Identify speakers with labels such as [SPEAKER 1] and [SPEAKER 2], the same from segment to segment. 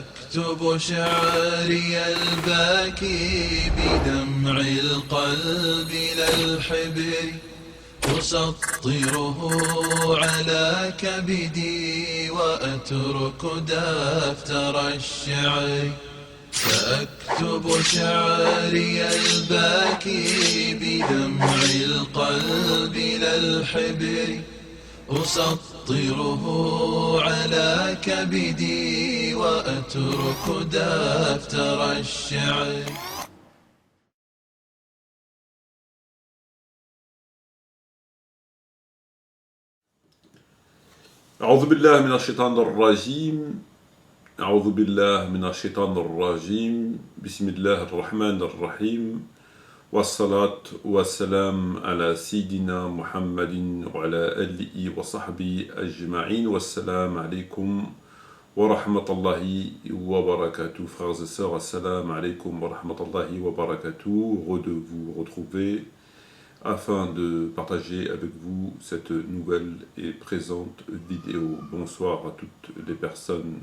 [SPEAKER 1] سأكتب شعري الباكي بدمع القلب للحبر أسطره على كبدي وأترك دفتر الشعر. سأكتب شعري الباكي بدمع القلب للحبر أسطره على كبدي وأترك دفتر الشعر.
[SPEAKER 2] أعوذ بالله من الشيطان الرجيم أعوذ بالله من الشيطان الرجيم بسم الله الرحمن الرحيم والصلاة والسلام على سيدنا محمد وعلى آله وصحبه أجمعين والسلام عليكم ورحمة الله وبركاته. Frères et sœurs, assalamu alaikum wa rahmatullahi wa barakatuh. Heureux de vous retrouver afin de partager avec vous cette nouvelle et présente vidéo. Bonsoir à toutes les personnes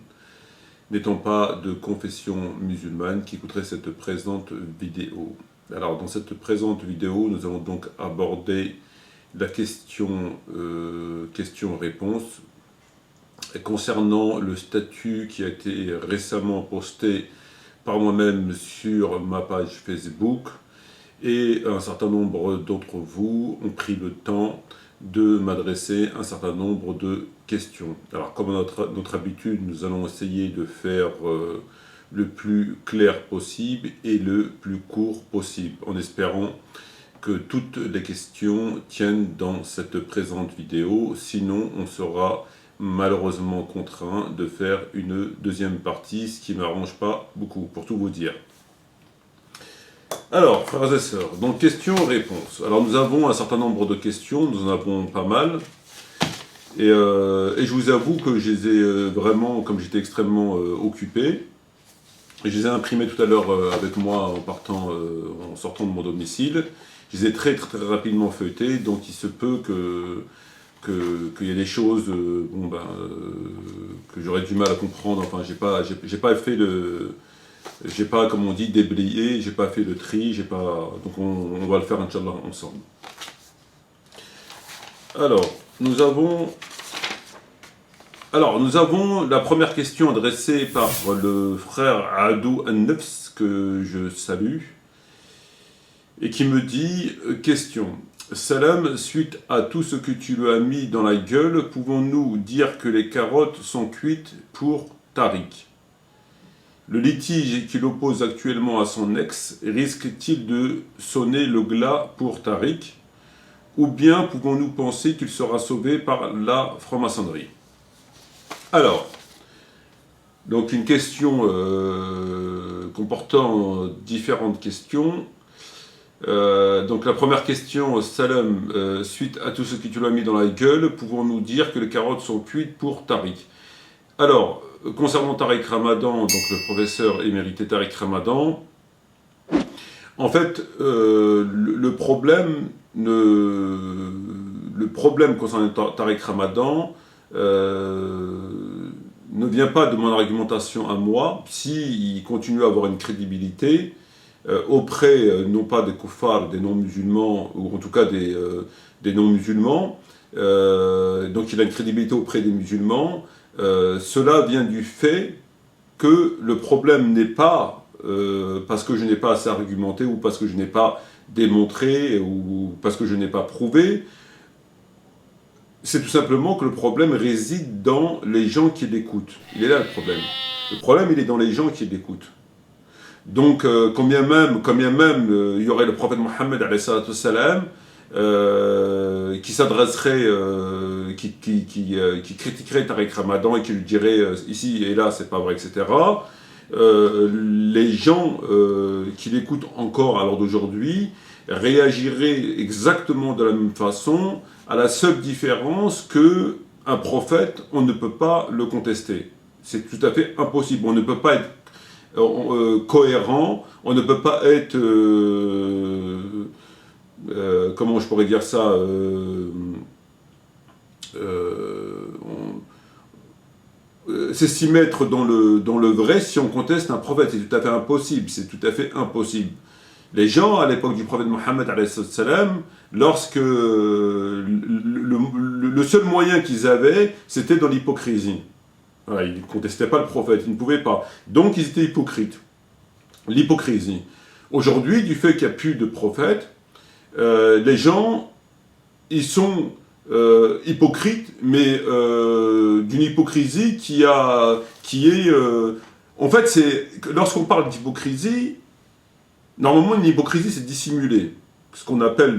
[SPEAKER 2] n'étant pas de confession musulmane qui écouteraient cette présente vidéo. Alors dans cette présente vidéo, nous allons donc aborder la question-réponse concernant le statut qui a été récemment posté par moi-même sur ma page Facebook. Et un certain nombre d'entre vous ont pris le temps de m'adresser un certain nombre de questions. Alors comme notre habitude, nous allons essayer de faire le plus clair possible et le plus court possible, en espérant que toutes les questions tiennent dans cette présente vidéo. Sinon, on sera malheureusement contraint de faire une deuxième partie, ce qui ne m'arrange pas beaucoup, pour tout vous dire. Alors, frères et sœurs, donc questions-réponses. Alors nous avons un certain nombre de questions, nous en avons pas mal. Et je vous avoue que je les ai vraiment, comme j'étais extrêmement occupé, je les ai imprimées tout à l'heure avec moi en sortant de mon domicile. Je les ai très rapidement feuilletées, donc il se peut qu'il y ait des choses que j'aurais du mal à comprendre. Enfin, j'ai pas fait le... J'ai pas, comme on dit, déblayé, j'ai pas fait le tri, donc on va le faire, Inch'Allah, ensemble. Alors, nous avons la première question adressée par le frère Adou An-Nefs, que je salue, et qui me dit, question, Salam, suite à tout ce que tu lui as mis dans la gueule, pouvons-nous dire que les carottes sont cuites pour Tariq ? Le litige qu'il oppose actuellement à son ex risque-t-il de sonner le glas pour Tariq? Ou bien pouvons-nous penser qu'il sera sauvé par la franc-maçonnerie? Alors, donc une question comportant différentes questions. Donc la première question, Salam, suite à tout ce que tu l'as mis dans la gueule, pouvons-nous dire que les carottes sont cuites pour Tariq? Alors, concernant Tariq Ramadan, donc le professeur émérité Tariq Ramadan, en fait, le problème concernant Tariq Ramadan ne vient pas de mon argumentation à moi. S'il continue à avoir une crédibilité auprès, non pas des koufars, des non-musulmans, ou en tout cas des non-musulmans, donc il a une crédibilité auprès des musulmans. Cela vient du fait que le problème n'est pas parce que je n'ai pas assez argumenté ou parce que je n'ai pas démontré ou parce que je n'ai pas prouvé. C'est tout simplement que le problème réside dans les gens qui l'écoutent. Il est là le problème. Le problème, il est dans les gens qui l'écoutent. Donc, combien même il y aurait le prophète Mohammed alayhi salatu wassalam, qui s'adresserait, qui critiquerait Tariq Ramadan et qui lui dirait ici et là c'est pas vrai, etc. Les gens qui l'écoutent encore à l'heure d'aujourd'hui réagiraient exactement de la même façon, à la seule différence que un prophète, on ne peut pas le contester. C'est tout à fait impossible. On ne peut pas être cohérent, on ne peut pas être comment je pourrais dire ça, s'estimer être dans le vrai si on conteste un prophète. C'est tout à fait impossible, c'est tout à fait impossible. Les gens, à l'époque du prophète Mohammed, lorsque le seul moyen qu'ils avaient, c'était dans l'hypocrisie. Voilà, ils ne contestaient pas le prophète, ils ne pouvaient pas. Donc ils étaient hypocrites. L'hypocrisie. Aujourd'hui, du fait qu'il n'y a plus de prophète, les gens, ils sont hypocrites, mais d'une hypocrisie qui est... en fait, lorsqu'on parle d'hypocrisie, normalement, une hypocrisie, c'est dissimulé. Ce qu'on appelle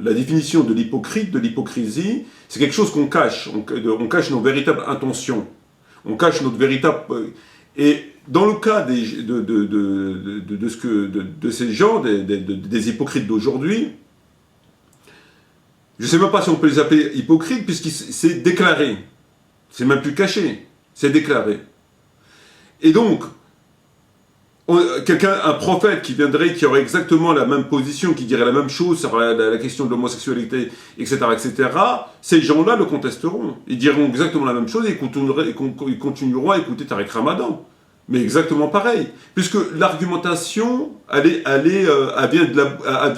[SPEAKER 2] la définition de l'hypocrite, de l'hypocrisie, c'est quelque chose qu'on cache. On cache nos véritables intentions. On cache notre véritable... Et dans le cas de ces gens, des hypocrites d'aujourd'hui, je ne sais même pas si on peut les appeler hypocrites, puisque c'est déclaré. C'est même plus caché. C'est déclaré. Et donc, un prophète qui viendrait, qui aurait exactement la même position, qui dirait la même chose sur la question de l'homosexualité, etc., ces gens-là le contesteront. Ils diront exactement la même chose et ils continueront à écouter Tariq Ramadan. Mais exactement pareil. Puisque l'argumentation, elle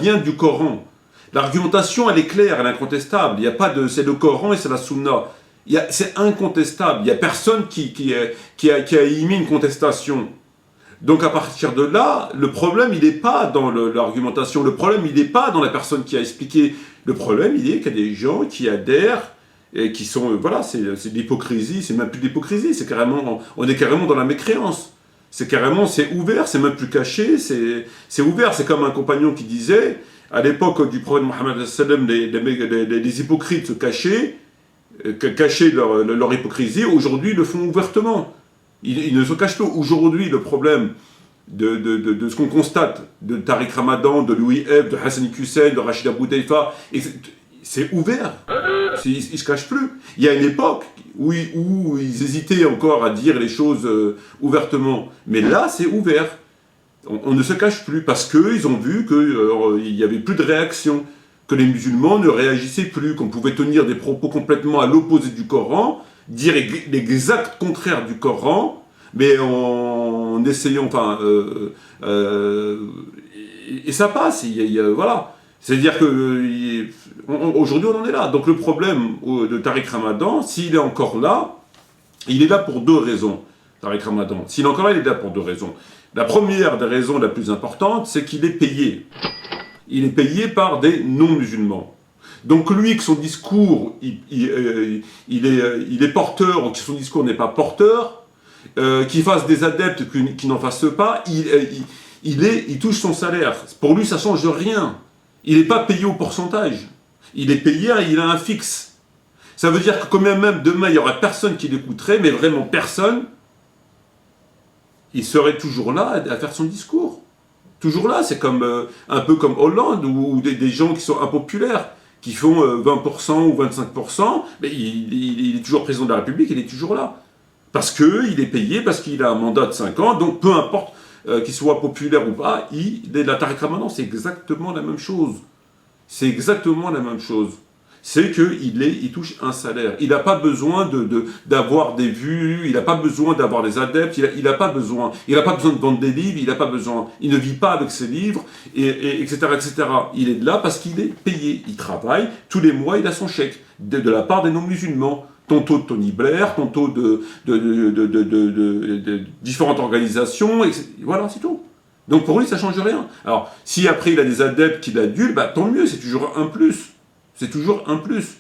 [SPEAKER 2] vient du Coran. L'argumentation, elle est claire, elle est incontestable. Il y a pas de... C'est le Coran et c'est la Sunna. C'est incontestable. Il n'y a personne qui a émis une contestation. Donc à partir de là, le problème, il n'est pas dans l'argumentation, le problème, il n'est pas dans la personne qui a expliqué. Le problème, il est qu'il y a des gens qui adhèrent et qui sont... Voilà, c'est de l'hypocrisie, c'est même plus de l'hypocrisie, on est carrément dans la mécréance. C'est ouvert, c'est même plus caché, c'est ouvert. C'est comme un compagnon qui disait, à l'époque du prophète Mohammed, les hypocrites se cachaient leur hypocrisie, aujourd'hui ils le font ouvertement. Ils ne se cachent pas. Aujourd'hui, le problème de ce qu'on constate de Tariq Ramadan, de Louis F, de Hassan Hussein, de Rachida Bouteifa, c'est ouvert. Ils ne se cachent plus. Il y a une époque où ils hésitaient encore à dire les choses ouvertement. Mais là, c'est ouvert. On ne se cache plus parce qu'ils ont vu qu'il n'y avait plus de réaction, que les musulmans ne réagissaient plus, qu'on pouvait tenir des propos complètement à l'opposé du Coran, dire l'exact contraire du Coran, mais en essayant, et ça passe, voilà. C'est-à-dire que aujourd'hui on en est là. Donc le problème de Tariq Ramadan, s'il est encore là, il est là pour deux raisons. Tariq Ramadan, s'il est encore là, il est là pour deux raisons. La première des raisons la plus importante, c'est qu'il est payé. Il est payé par des non-musulmans. Donc lui, que son discours, il est porteur, ou que son discours n'est pas porteur, qu'il fasse des adeptes, qu'il n'en fasse pas, il touche son salaire. Pour lui, ça ne change rien. Il n'est pas payé au pourcentage. Il est payé, il a un fixe. Ça veut dire que quand même demain, il n'y aurait personne qui l'écouterait, mais vraiment personne, il serait toujours là à faire son discours. Toujours là, c'est un peu comme Hollande, ou des gens qui sont impopulaires, qui font 20% ou 25%, mais il est toujours président de la République, il est toujours là. Parce qu'il est payé, parce qu'il a un mandat de 5 ans, donc peu importe qu'il soit populaire ou pas, il est de la Tariq Ramadan, c'est exactement la même chose. C'est exactement la même chose. C'est qu'il touche un salaire. Il n'a pas besoin d'avoir des vues, il n'a pas besoin d'avoir des adeptes, il n'a pas besoin. Il n'a pas besoin de vendre des livres, il n'a pas besoin. Il ne vit pas avec ses livres, etc., etc. Il est là parce qu'il est payé. Il travaille, tous les mois il a son chèque, de la part des non-musulmans. Tantôt de Tony Blair, tantôt de différentes organisations, etc. Voilà, c'est tout. Donc pour lui, ça ne change rien. Alors, si après il a des adeptes qui l'adulent, tant mieux, c'est toujours un plus. C'est toujours un plus.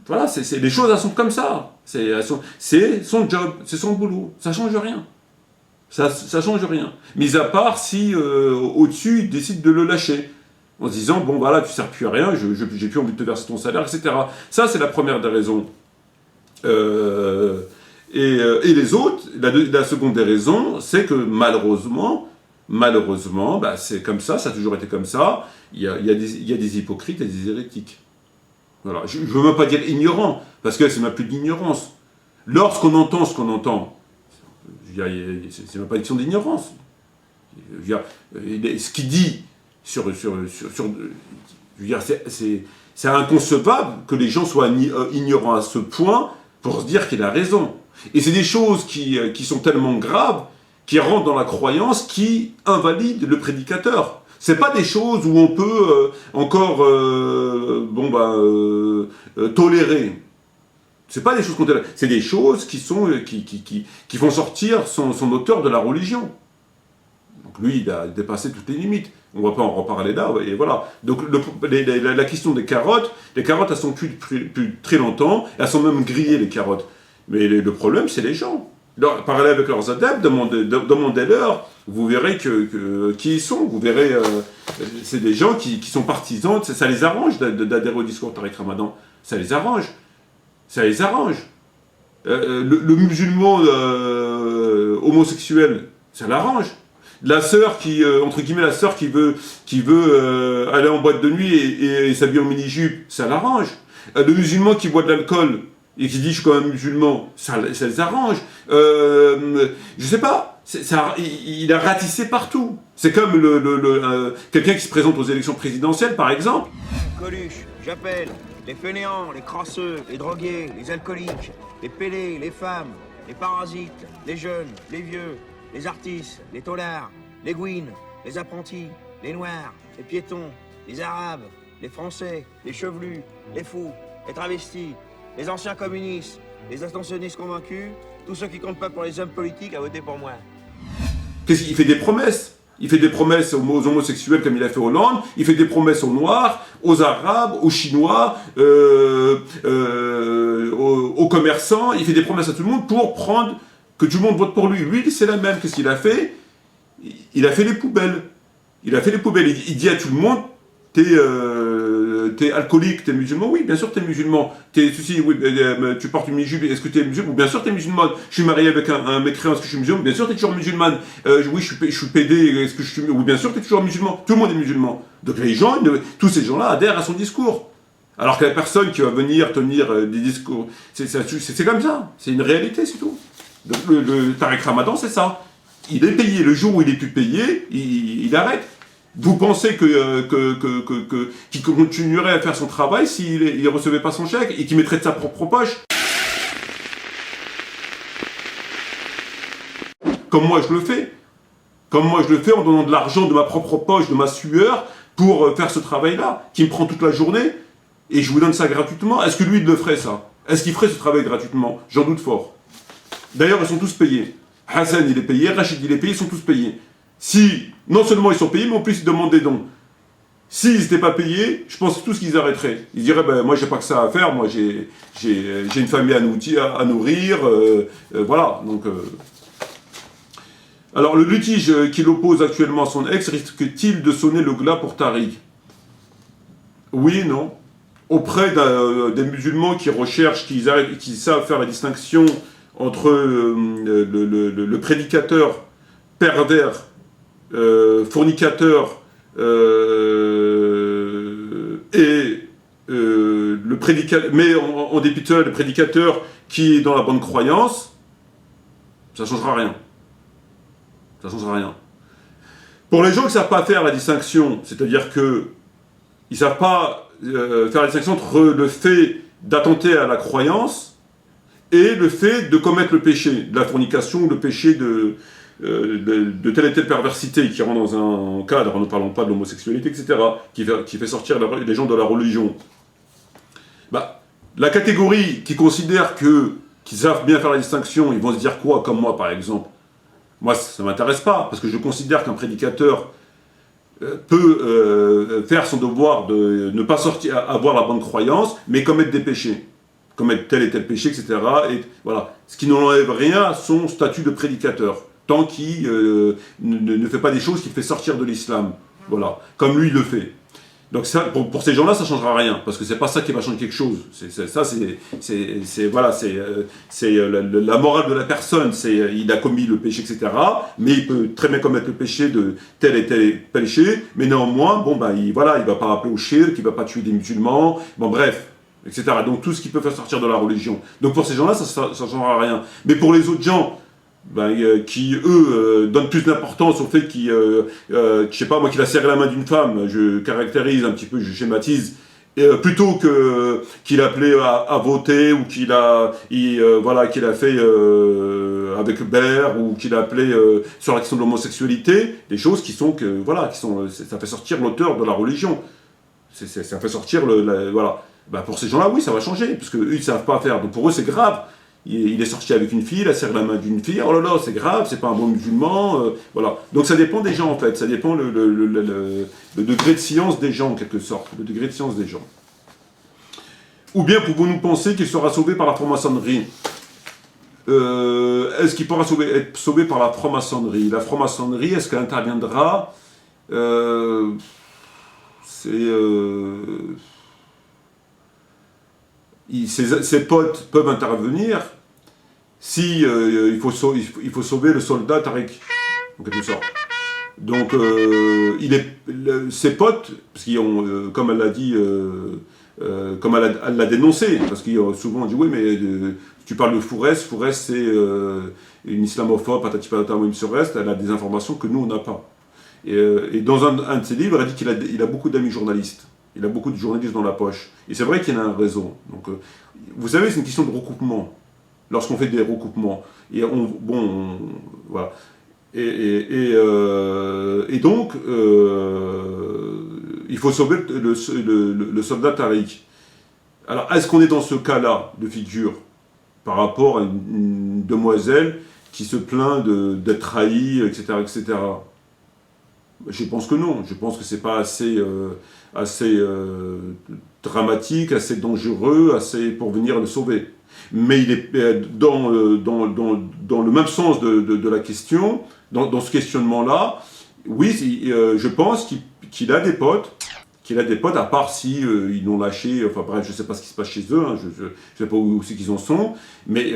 [SPEAKER 2] Voilà, les choses, elles sont comme ça. C'est son job, c'est son boulot. Ça ne change rien. Ça ne change rien. Mis à part si au-dessus, il décide de le lâcher. En se disant, bon voilà, tu ne sers plus à rien, j'ai plus envie de te verser ton salaire, etc. Ça, c'est la première des raisons. Et les autres, la seconde des raisons, c'est que malheureusement, c'est comme ça a toujours été comme ça. Il y a des hypocrites et des hérétiques. Voilà. Je ne veux même pas dire ignorants, parce que c'est même plus d'ignorance. Lorsqu'on entend ce qu'on entend, c'est même pas une question d'ignorance. Ce qu'il dit c'est inconcevable que les gens soient ignorants à ce point pour se dire qu'il a raison. Et c'est des choses qui sont tellement graves, qui rentrent dans la croyance, qui invalident le prédicateur. C'est pas des choses où on peut encore tolérer. C'est pas des choses qu'on tolère. C'est des choses qui font sortir son auteur de la religion. Donc lui, il a dépassé toutes les limites. On ne va pas en reparler là, et voilà. Donc la question des carottes, les carottes, elles sont cuites depuis très longtemps, elles sont même grillées, les carottes. Mais le problème, c'est les gens. Parlez avec leurs adeptes, demandez-leur, vous verrez qui ils sont, vous verrez, c'est des gens qui sont partisans, ça les arrange d'adhérer au discours Tariq Ramadan, ça les arrange. Le musulman homosexuel, ça l'arrange. La sœur entre guillemets, la sœur qui veut aller en boîte de nuit et s'habiller en mini-jupe, ça l'arrange. Le musulman qui boit de l'alcool et qui dit je suis quand même musulman, ça les arrange. Je sais pas, il a ratissé partout. C'est comme quelqu'un qui se présente aux élections présidentielles, par exemple.
[SPEAKER 3] Coluche, j'appelle les fainéants, les crasseux, les drogués, les alcooliques, les pélés, les femmes, les parasites, les jeunes, les vieux, les artistes, les taulards, les gouines, les apprentis, les noirs, les piétons, les arabes, les français, les chevelus, les fous, les travestis, les anciens communistes, les abstentionnistes convaincus, tous ceux qui comptent pas pour les hommes politiques à voter pour moi.
[SPEAKER 2] Qu'est-ce qu'il fait des promesses? Il fait des promesses aux homosexuels comme il a fait Hollande, il fait des promesses aux Noirs, aux Arabes, aux Chinois, aux commerçants, il fait des promesses à tout le monde pour prendre que tout le monde vote pour lui. Lui, c'est la même. Qu'est-ce qu'il a fait? Il a fait les poubelles. Il dit à tout le monde, t'es alcoolique, t'es musulman? Oui, bien sûr t'es musulman. Tu portes une mini-jupe, est-ce que t'es musulman? Bien sûr t'es musulman. Je suis marié avec un mécréant, est-ce que je suis musulman? Bien sûr t'es toujours musulman. Oui, je suis pédé, est-ce que je suis... Oui, bien sûr t'es toujours musulman. Tout le monde est musulman. Donc les gens, tous ces gens-là adhèrent à son discours. Alors que la personne qui va venir tenir des discours, c'est comme ça. C'est une réalité, c'est tout. Donc le Tariq Ramadan, c'est ça. Il est payé. Le jour où il est plus payé, il arrête. Vous pensez qu'il continuerait à faire son travail s'il ne recevait pas son chèque et qu'il mettrait de sa propre poche? Comme moi je le fais. En donnant de l'argent de ma propre poche, de ma sueur, pour faire ce travail-là, qui me prend toute la journée, et je vous donne ça gratuitement. Est-ce que lui, il le ferait, ça? Est-ce qu'il ferait ce travail gratuitement? J'en doute fort. D'ailleurs, ils sont tous payés. Hassan, il est payé, Rachid, il est payé, ils sont tous payés. Si, non seulement ils sont payés, mais en plus ils demandent des dons. S'ils n'étaient pas payés, je pense tous qu'ils arrêteraient. Ils diraient, ben, moi j'ai pas que ça à faire, moi j'ai une famille à nourrir, voilà. Donc, Alors le litige qui l'oppose actuellement à son ex risque-t-il de sonner le glas pour Tariq? Oui et non. Auprès des musulmans qui recherchent, qui savent faire la distinction entre le prédicateur pervers, fornicateur et le prédicateur, mais en dépit de cela, le prédicateur qui est dans la bonne croyance, ça ne changera rien. Ça ne changera rien. Pour les gens qui ne savent pas faire la distinction, c'est-à-dire qu'ils ne savent pas faire la distinction entre le fait d'attenter à la croyance et le fait de commettre le péché, de la fornication ou le péché de telle et telle perversité qui rentre dans un cadre, ne parlons pas de l'homosexualité, etc., qui fait sortir les gens de la religion. Bah, la catégorie qui considère qu'ils savent bien faire la distinction, ils vont se dire quoi, comme moi par exemple? Moi, ça ne m'intéresse pas, parce que je considère qu'un prédicateur peut faire son devoir de ne pas avoir la bonne croyance, mais commettre des péchés. Commettre tel et tel péché, etc. Et voilà. Ce qui n'enlève rien à son statut de prédicateur, tant qu'il ne fait pas des choses qui le fait sortir de l'islam. Voilà. Comme lui, il le fait. Donc ça, pour ces gens-là, ça ne changera rien, parce que c'est pas ça qui va changer quelque chose. La morale de la personne, il a commis le péché, etc. Mais il peut très bien commettre le péché de tel et tel péché, mais néanmoins, il va pas appeler au shirk, il va pas tuer des musulmans, bref, etc. Donc tout ce qui peut faire sortir de la religion. Donc pour ces gens-là, ça ne changera rien. Mais pour les autres gens, qui eux donnent plus d'importance au fait je sais pas moi, qu'il a serré la main d'une femme, je caractérise un petit peu, je schématise, Plutôt qu'il appelait à voter ou qu'il a fait avec Baird ou qu'il a appelé sur la question de l'homosexualité, des choses ça fait sortir l'auteur de la religion. Ça fait sortir voilà. Ben pour ces gens-là, oui, ça va changer, parce qu'eux, ils ne savent pas faire. Donc pour eux, c'est grave. Il est sorti avec une fille, il a serré la main d'une fille, oh là là, c'est grave, c'est pas un bon musulman, voilà. Donc ça dépend des gens, en fait, ça dépend le degré de science des gens, en quelque sorte, le degré de science des gens. Ou bien pouvons-nous penser qu'il sera sauvé par la franc-maçonnerie? Est-ce qu'il pourra être sauvé par la franc-maçonnerie? La franc-maçonnerie, est-ce qu'elle interviendra? Ses potes peuvent intervenir si il faut sauver le soldat Tariq, en quelque sorte. Donc, ses potes, parce qu'ils ont, comme elle l'a dit, comme elle l'a dénoncé, parce qu'ils ont souvent dit, oui, mais tu parles de Fourès c'est une islamophobe, patati patata, même sur reste, elle a des informations que nous, on n'a pas. Et dans un de ses livres, elle dit qu'il a beaucoup d'amis journalistes. Il a beaucoup de journalistes dans la poche. Et c'est vrai qu'il y en a un réseau. Donc, vous savez, c'est une question de recoupement. Lorsqu'on fait des recoupements. Et voilà. Et donc, il faut sauver le soldat Tariq. Alors, est-ce qu'on est dans ce cas-là de figure par rapport à une demoiselle qui se plaint d'être trahie, etc., etc. Je pense que non. Je pense que c'est pas assez dramatique, assez dangereux, assez pour venir le sauver. Mais il est dans le même sens de la question, dans ce questionnement-là. Oui, je pense qu'il a des potes. À part si ils l'ont lâché, enfin bref, je ne sais pas ce qui se passe chez eux, hein, je ne sais pas où c'est qu'ils en sont, mais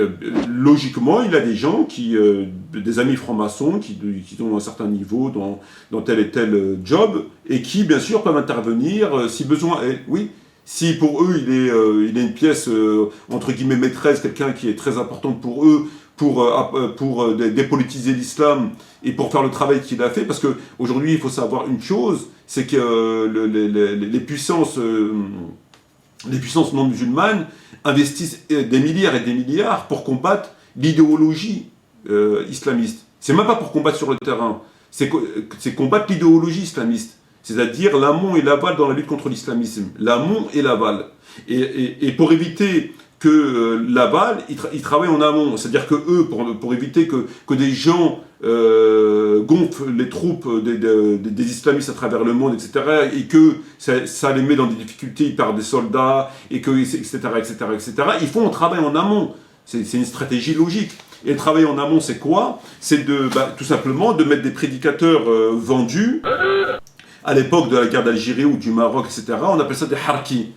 [SPEAKER 2] logiquement, il a des gens des amis francs-maçons qui ont un certain niveau dans tel et tel job, et qui, bien sûr, peuvent intervenir si besoin. Et, oui, si pour eux, il est une pièce, entre guillemets, maîtresse, quelqu'un qui est très importante pour eux, pour dépolitiser l'islam et pour faire le travail qu'il a fait, parce qu'aujourd'hui, il faut savoir une chose, c'est que les puissances non musulmanes investissent des milliards et des milliards pour combattre l'idéologie islamiste. C'est même pas pour combattre sur le terrain, c'est combattre l'idéologie islamiste, c'est-à-dire l'amont et l'aval dans la lutte contre l'islamisme, l'amont et l'aval. Et pour éviter que l'aval, ils travaillent en amont. C'est-à-dire que eux, pour éviter que des gens gonflent les troupes des islamistes à travers le monde, etc., et que ça les met dans des difficultés, ils perdent des soldats, etc., ils font un travail en amont. C'est une stratégie logique. Et le travail en amont, c'est quoi? C'est tout simplement de mettre des prédicateurs vendus. À l'époque de la guerre d'Algérie ou du Maroc, etc., on appelle ça des harkis.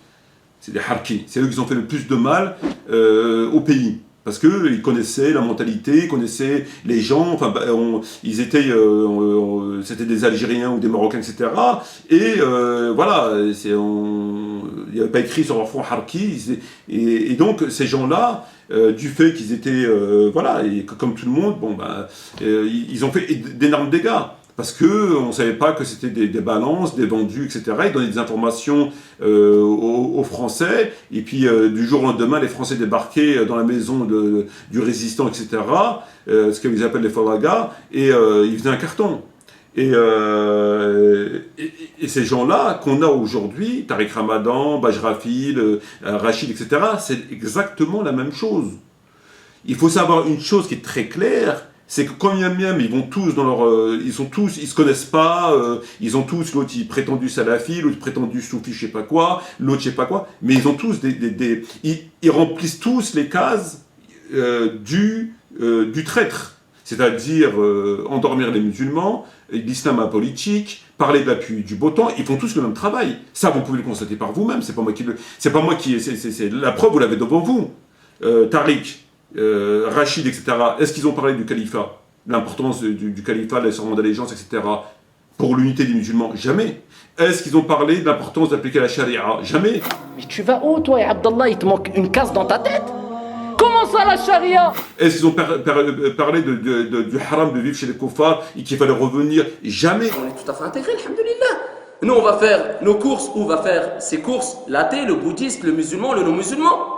[SPEAKER 2] C'est des harkis. C'est eux qui ont fait le plus de mal au pays. Parce qu'ils connaissaient la mentalité, ils connaissaient les gens, enfin, c'était des Algériens ou des Marocains, etc. Et voilà, il n'y avait pas écrit sur leur front harki. Et donc, ces gens-là, du fait qu'ils étaient, voilà, et comme tout le monde, ils ont fait d'énormes dégâts. Parce qu'on ne savait pas que c'était des balances, des vendus, etc. Ils donnaient des informations aux Français, et puis du jour au lendemain, les Français débarquaient dans la maison du résistant, etc., ce qu'ils appellent les falagas, et ils faisaient un carton. Et ces gens-là qu'on a aujourd'hui, Tariq Ramadan, Bajrafil, Rachid, etc., c'est exactement la même chose. Il faut savoir une chose qui est très claire, c'est que quand même ils vont tous ils se connaissent pas, ils ont tous, l'autre il est prétendu salafi, l'autre prétendu soufi, je sais pas quoi, l'autre je sais pas quoi, mais ils ont tous ils remplissent tous les cases du traître, c'est-à-dire endormir les musulmans, l'islam apolitique, parler de l'appui du beau temps, ils font tous le même travail. Ça, vous pouvez le constater par vous-même, c'est la preuve, vous l'avez devant vous. Tariq, Rachid, etc. Est-ce qu'ils ont parlé du califat, l'importance du califat, de la serment d'allégeance, etc. pour l'unité des musulmans? Jamais. Est-ce qu'ils ont parlé de l'importance d'appliquer la charia? Jamais.
[SPEAKER 4] Mais tu vas où, toi, Abdallah? Il te manque une case dans ta tête? Comment ça, la charia?
[SPEAKER 2] Est-ce qu'ils ont parlé du haram de vivre chez les kuffars et qu'il fallait revenir? Jamais.
[SPEAKER 4] On est tout à fait intégrés, alhamdoulilah. Nous, on va faire nos courses, où va faire ses courses l'athée, le bouddhiste, le musulman, le non-musulman.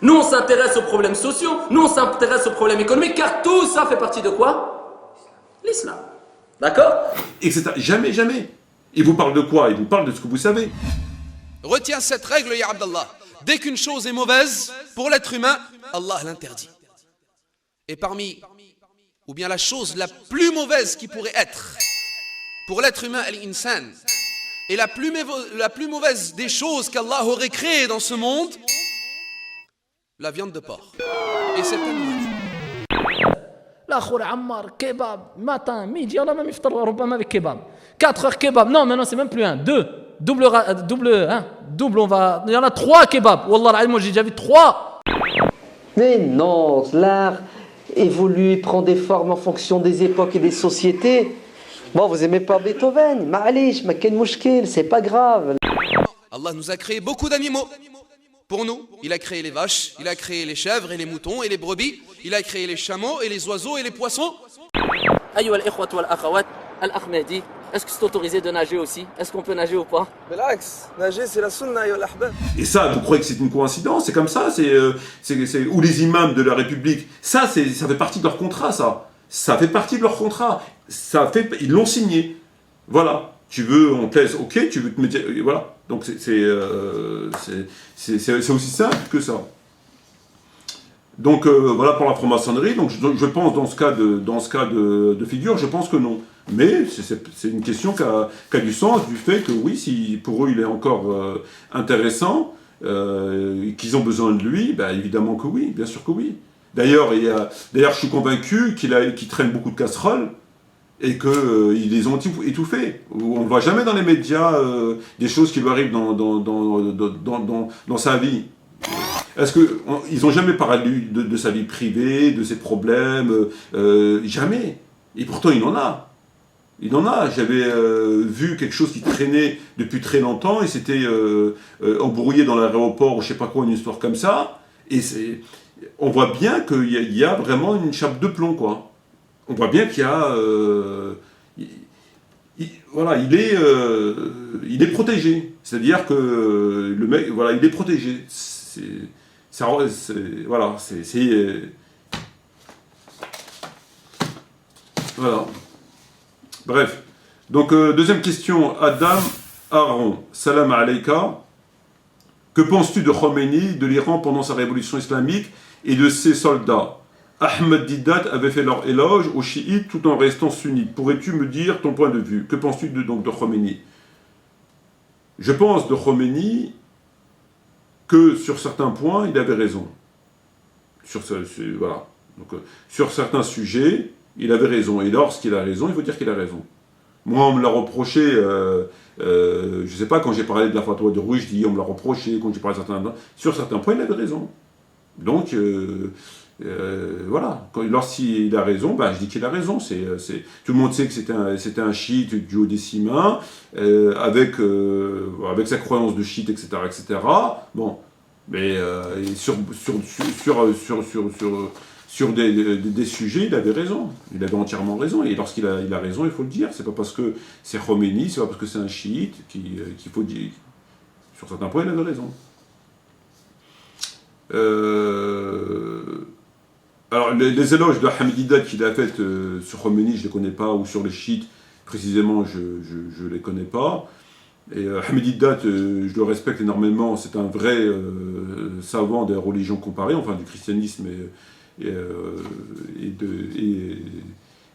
[SPEAKER 4] Nous, on s'intéresse aux problèmes sociaux, nous, on s'intéresse aux problèmes économiques, car tout ça fait partie de quoi? L'islam. D'accord?
[SPEAKER 2] Etc. Jamais, jamais. Il vous parle de quoi? Il vous parle de ce que vous savez.
[SPEAKER 1] Retiens cette règle, ya Abdallah. Dès qu'une chose est mauvaise pour l'être humain, Allah l'interdit. Et parmi, ou bien la chose la plus mauvaise qui pourrait être pour l'être humain, al-insan, et la plus mauvaise des choses qu'Allah aurait créées dans ce monde, la viande de porc. Et c'est un
[SPEAKER 4] L'akhor Ammar, kebab, matin, midi, on a même iftar ربما avec kebab. 4 heures kebab. Non, maintenant c'est même plus un, 2. Double, on va. Il y en a 3 kebabs. Wallah, moi j'ai déjà vu 3.
[SPEAKER 5] Mais non, l'art évolue, prend des formes en fonction des époques et des sociétés. Bon, vous aimez pas Beethoven? Ma'alish, ma ken mouchkil, c'est pas grave.
[SPEAKER 1] Allah nous a créé beaucoup d'animaux. Pour nous, il a créé les vaches, il a créé les chèvres et les moutons et les brebis, il a créé les chameaux et les oiseaux et les poissons.
[SPEAKER 4] Ayoua al-ikhwat wal-akhawat, al-akh Mehdi, est-ce que c'est autorisé de nager aussi? Est-ce qu'on peut nager ou pas?
[SPEAKER 6] بالعكس nager c'est la sunna ya al-ahbab.
[SPEAKER 2] Et ça, vous croyez que c'est une coïncidence? C'est comme ça, ou les imams de la République. Ça fait partie de leur contrat, ça. Ça fait partie de leur contrat. Ils l'ont signé. Voilà. Tu veux, on te laisse, ok, tu veux te mettre. Voilà. Donc c'est aussi simple que ça. Donc voilà pour la franc-maçonnerie. Donc je pense dans ce cas de figure, je pense que non. Mais c'est une question qui a du sens du fait que oui, si pour eux il est encore intéressant, qu'ils ont besoin de lui, bah, évidemment que oui, bien sûr que oui. D'ailleurs, je suis convaincu qu'il traîne beaucoup de casseroles et qu'ils les ont étouffés. On ne voit jamais dans les médias des choses qui lui arrivent dans sa vie. Est-ce qu'ils n'ont jamais parlé de sa vie privée, de ses problèmes? Jamais. Et pourtant, il en a. Il en a. J'avais vu quelque chose qui traînait depuis très longtemps et c'était embrouillé dans l'aéroport ou je sais pas quoi, une histoire comme ça. Et on voit bien qu'il y a vraiment une chape de plomb, quoi. On voit bien qu'il y a... voilà, il est protégé. C'est-à-dire que le mec, voilà, il est protégé. Voilà, voilà. Bref. Donc, deuxième question. Adam Aaron. Salam alayka. Que penses-tu de Khomeini, de l'Iran pendant sa révolution islamique et de ses soldats? Ahmed Didat avait fait leur éloge aux chiites tout en restant sunnite. Pourrais-tu me dire ton point de vue? Que penses-tu de Khomeini? Je pense de Khomeini que sur certains points, il avait raison. Voilà. Donc, sur certains sujets, il avait raison. Et lorsqu'il a raison, il faut dire qu'il a raison. Moi, on me l'a reproché, je ne sais pas, quand j'ai parlé de la fatwa de Rushdie, on me l'a reproché, quand j'ai parlé sur certains points, il avait raison. Donc, voilà. Lorsqu'il a raison, ben, je dis qu'il a raison. Tout le monde sait que c'était un chiite duodécimain, avec sa croyance de chiite, etc., etc. Bon, mais sur des sujets, il avait raison. Il avait entièrement raison. Et lorsqu'il a raison, il faut le dire. C'est pas parce que c'est Khomeini, c'est pas parce que c'est un chiite qu'il faut dire. Sur certains points, il avait raison. Alors, les éloges de Hamididat qu'il a fait sur Khomeini, je ne les connais pas, ou sur les chiites, précisément, je ne les connais pas. Et Hamididat, je le respecte énormément, c'est un vrai savant des religions comparées, enfin du christianisme et de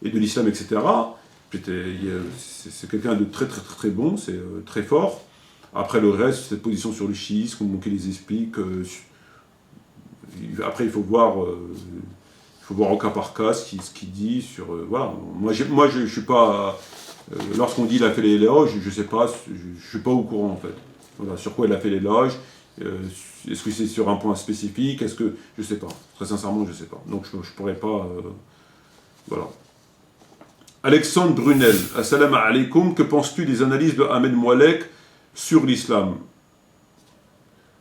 [SPEAKER 2] l'islam, etc. C'est quelqu'un de très très très bon, c'est très fort. Après le reste, cette position sur le chiisme, comme il les explique, après il faut voir au cas par cas ce qu'il dit sur... voilà. Moi je suis pas... lorsqu'on dit il a fait l'éloge, je sais pas, je suis pas au courant en fait. Voilà, sur quoi il a fait l'éloge, est-ce que c'est sur un point spécifique, est-ce que... Je sais pas, très sincèrement je sais pas. Donc je pourrais pas... voilà. Alexandre Brunel, assalamu alaikum, que penses-tu des analyses de Ahmed Moualek sur l'islam?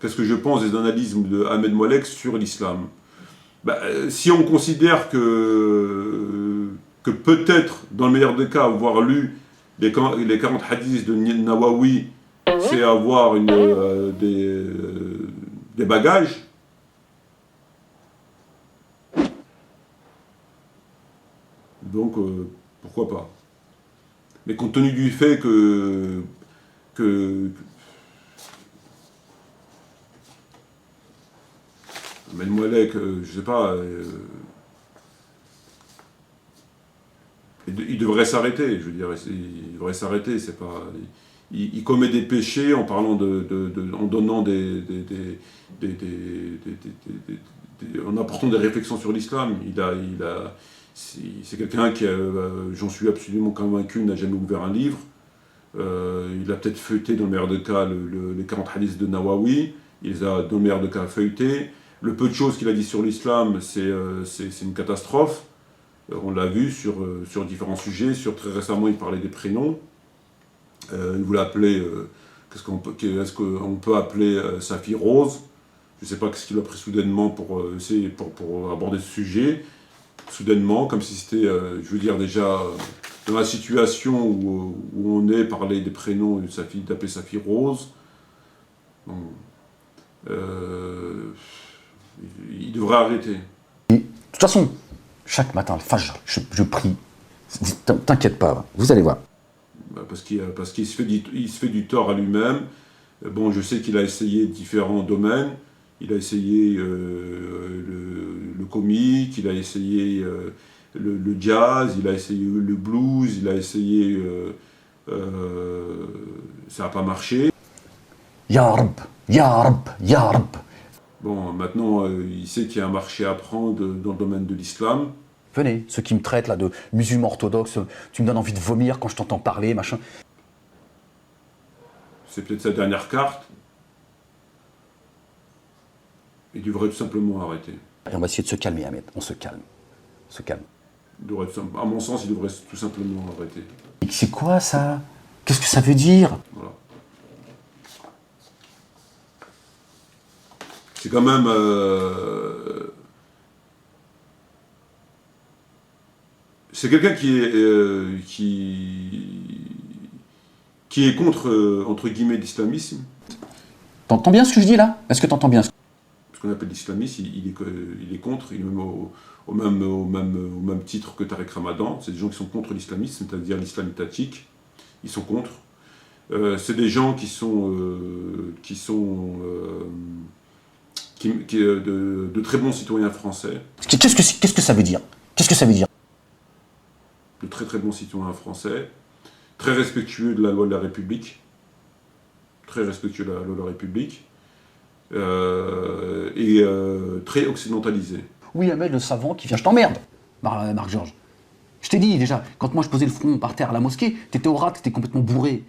[SPEAKER 2] Qu'est-ce que je pense des analyses de Ahmed Moualek sur l'islam? Si on considère que peut-être, dans le meilleur des cas, avoir lu les 40 hadiths de Nawawi, c'est avoir des bagages. Donc, pourquoi pas. Mais compte tenu du fait que Melmouelek, je sais pas, il devrait s'arrêter, je veux dire, il devrait s'arrêter, c'est pas... Il commet des péchés en parlant en donnant en apportant des réflexions sur l'islam. C'est quelqu'un qui, j'en suis absolument convaincu, n'a jamais ouvert un livre. Il a peut-être feuilleté, dans le meilleur des cas, les 40 hadiths de Nawawi. Il les a, dans le meilleur des cas, feuilletés. Le peu de choses qu'il a dit sur l'islam, c'est une catastrophe. On l'a vu sur différents sujets. Très récemment, il parlait des prénoms. Il voulait appeler... est-ce qu'on peut appeler sa fille Rose? Je ne sais pas ce qu'il a pris soudainement pour aborder ce sujet. Soudainement, comme si c'était, je veux dire, déjà dans la situation où on est, parler des prénoms de sa fille, d'appeler sa fille Rose. Bon, il devrait arrêter.
[SPEAKER 7] Et, de toute façon, chaque matin, le Fajr, je prie. T'inquiète pas, vous allez voir.
[SPEAKER 2] Parce qu'il se fait du tort à lui-même. Bon, je sais qu'il a essayé différents domaines. Il a essayé le comique, il a essayé le jazz, il a essayé le blues, il a essayé... ça n'a pas marché.
[SPEAKER 7] Ya Rab, Ya Rab, Ya Rab.
[SPEAKER 2] Bon, maintenant, il sait qu'il y a un marché à prendre dans le domaine de l'islam.
[SPEAKER 7] Venez, ceux qui me traitent là de musulman orthodoxe, tu me donnes envie de vomir quand je t'entends parler, machin.
[SPEAKER 2] C'est peut-être sa dernière carte. Il devrait tout simplement arrêter.
[SPEAKER 7] Et on va essayer de se calmer, Ahmed. On se calme. On se calme.
[SPEAKER 2] À mon sens, il devrait tout simplement arrêter.
[SPEAKER 7] Et c'est quoi ça? Qu'est-ce que ça veut dire?
[SPEAKER 2] Voilà. C'est quand même... c'est quelqu'un qui est contre, entre guillemets, l'islamisme.
[SPEAKER 7] T'entends bien ce que je dis là? Est-ce que t'entends bien?
[SPEAKER 2] Ce qu'on appelle l'islamisme, il est contre, il est même au même titre que Tariq Ramadan. C'est des gens qui sont contre l'islamisme, c'est-à-dire l'islam étatique. Ils sont contre. C'est des gens qui sont de très bons citoyens français.
[SPEAKER 7] Qu'est-ce que ça veut dire? Qu'est-ce que ça veut dire?
[SPEAKER 2] De très très bons citoyens français, très respectueux de la loi de la République, très respectueux de la loi de la République, et très occidentalisés.
[SPEAKER 7] Oui, Ahmed, le savant qui vient, je t'emmerde, Marc-Georges. Je t'ai dit déjà, quand moi je posais le front par terre à la mosquée, t'étais au rat, t'étais complètement bourré.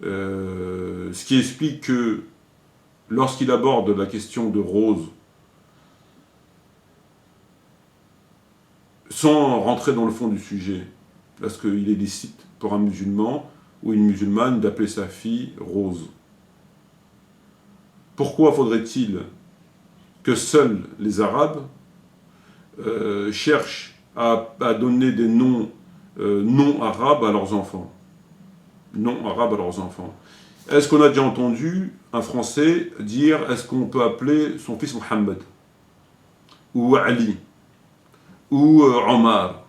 [SPEAKER 2] Ce qui explique que lorsqu'il aborde la question de Rose, sans rentrer dans le fond du sujet, parce qu'il est licite pour un musulman ou une musulmane d'appeler sa fille Rose. Pourquoi faudrait-il que seuls les Arabes cherchent à donner des noms non arabes à leurs enfants? Non arabes à leurs enfants. Est-ce qu'on a déjà entendu un Français dire est-ce qu'on peut appeler son fils Mohammed ou Ali ou Omar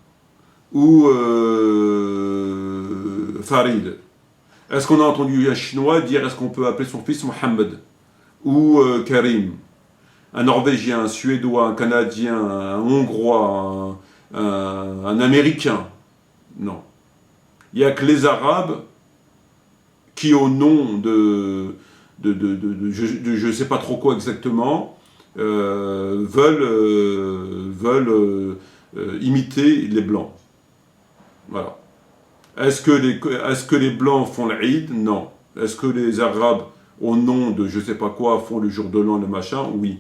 [SPEAKER 2] ou Farid? Est-ce qu'on a entendu un Chinois dire est-ce qu'on peut appeler son fils Mohammed ou Karim? Un Norvégien, un Suédois, un Canadien, un Hongrois, un Américain? Non. Il n'y a que les Arabes qui, au nom de je ne sais pas trop quoi exactement, veulent imiter les Blancs. Voilà. Est-ce que les Blancs font l'Eid? Non. Est-ce que les Arabes, au nom de je ne sais pas quoi, font le jour de l'an, le machin? Oui.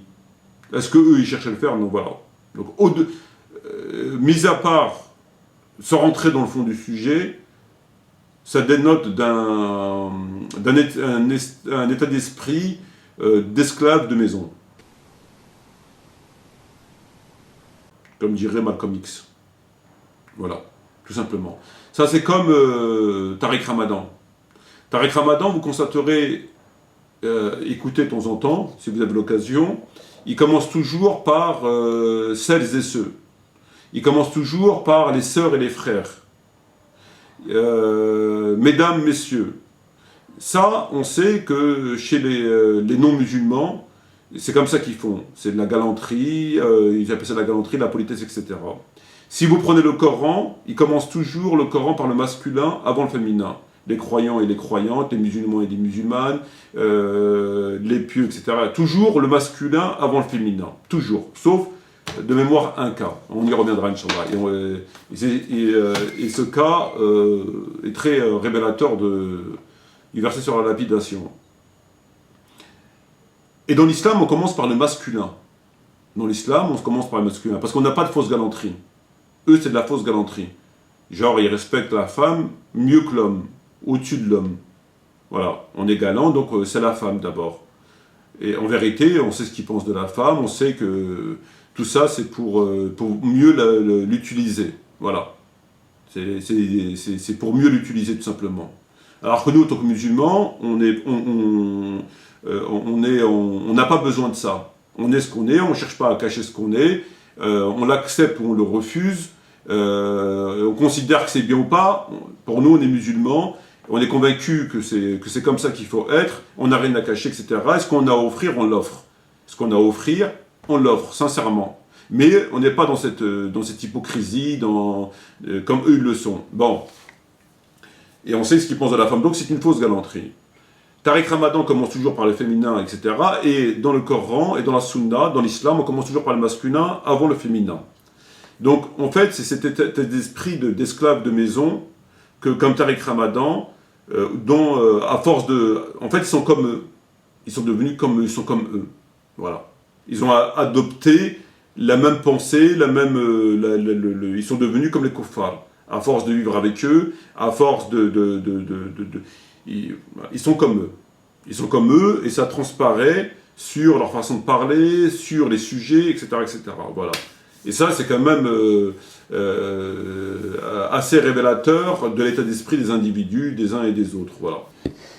[SPEAKER 2] Est-ce qu'eux, ils cherchent à le faire? Non, voilà. Donc, mis à part, sans rentrer dans le fond du sujet, ça dénote un état d'esprit d'esclave de maison. Comme dirait Malcolm X. Voilà, tout simplement. Ça, c'est comme Tariq Ramadan. Tariq Ramadan, vous constaterez, écoutez de temps en temps, si vous avez l'occasion, il commence toujours par celles et ceux. Il commence toujours par les sœurs et les frères. Mesdames, messieurs. Ça, on sait que chez les non-musulmans, c'est comme ça qu'ils font. C'est de la galanterie, ils appellent ça de la galanterie, de la politesse, etc. Si vous prenez le Coran, il commence toujours le Coran par le masculin avant le féminin. Les croyants et les croyantes, les musulmans et les musulmanes, les pieux, etc. Toujours le masculin avant le féminin. Toujours. Sauf, de mémoire, un cas. On y reviendra, Inch'Allah. Et ce cas est très révélateur du verset sur la lapidation. Et dans l'islam, on commence par le masculin. Dans l'islam, on commence par le masculin. Parce qu'on n'a pas de fausse galanterie. Eux, c'est de la fausse galanterie. Genre, ils respectent la femme mieux que l'homme, au-dessus de l'homme. Voilà, on est galant, donc c'est la femme d'abord. Et en vérité, on sait ce qu'ils pensent de la femme, on sait que tout ça, c'est pour mieux l'utiliser. Voilà. C'est pour mieux l'utiliser, tout simplement. Alors que nous, en tant que musulmans, on n'a pas besoin de ça. On est ce qu'on est, on ne cherche pas à cacher ce qu'on est, on l'accepte ou on le refuse, on considère que c'est bien ou pas. Pour nous, on est musulmans, on est convaincus que c'est comme ça qu'il faut être, on n'a rien à cacher, etc. Et ce qu'on a à offrir, on l'offre. Ce qu'on a à offrir, on l'offre, sincèrement. Mais on n'est pas dans cette hypocrisie, comme eux ils le sont. Bon. Et on sait ce qu'ils pensent de la femme, donc c'est une fausse galanterie. Tariq Ramadan commence toujours par le féminin, etc. Et dans le Coran et dans la Sunna, dans l'islam, on commence toujours par le masculin avant le féminin. Donc en fait, c'est cet état d'esprit d'esclave de maison que, comme Tariq Ramadan, dont à force de... En fait, ils sont comme eux. Ils sont devenus comme eux, ils sont comme eux. Voilà. Ils ont adopté la même pensée, ils sont devenus comme les kuffars. À force de vivre avec eux, à force ils sont comme eux. Ils sont comme eux et ça transparaît sur leur façon de parler, sur les sujets, etc. etc. Voilà. Et ça, c'est quand même assez révélateur de l'état d'esprit des individus, des uns et des autres. Voilà.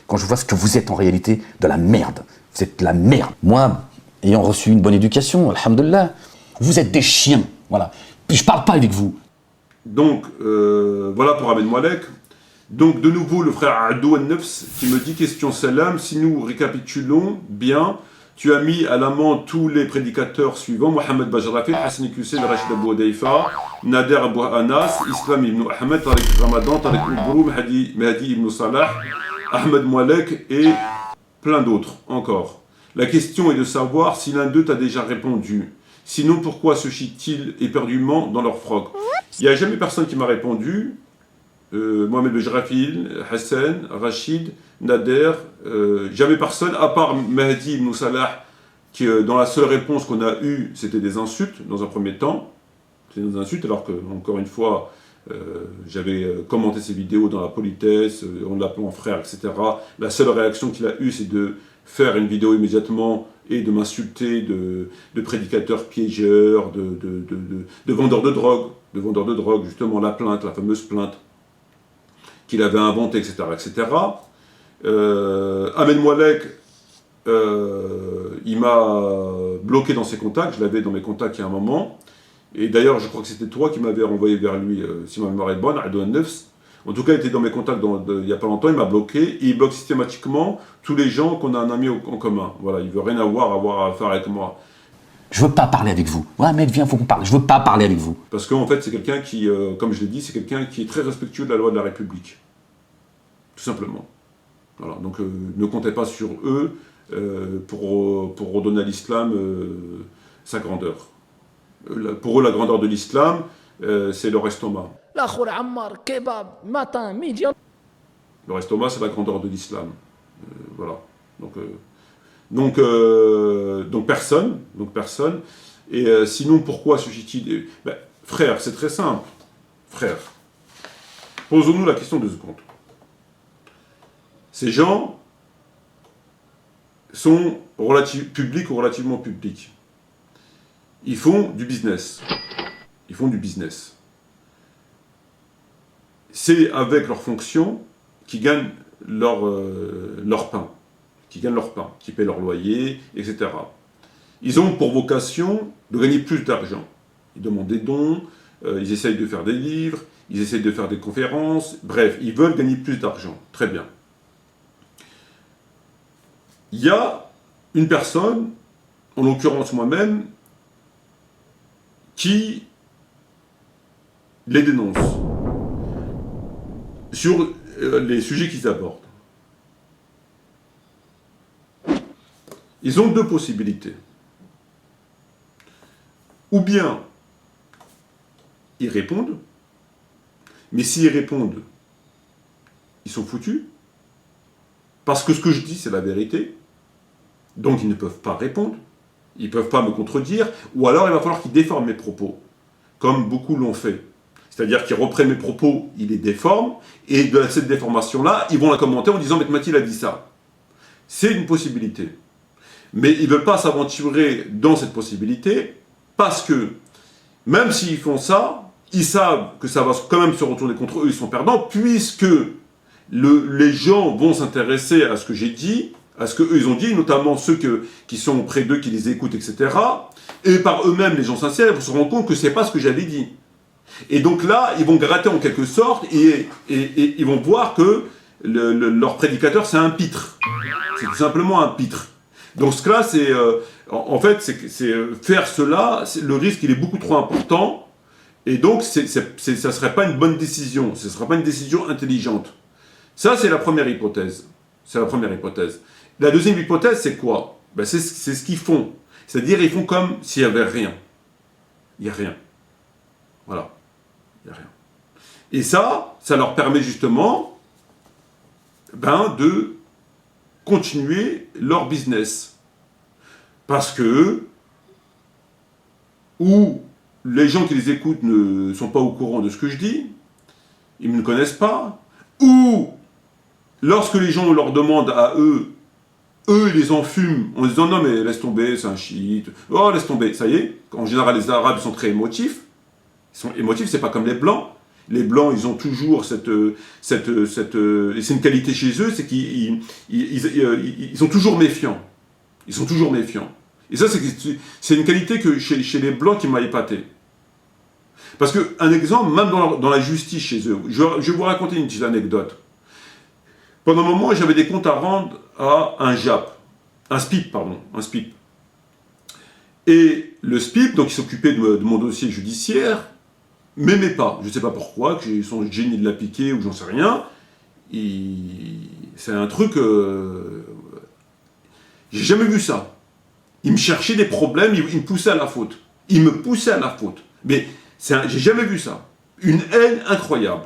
[SPEAKER 7] Quand je vois ce que vous êtes en réalité, de la merde. Vous êtes de la merde. Moi, ayant reçu une bonne éducation, alhamdoulilah, vous êtes des chiens. Voilà. Puis je parle pas avec vous.
[SPEAKER 2] Donc, voilà pour Ahmed Moualek. Donc, de nouveau, le frère Adou Al-Nefs qui me dit, question salam, si nous récapitulons bien, tu as mis à l'amende tous les prédicateurs suivants, Mohamed Bajrafi, Hassan Hussein, Rachid Abou Adaifa, Nader Abou Anas, Islam ibn Ahmed, Tariq Ramadan, Tariq Oubrou, Mehdi ibn Salah, Ahmed Moualek et plein d'autres encore. La question est de savoir si l'un d'eux t'a déjà répondu. Sinon, pourquoi se chient-ils éperdument dans leur froc? Il n'y a jamais personne qui m'a répondu. Mohamed Bejrafil, Hassan, Rachid, Nader, jamais personne, à part Mehdi ibn Salah, qui dans la seule réponse qu'on a eue, c'était des insultes, dans un premier temps. C'était des insultes, alors que, encore une fois, j'avais commenté ses vidéos dans la politesse, en l'appelant frère, etc. La seule réaction qu'il a eue, c'est de faire une vidéo immédiatement et de m'insulter de prédicateur piégeur, de vendeur de drogue, justement la plainte, la fameuse plainte qu'il avait inventée, etc. etc. Ahmed Moualek, il m'a bloqué dans ses contacts, je l'avais dans mes contacts il y a un moment, et d'ailleurs je crois que c'était toi qui m'avais renvoyé vers lui, si ma mémoire est bonne, Adou Al-Nefs. En tout cas, il était dans mes contacts il n'y a pas longtemps, il m'a bloqué, et il bloque systématiquement tous les gens qu'on a un ami en commun. Voilà, il veut rien avoir à faire avec moi.
[SPEAKER 7] Je veux pas parler avec vous. Ouais, mec, viens, faut qu'on parle. Je veux pas parler avec vous.
[SPEAKER 2] Parce qu'en fait, c'est quelqu'un qui, comme je l'ai dit, c'est quelqu'un qui est très respectueux de la loi de la République. Tout simplement. Voilà, donc ne comptez pas sur eux pour redonner à l'islam sa grandeur. Pour eux, la grandeur de l'islam, c'est leur estomac.
[SPEAKER 8] matin, midi.
[SPEAKER 2] Leur estomac, c'est la grandeur de l'islam. Voilà. Donc personne. Et sinon, pourquoi se chie-t-il? Frère, c'est très simple. Frère, posons-nous la question 2 secondes. Ces gens sont publics ou relativement publics. Ils font du business. c'est avec leur fonction qu'ils gagnent leur pain, qui paient leur loyer, etc. Ils ont pour vocation de gagner plus d'argent. Ils demandent des dons, ils essayent de faire des livres, ils essayent de faire des conférences, bref, ils veulent gagner plus d'argent. Très bien. Il y a une personne, en l'occurrence moi-même, qui les dénonce sur les sujets qu'ils abordent. Ils ont deux possibilités. Ou bien ils répondent, mais s'ils répondent, ils sont foutus, parce que ce que je dis, c'est la vérité, donc ils ne peuvent pas répondre, ils ne peuvent pas me contredire, ou alors il va falloir qu'ils déforment mes propos, comme beaucoup l'ont fait. C'est-à-dire qu'ils reprennent mes propos, ils les déforment, et de cette déformation-là, ils vont la commenter en disant « Mais Mathilde a dit ça ». C'est une possibilité. Mais ils ne veulent pas s'aventurer dans cette possibilité, parce que, même s'ils font ça, ils savent que ça va quand même se retourner contre eux, ils sont perdants, puisque les gens vont s'intéresser à ce que j'ai dit, à ce qu'eux ils ont dit, notamment ceux qui sont près d'eux, qui les écoutent, etc. Et par eux-mêmes, les gens sincères, vont se rendre compte que ce n'est pas ce que j'avais dit. Et donc là, ils vont gratter en quelque sorte, et ils vont voir que leur prédicateur, c'est un pitre. C'est tout simplement un pitre. Donc ce là, c'est en fait, faire cela, le risque il est beaucoup trop important, et donc ça ne serait pas une bonne décision, ce ne sera pas une décision intelligente. Ça, c'est la première hypothèse. C'est la première hypothèse. La deuxième hypothèse, c'est quoi? Ben, c'est ce qu'ils font. C'est-à-dire, ils font comme s'il n'y avait rien. Il n'y a rien. Voilà. Il n'y a rien. Et ça leur permet justement de continuer leur business. Parce que, ou les gens qui les écoutent ne sont pas au courant de ce que je dis, ils ne me connaissent pas, ou lorsque les gens leur demandent à eux, ils les enfument en disant non mais laisse tomber, c'est un chiite, oh laisse tomber, ça y est, en général les Arabes sont très émotifs, c'est pas comme les Blancs. Les Blancs, ils ont toujours c'est une qualité chez eux, c'est qu'ils sont toujours méfiants. Ils sont toujours méfiants. Et ça, c'est une qualité que chez les Blancs qui m'a épaté. Parce qu'un exemple, même dans la justice chez eux, je vais vous raconter une petite anecdote. Pendant un moment, j'avais des comptes à rendre à un SPIP. Et le SPIP, donc il s'occupait de mon dossier judiciaire, m'aimait pas. Je ne sais pas pourquoi, que son génie de l'appliquer ou j'en sais rien. C'est un truc... j'ai jamais vu ça. Il me cherchait des problèmes, il me poussait à la faute. Il me poussait à la faute. Mais j'ai jamais vu ça. Une haine incroyable.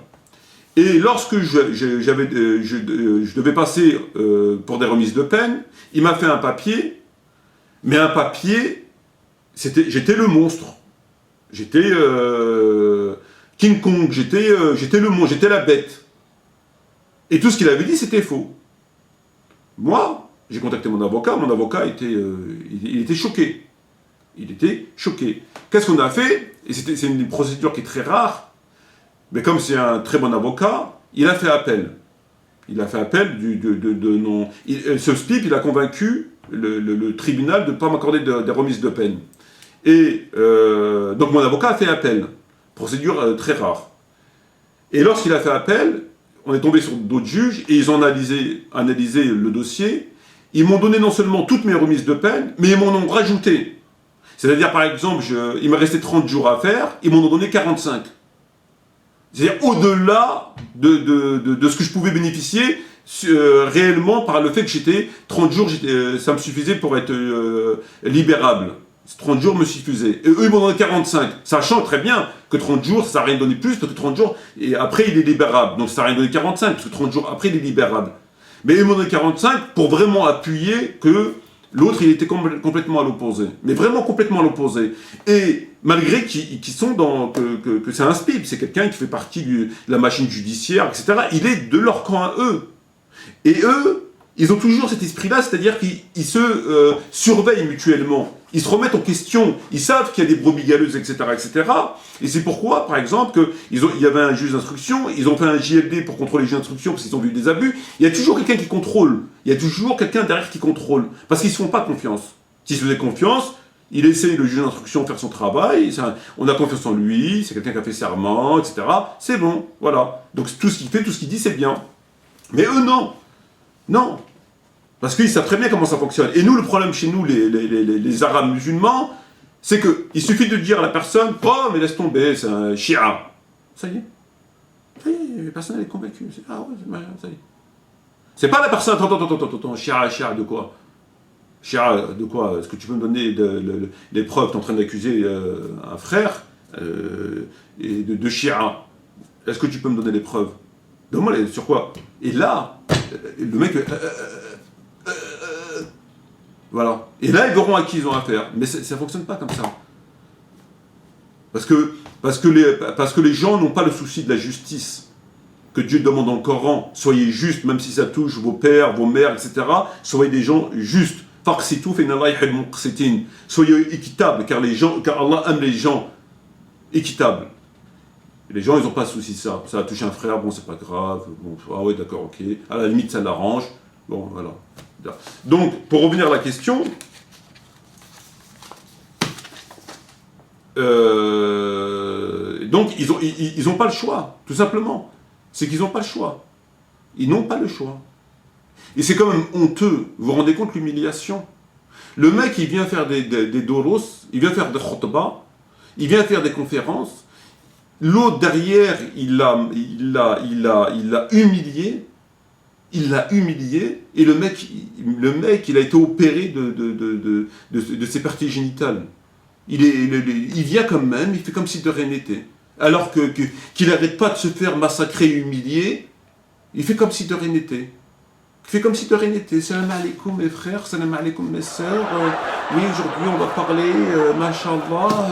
[SPEAKER 2] Et lorsque je devais passer pour des remises de peine, il m'a fait un papier, mais un papier, j'étais le monstre. J'étais King Kong, j'étais le monstre, j'étais la bête. Et tout ce qu'il avait dit, c'était faux. Moi, j'ai contacté mon avocat il était choqué. Il était choqué. Qu'est-ce qu'on a fait? Et c'est une procédure qui est très rare, mais comme c'est un très bon avocat, il a fait appel. Il a fait appel non. Ce SPIP, il a convaincu le tribunal de ne pas m'accorder des remises de peine. Et donc mon avocat a fait appel. Procédure très rare. Et lorsqu'il a fait appel, on est tombé sur d'autres juges et ils ont analysé le dossier. Ils m'ont donné non seulement toutes mes remises de peine, mais ils m'en ont rajouté. C'est-à-dire, par exemple, il me restait 30 jours à faire, ils m'en ont donné 45. C'est-à-dire au-delà de ce que je pouvais bénéficier réellement par le fait que j'étais 30 jours, ça me suffisait pour être libérable. 30 jours me suffisaient. Et eux, ils m'ont donné 45. Sachant très bien que 30 jours, ça n'a rien donné plus, parce que 30 jours, et après, il est libérable. Donc ça n'a rien donné 45, parce que 30 jours après, il est libérable. Mais ils m'ont donné 45 pour vraiment appuyer que l'autre, il était complètement à l'opposé. Mais vraiment complètement à l'opposé. Et malgré qu'ils sont que c'est un SPIP, c'est quelqu'un qui fait partie de la machine judiciaire, etc. Il est de leur camp à eux. Et eux, ils ont toujours cet esprit-là, c'est-à-dire qu'ils se surveillent mutuellement. Ils se remettent en question, ils savent qu'il y a des brebis galeuses, etc., etc. Et c'est pourquoi, par exemple, il y avait un juge d'instruction, ils ont fait un JLD pour contrôler les juges d'instruction parce qu'ils ont vu des abus. Il y a toujours quelqu'un qui contrôle. Il y a toujours quelqu'un derrière qui contrôle. Parce qu'ils ne se font pas confiance. S'ils se faisaient confiance, il essaie, le juge d'instruction, de faire son travail, on a confiance en lui, c'est quelqu'un qui a fait serment, etc. C'est bon, voilà. Donc tout ce qu'il fait, tout ce qu'il dit, c'est bien. Mais eux, non. Non. Parce qu'ils savent très bien comment ça fonctionne. Et nous, le problème chez nous, les Arabes musulmans, c'est qu'il suffit de dire à la personne, oh, mais laisse tomber, c'est un Shia. Ça y est. Ça y est, la personne, elle est convaincue. Ah ouais, ça y est. C'est pas la personne, attends, Shia de quoi? Shia de quoi? Est-ce que tu peux me donner les preuves? Tu es en train d'accuser un frère et de Shia. Est-ce que tu peux me donner les preuves? Donne-moi sur quoi? Et là, le mec... voilà. Et là, ils verront à qui ils ont affaire. Mais ça ne fonctionne pas comme ça. Parce que les gens n'ont pas le souci de la justice. Que Dieu demande dans le Coran. Soyez justes, même si ça touche vos pères, vos mères, etc. Soyez des gens justes. Soyez équitables, car Allah aime les gens équitables. Et les gens, ils n'ont pas de souci de ça. Ça a touché un frère, bon, c'est pas grave. Bon, ah ouais, d'accord, ok. À la limite, ça l'arrange. Bon, voilà. Donc, pour revenir à la question, donc ils ont pas le choix, tout simplement. C'est qu'ils n'ont pas le choix. Ils n'ont pas le choix. Et c'est quand même honteux. Vous vous rendez compte l'humiliation? Le mec, il vient faire des doros, il vient faire des khutbah, il vient faire des conférences. L'autre derrière, il l'a humilié. Il l'a humilié, et le mec, il a été opéré de ses parties génitales. Il vient quand même, il fait comme si de rien n'était. Alors qu'il n'arrête pas de se faire massacrer et humilier, il fait comme si de rien n'était. Il fait comme si de rien n'était. Salam alaikum mes frères, salam alaikum mes sœurs. Oui, aujourd'hui on va parler, mashallah,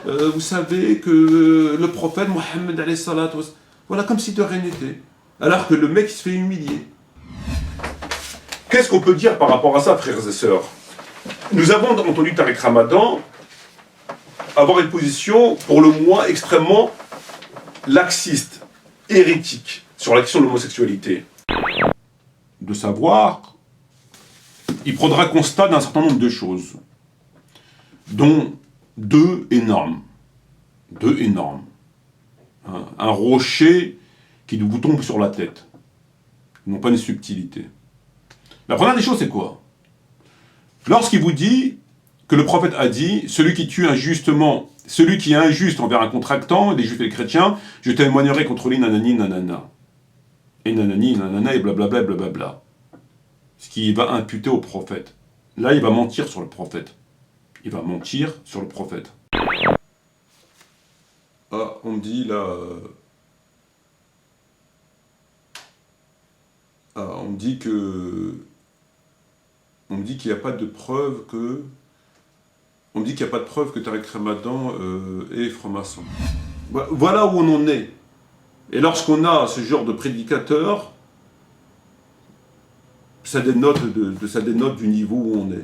[SPEAKER 2] vous savez que le prophète Mohammed alayhi salatu wa sallam, voilà, comme si de rien n'était. Alors que le mec, il se fait humilier. Qu'est-ce qu'on peut dire par rapport à ça, frères et sœurs? Nous avons entendu Tariq Ramadan avoir une position, pour le moins, extrêmement laxiste, hérétique, sur la question de l'homosexualité. De savoir, il prendra constat d'un certain nombre de choses, dont deux énormes. Un rocher qui nous tombe sur la tête. Ils n'ont pas une subtilité. La première des choses, c'est quoi? Lorsqu'il vous dit que le prophète a dit, celui qui tue injustement, celui qui est injuste envers un contractant, les juifs et les chrétiens, je témoignerai contre lui nanani nanana. Et nanani nanana et blablabla blablabla. Ce qui va imputer au prophète. Là, il va mentir sur le prophète. Il va mentir sur le prophète. Ah, on me dit là... on me dit qu'il n'y a pas de preuve que... On me dit qu'il n'y a pas de preuve que Tariq Ramadan est franc-maçon. Voilà où on en est. Et lorsqu'on a ce genre de prédicateur, ça dénote du niveau où on est.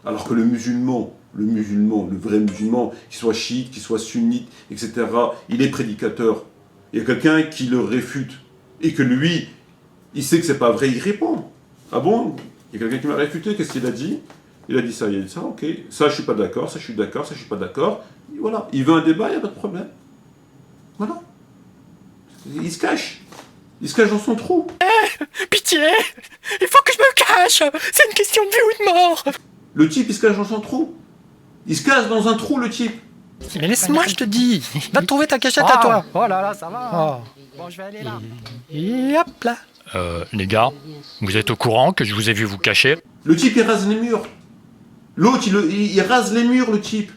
[SPEAKER 2] Alors que le vrai musulman, qu'il soit chiite, qu'il soit sunnite, etc., il est prédicateur. Il y a quelqu'un qui le réfute. Et que lui, il sait que c'est pas vrai, il répond. Ah bon? Il y a quelqu'un qui m'a réfuté, qu'est-ce qu'il a dit? Il a dit ça, ok. Ça, je suis pas d'accord, ça, je suis d'accord, ça, je suis pas d'accord. Et voilà. Il veut un débat, il n'y a pas de problème. Voilà. Il se cache. Il se cache dans son trou.
[SPEAKER 8] Pitié! Il faut que je me cache! C'est une question de vie ou de mort!
[SPEAKER 2] Le type, il se cache dans son trou. Il se cache dans un trou, le type.
[SPEAKER 8] Mais laisse-moi, je te dis. Va te trouver ta cachette à toi. Oh là là, ça va. Bon, je vais aller là. Et hop là. Les gars, vous êtes au courant que je vous ai vu vous cacher?
[SPEAKER 2] Le type, il rase les murs. L'autre, il rase les murs, le type.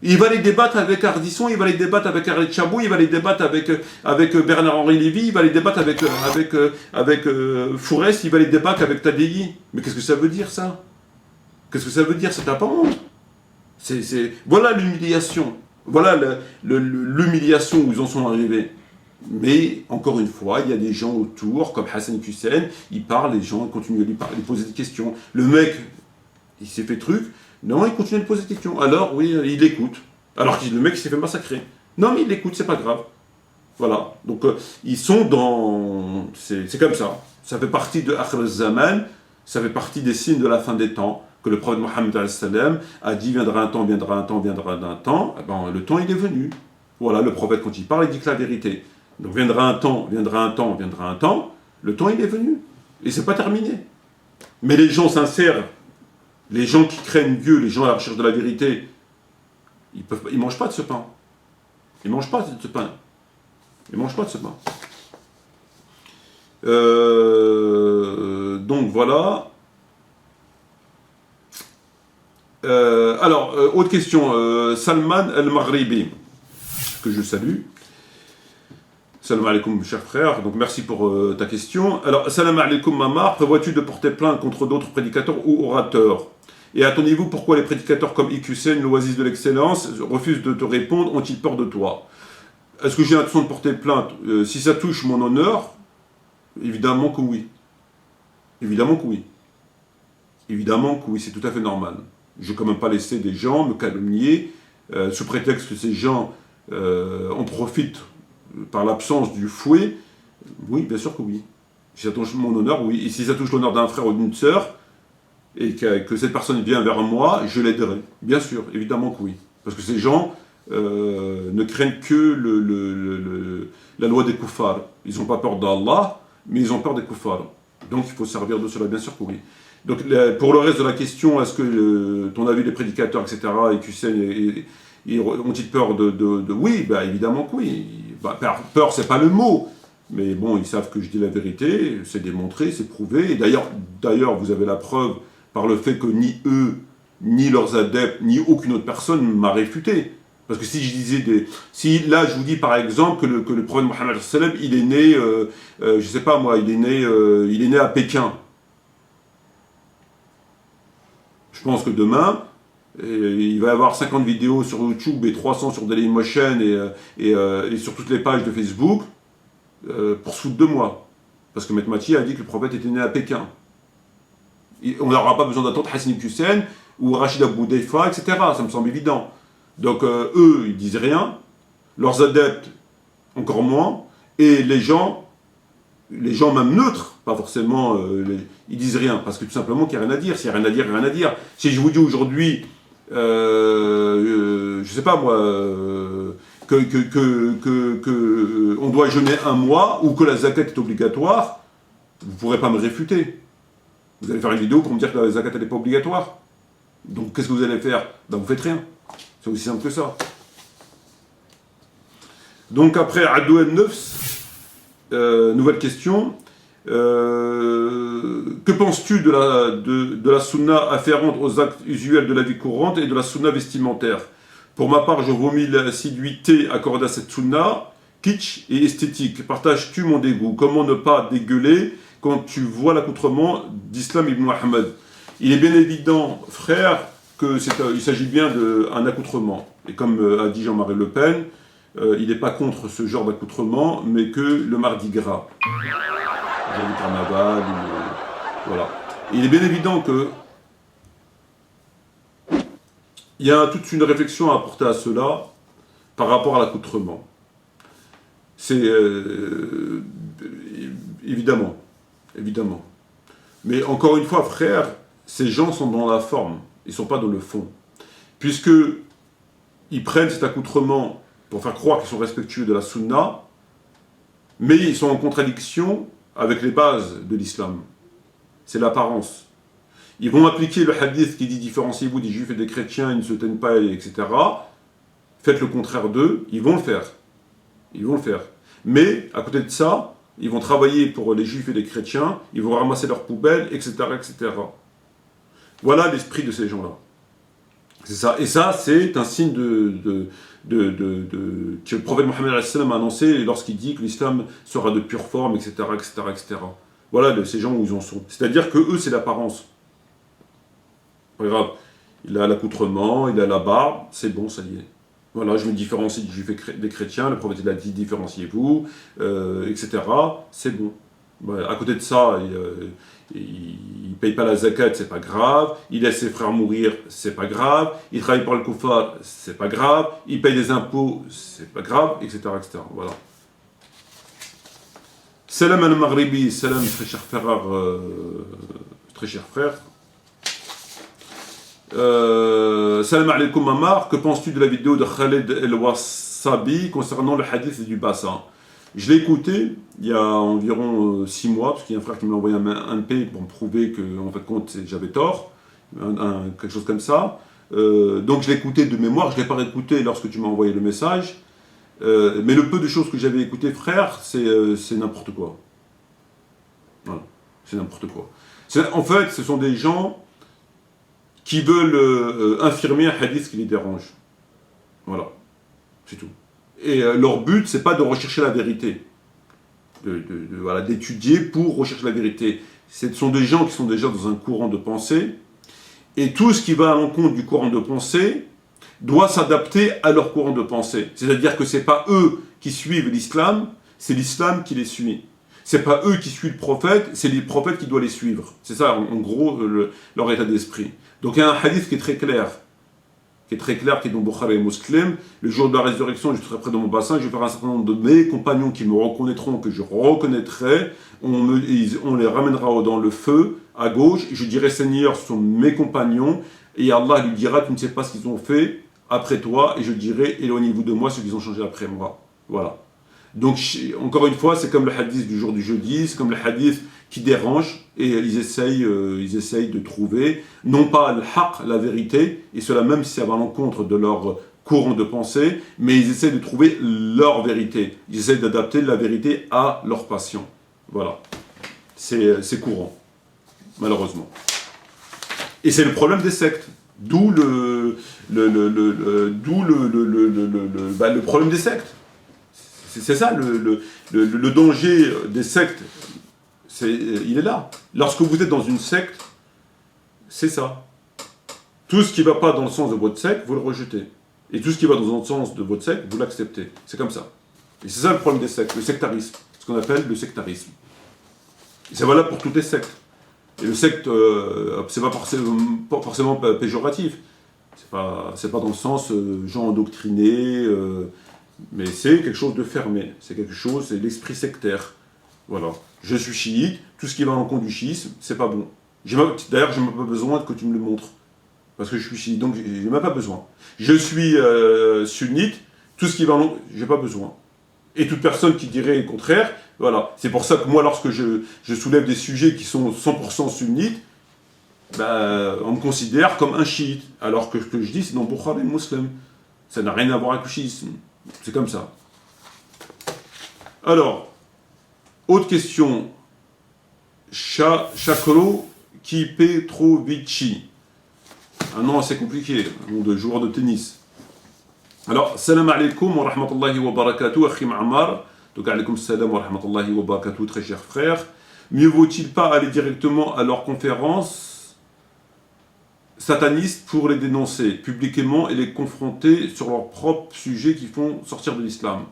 [SPEAKER 2] Il va aller débattre avec Ardisson, il va aller débattre avec Arlette Chabot, il va aller débattre avec Bernard-Henri Lévy, il va aller débattre avec Fourest, il va aller débattre avec Tadei. Mais qu'est-ce que ça veut dire, ça? Qu'est-ce que ça veut dire? Ça t'a pas honte? Voilà l'humiliation. Voilà l'humiliation où ils en sont arrivés. Mais, encore une fois, il y a des gens autour, comme Hassan Hussein, ils parlent, les gens continuent à lui parler, lui poser des questions. Le mec, il s'est fait truc, non, il continue à lui poser des questions. Alors, oui, il écoute. Alors que le mec, il s'est fait massacrer. Non, mais il écoute, c'est pas grave. Voilà. Donc, ils sont dans... C'est comme ça. Ça fait partie de Akhir al-Zaman, ça fait partie des signes de la fin des temps, que le prophète Mohammed a dit, viendra un temps, viendra un temps, viendra un temps. Eh ben, le temps, il est venu. Voilà, le prophète, quand il parle, il dit que la vérité. Donc viendra un temps, viendra un temps, viendra un temps, le temps il est venu. Et c'est pas terminé. Mais les gens sincères, les gens qui craignent Dieu, les gens à la recherche de la vérité, ils mangent pas de ce pain. Ils mangent pas de ce pain. Ils mangent pas de ce pain. Donc voilà. Alors, autre question. Salman El-Maghribi, que je salue. Salam alaikum, cher frère, donc merci pour ta question. Alors, salam alaikum, Mamar, prévois-tu de porter plainte contre d'autres prédicateurs ou orateurs? Et attendez-vous, pourquoi les prédicateurs comme Iqiyoussen, l'oasis de l'excellence, refusent de te répondre, ont-ils peur de toi? Est-ce que j'ai l'intention de porter plainte? Si ça touche mon honneur, évidemment que oui. Évidemment que oui. Évidemment que oui, c'est tout à fait normal. Je ne vais quand même pas laisser des gens me calomnier, sous prétexte que ces gens en profitent par l'absence du fouet. Oui, bien sûr que oui. Si ça touche mon honneur, oui. Et si ça touche l'honneur d'un frère ou d'une sœur, et que cette personne vient vers moi, je l'aiderai. Bien sûr, évidemment que oui. Parce que ces gens ne craignent que la loi des koufars. Ils n'ont pas peur d'Allah, mais ils ont peur des koufars. Donc il faut servir de cela, bien sûr que oui. Donc pour le reste de la question, est-ce que ton avis, les prédicateurs, etc., et Hussein, ont-ils peur de... Oui, bah, évidemment que oui. Bah, peur, c'est pas le mot. Mais bon, ils savent que je dis la vérité, c'est démontré, c'est prouvé. Et d'ailleurs, vous avez la preuve par le fait que ni eux, ni leurs adeptes, ni aucune autre personne m'a réfuté. Parce que si je disais si là, je vous dis par exemple que le prophète Mohammed sallam, il est né, je sais pas moi, il est né à Pékin. Je pense que demain, il va y avoir 50 vidéos sur YouTube et 300 sur Dailymotion et sur toutes les pages de Facebook pour se foutre de moi. Parce que Maître Mati a dit que le prophète était né à Pékin. On n'aura pas besoin d'attendre Hassan Hussein ou Rachid Abou Deifa, etc. Ça me semble évident. Donc eux, ils disent rien. Leurs adeptes, encore moins. Et les gens même neutres, pas forcément, ils disent rien. Parce que tout simplement qu'il n'y a rien à dire. S'il n'y a rien à dire, il n'y a rien à dire. Si je vous dis aujourd'hui, je sais pas moi, on doit jeûner un mois ou que la zakat est obligatoire, vous ne pourrez pas me réfuter. Vous allez faire une vidéo pour me dire que la zakat n'est pas obligatoire. Donc qu'est-ce que vous allez faire? Ben, vous faites rien. C'est aussi simple que ça. Donc après, Adou El-Nefs, nouvelle question. Que penses-tu de la sunna afférente aux actes usuels de la vie courante et de la sunna vestimentaire? Pour ma part, je vomis l'assiduité accordée à cette sunna, kitsch et esthétique. Partages-tu mon dégoût? Comment ne pas dégueuler quand tu vois l'accoutrement d'Islam ibn Ahmed? Il est bien évident, frère, qu'il s'agit bien d'un accoutrement. Et comme a dit Jean-Marie Le Pen, il n'est pas contre ce genre d'accoutrement, mais que le mardi gras. Le carnaval, voilà. Et il est bien évident que il y a toute une réflexion à apporter à cela par rapport à l'accoutrement. C'est évidemment. Mais encore une fois, frère, ces gens sont dans la forme, ils ne sont pas dans le fond. Puisque ils prennent cet accoutrement pour faire croire qu'ils sont respectueux de la sunna, mais ils sont en contradiction avec les bases de l'islam. C'est l'apparence. Ils vont appliquer le hadith qui dit « Différenciez-vous des juifs et des chrétiens, ils ne se tiennent pas, etc. » Faites le contraire d'eux, ils vont le faire. Ils vont le faire. Mais, à côté de ça, ils vont travailler pour les juifs et les chrétiens, ils vont ramasser leurs poubelles, etc. etc. Voilà l'esprit de ces gens-là. C'est ça. Et ça, c'est un signe que le prophète Mohammed a annoncé lorsqu'il dit que l'islam sera de pure forme, etc., etc., etc. Voilà ces gens où ils en sont. C'est-à-dire que eux, c'est l'apparence. Pas grave. Il a l'accoutrement, il a la barbe, c'est bon, ça y est. Voilà, je me différencie du juif et des chrétiens, le prophète il a dit différenciez-vous, etc. C'est bon. À côté de ça, il ne paye pas la zakat, c'est pas grave. Il laisse ses frères mourir, c'est pas grave. Il travaille pour le koufar, c'est pas grave. Il paye des impôts, c'est pas grave, etc. etc. Voilà. Salam al-Maghribi, salam très cher frère, très cher frère. Salam alaikum Amar, que penses-tu de la vidéo de Khaled El-Wasabi concernant le hadith du bassin? Je l'ai écouté il y a environ 6 mois, parce qu'il y a un frère qui m'a envoyé un MP pour me prouver que, en fait, j'avais tort, quelque chose comme ça. Donc je l'ai écouté de mémoire, je ne l'ai pas réécouté lorsque tu m'as envoyé le message. Mais le peu de choses que j'avais écoutées, frère, c'est n'importe quoi. Voilà, c'est n'importe quoi. En fait, ce sont des gens qui veulent infirmer un hadith qui les dérange. Voilà, c'est tout. Et leur but, c'est pas de rechercher la vérité, voilà, d'étudier pour rechercher la vérité. Ce sont des gens qui sont déjà dans un courant de pensée, et tout ce qui va à l'encontre du courant de pensée doit s'adapter à leur courant de pensée. C'est-à-dire que c'est pas eux qui suivent l'islam, c'est l'islam qui les suit. C'est pas eux qui suivent le prophète, c'est les prophètes qui doivent les suivre. C'est ça, en gros, leur état d'esprit. Donc il y a un hadith qui est très clair, qui est dans Bukhari et Muslim. Le jour de la résurrection, je serai près de mon bassin, je vais faire un certain nombre de mes compagnons qui me reconnaîtront, que je reconnaîtrai. On les ramènera dans le feu, à gauche, et je dirai, Seigneur, ce sont mes compagnons. Et Allah lui dira, tu ne sais pas ce qu'ils ont fait après toi, et je dirai, éloignez-vous de moi, ceux qui ont changé après moi. Voilà. Donc, encore une fois, c'est comme le hadith du jour du jeudi, c'est comme le hadith qui dérange, et ils essayent de trouver, non pas le haqq, la vérité, et cela même si ça va à l'encontre de leur courant de pensée, mais ils essayent de trouver leur vérité. Ils essayent d'adapter la vérité à leur passion. Voilà. C'est courant, malheureusement. Et c'est le problème des sectes. D'où le problème des sectes. C'est ça, le danger des sectes, il est là. Lorsque vous êtes dans une secte, c'est ça. Tout ce qui ne va pas dans le sens de votre secte, vous le rejetez. Et tout ce qui va dans le sens de votre secte, vous l'acceptez. C'est comme ça. Et c'est ça le problème des sectes, le sectarisme. Ce qu'on appelle le sectarisme. Et c'est valable pour toutes les sectes. Et le secte, c'est pas forcément péjoratif. C'est pas dans le sens gens endoctrinés, mais c'est quelque chose de fermé. C'est quelque chose, c'est l'esprit sectaire. Voilà. Je suis chiite, tout ce qui va en compte du chiisme, c'est pas bon. D'ailleurs, je n'ai même pas besoin que tu me le montres. Parce que je suis chiite, donc je n'ai même pas besoin. Je suis sunnite, tout ce qui va en compte, j'ai pas besoin. Et toute personne qui dirait le contraire, voilà. C'est pour ça que moi, lorsque je soulève des sujets qui sont 100% sunnites, on me considère comme un chiite. Alors que ce que je dis, c'est dans Bukhari et Muslim. Ça n'a rien à voir avec le chiisme. C'est comme ça. Alors, autre question. Chakro Kipetrovici. Un nom assez compliqué, un nom de joueur de tennis. Alors, salam alaikum wa rahmatullahi wa barakatuh, Akhim Ammar. Donc, alaikum salam wa rahmatullahi wa barakatuh, très chers frères. Mieux vaut-il pas aller directement à leur conférence satanistes pour les dénoncer publiquement et les confronter sur leurs propres sujets qui font sortir de l'islam?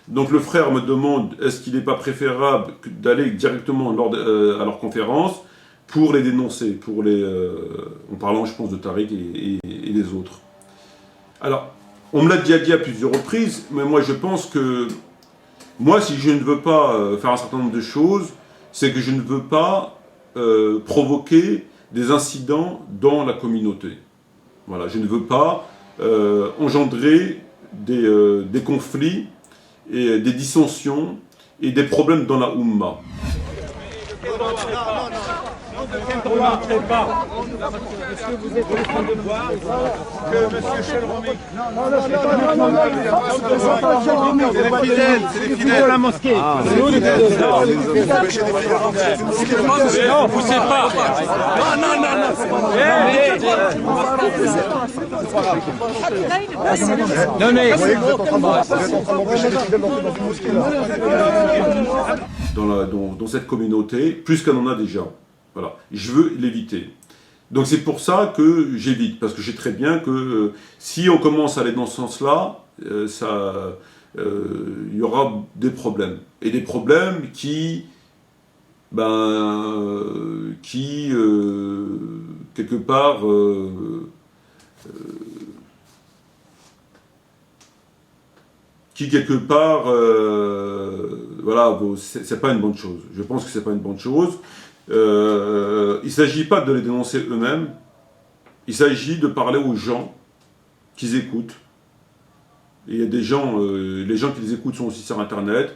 [SPEAKER 2] Donc, le frère me demande, est-ce qu'il n'est pas préférable d'aller directement à leur conférence pour les dénoncer, en parlant, je pense, de Tariq et des autres. Alors, on me l'a déjà dit à plusieurs reprises, mais moi je pense que, moi si je ne veux pas faire un certain nombre de choses, c'est que je ne veux pas provoquer des incidents dans la communauté. Voilà, je ne veux pas engendrer des conflits et des dissensions et des problèmes dans la Ummah.
[SPEAKER 9] Vous n'entrez pas. Est-ce que vous êtes en train de voir que M. Chelromi... Non, c'est les fidèles, c'est les fidèles de la mosquée. Non, poussez pas.
[SPEAKER 2] Non. Dans cette communauté, plus qu'elle en a déjà. Voilà, je veux l'éviter. Donc c'est pour ça que j'évite, parce que je sais très bien que si on commence à aller dans ce sens-là, il y aura des problèmes. Et des problèmes qui quelque part, voilà, c'est pas une bonne chose. Je pense que c'est pas une bonne chose. Il ne s'agit pas de les dénoncer eux-mêmes. Il s'agit de parler aux gens qu'ils écoutent. Et il y a des gens, les gens qui les écoutent sont aussi sur Internet,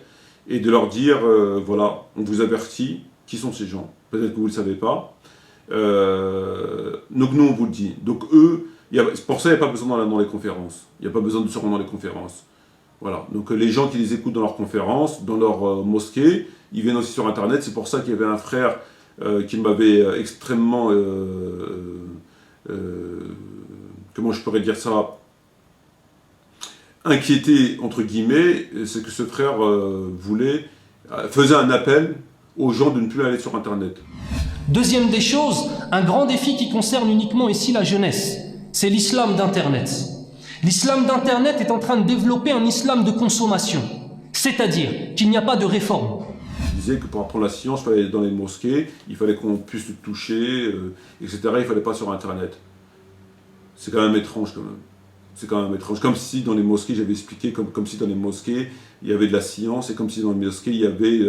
[SPEAKER 2] et de leur dire, voilà, on vous avertit, qui sont ces gens? Peut-être que vous ne le savez pas. Donc nous, on vous le dit. Donc eux, pour ça, il n'y a pas besoin dans les conférences. Il n'y a pas besoin de se rendre dans les conférences. Voilà. Donc les gens qui les écoutent dans leurs conférences, dans leur mosquée, ils viennent aussi sur Internet. C'est pour ça qu'il y avait un frère qui m'avait extrêmement... comment je pourrais dire ça, inquiété, entre guillemets, c'est que ce frère faisait un appel aux gens de ne plus aller sur Internet.
[SPEAKER 10] Deuxième des choses, un grand défi qui concerne uniquement ici la jeunesse, c'est l'islam d'Internet. L'islam d'Internet est en train de développer un islam de consommation, c'est-à-dire qu'il n'y a pas de réforme.
[SPEAKER 2] Il disait que pour apprendre la science, il fallait aller dans les mosquées, il fallait qu'on puisse le toucher, etc. Il ne fallait pas sur Internet. C'est quand même étrange quand même. C'est quand même étrange. Comme si dans les mosquées, j'avais expliqué, comme si dans les mosquées, il y avait de la science, et comme si dans les mosquées, il y avait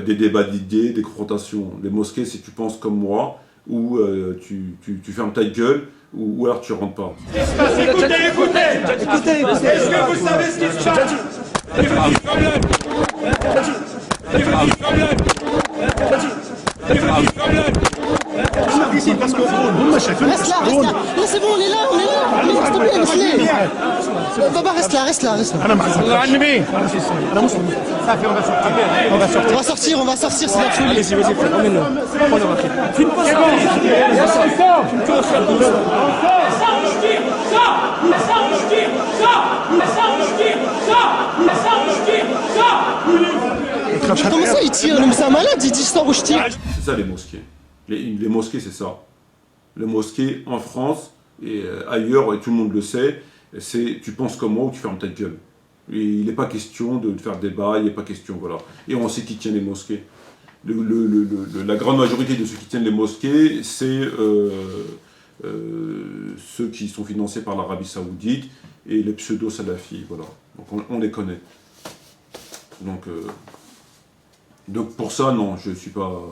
[SPEAKER 2] des débats d'idées, des confrontations. Les mosquées, si tu penses comme moi, ou tu fermes ta gueule, ou alors tu rentres pas.
[SPEAKER 9] Écoutez. Est-ce que vous savez ce qui se passe? Reste là, c'est bon, on est là. S'il te plaît, laisse-les. Baba, reste là. On va sortir, c'est la folie. Vas-y, emmène-le. Comment ça il tire? C'est un malade, il dit sors où je tire.
[SPEAKER 2] C'est ça les mosquées. Les mosquées, c'est ça. Les mosquées en France et ailleurs, et tout le monde le sait, c'est tu penses comme moi ou tu fermes ta gueule. Et il n'est pas question de faire débat, il n'est pas question, voilà. Et on sait qui tient les mosquées. La grande majorité de ceux qui tiennent les mosquées, c'est ceux qui sont financés par l'Arabie Saoudite et les pseudo-salafis, voilà. Donc on les connaît. Donc pour ça, non, je ne suis pas...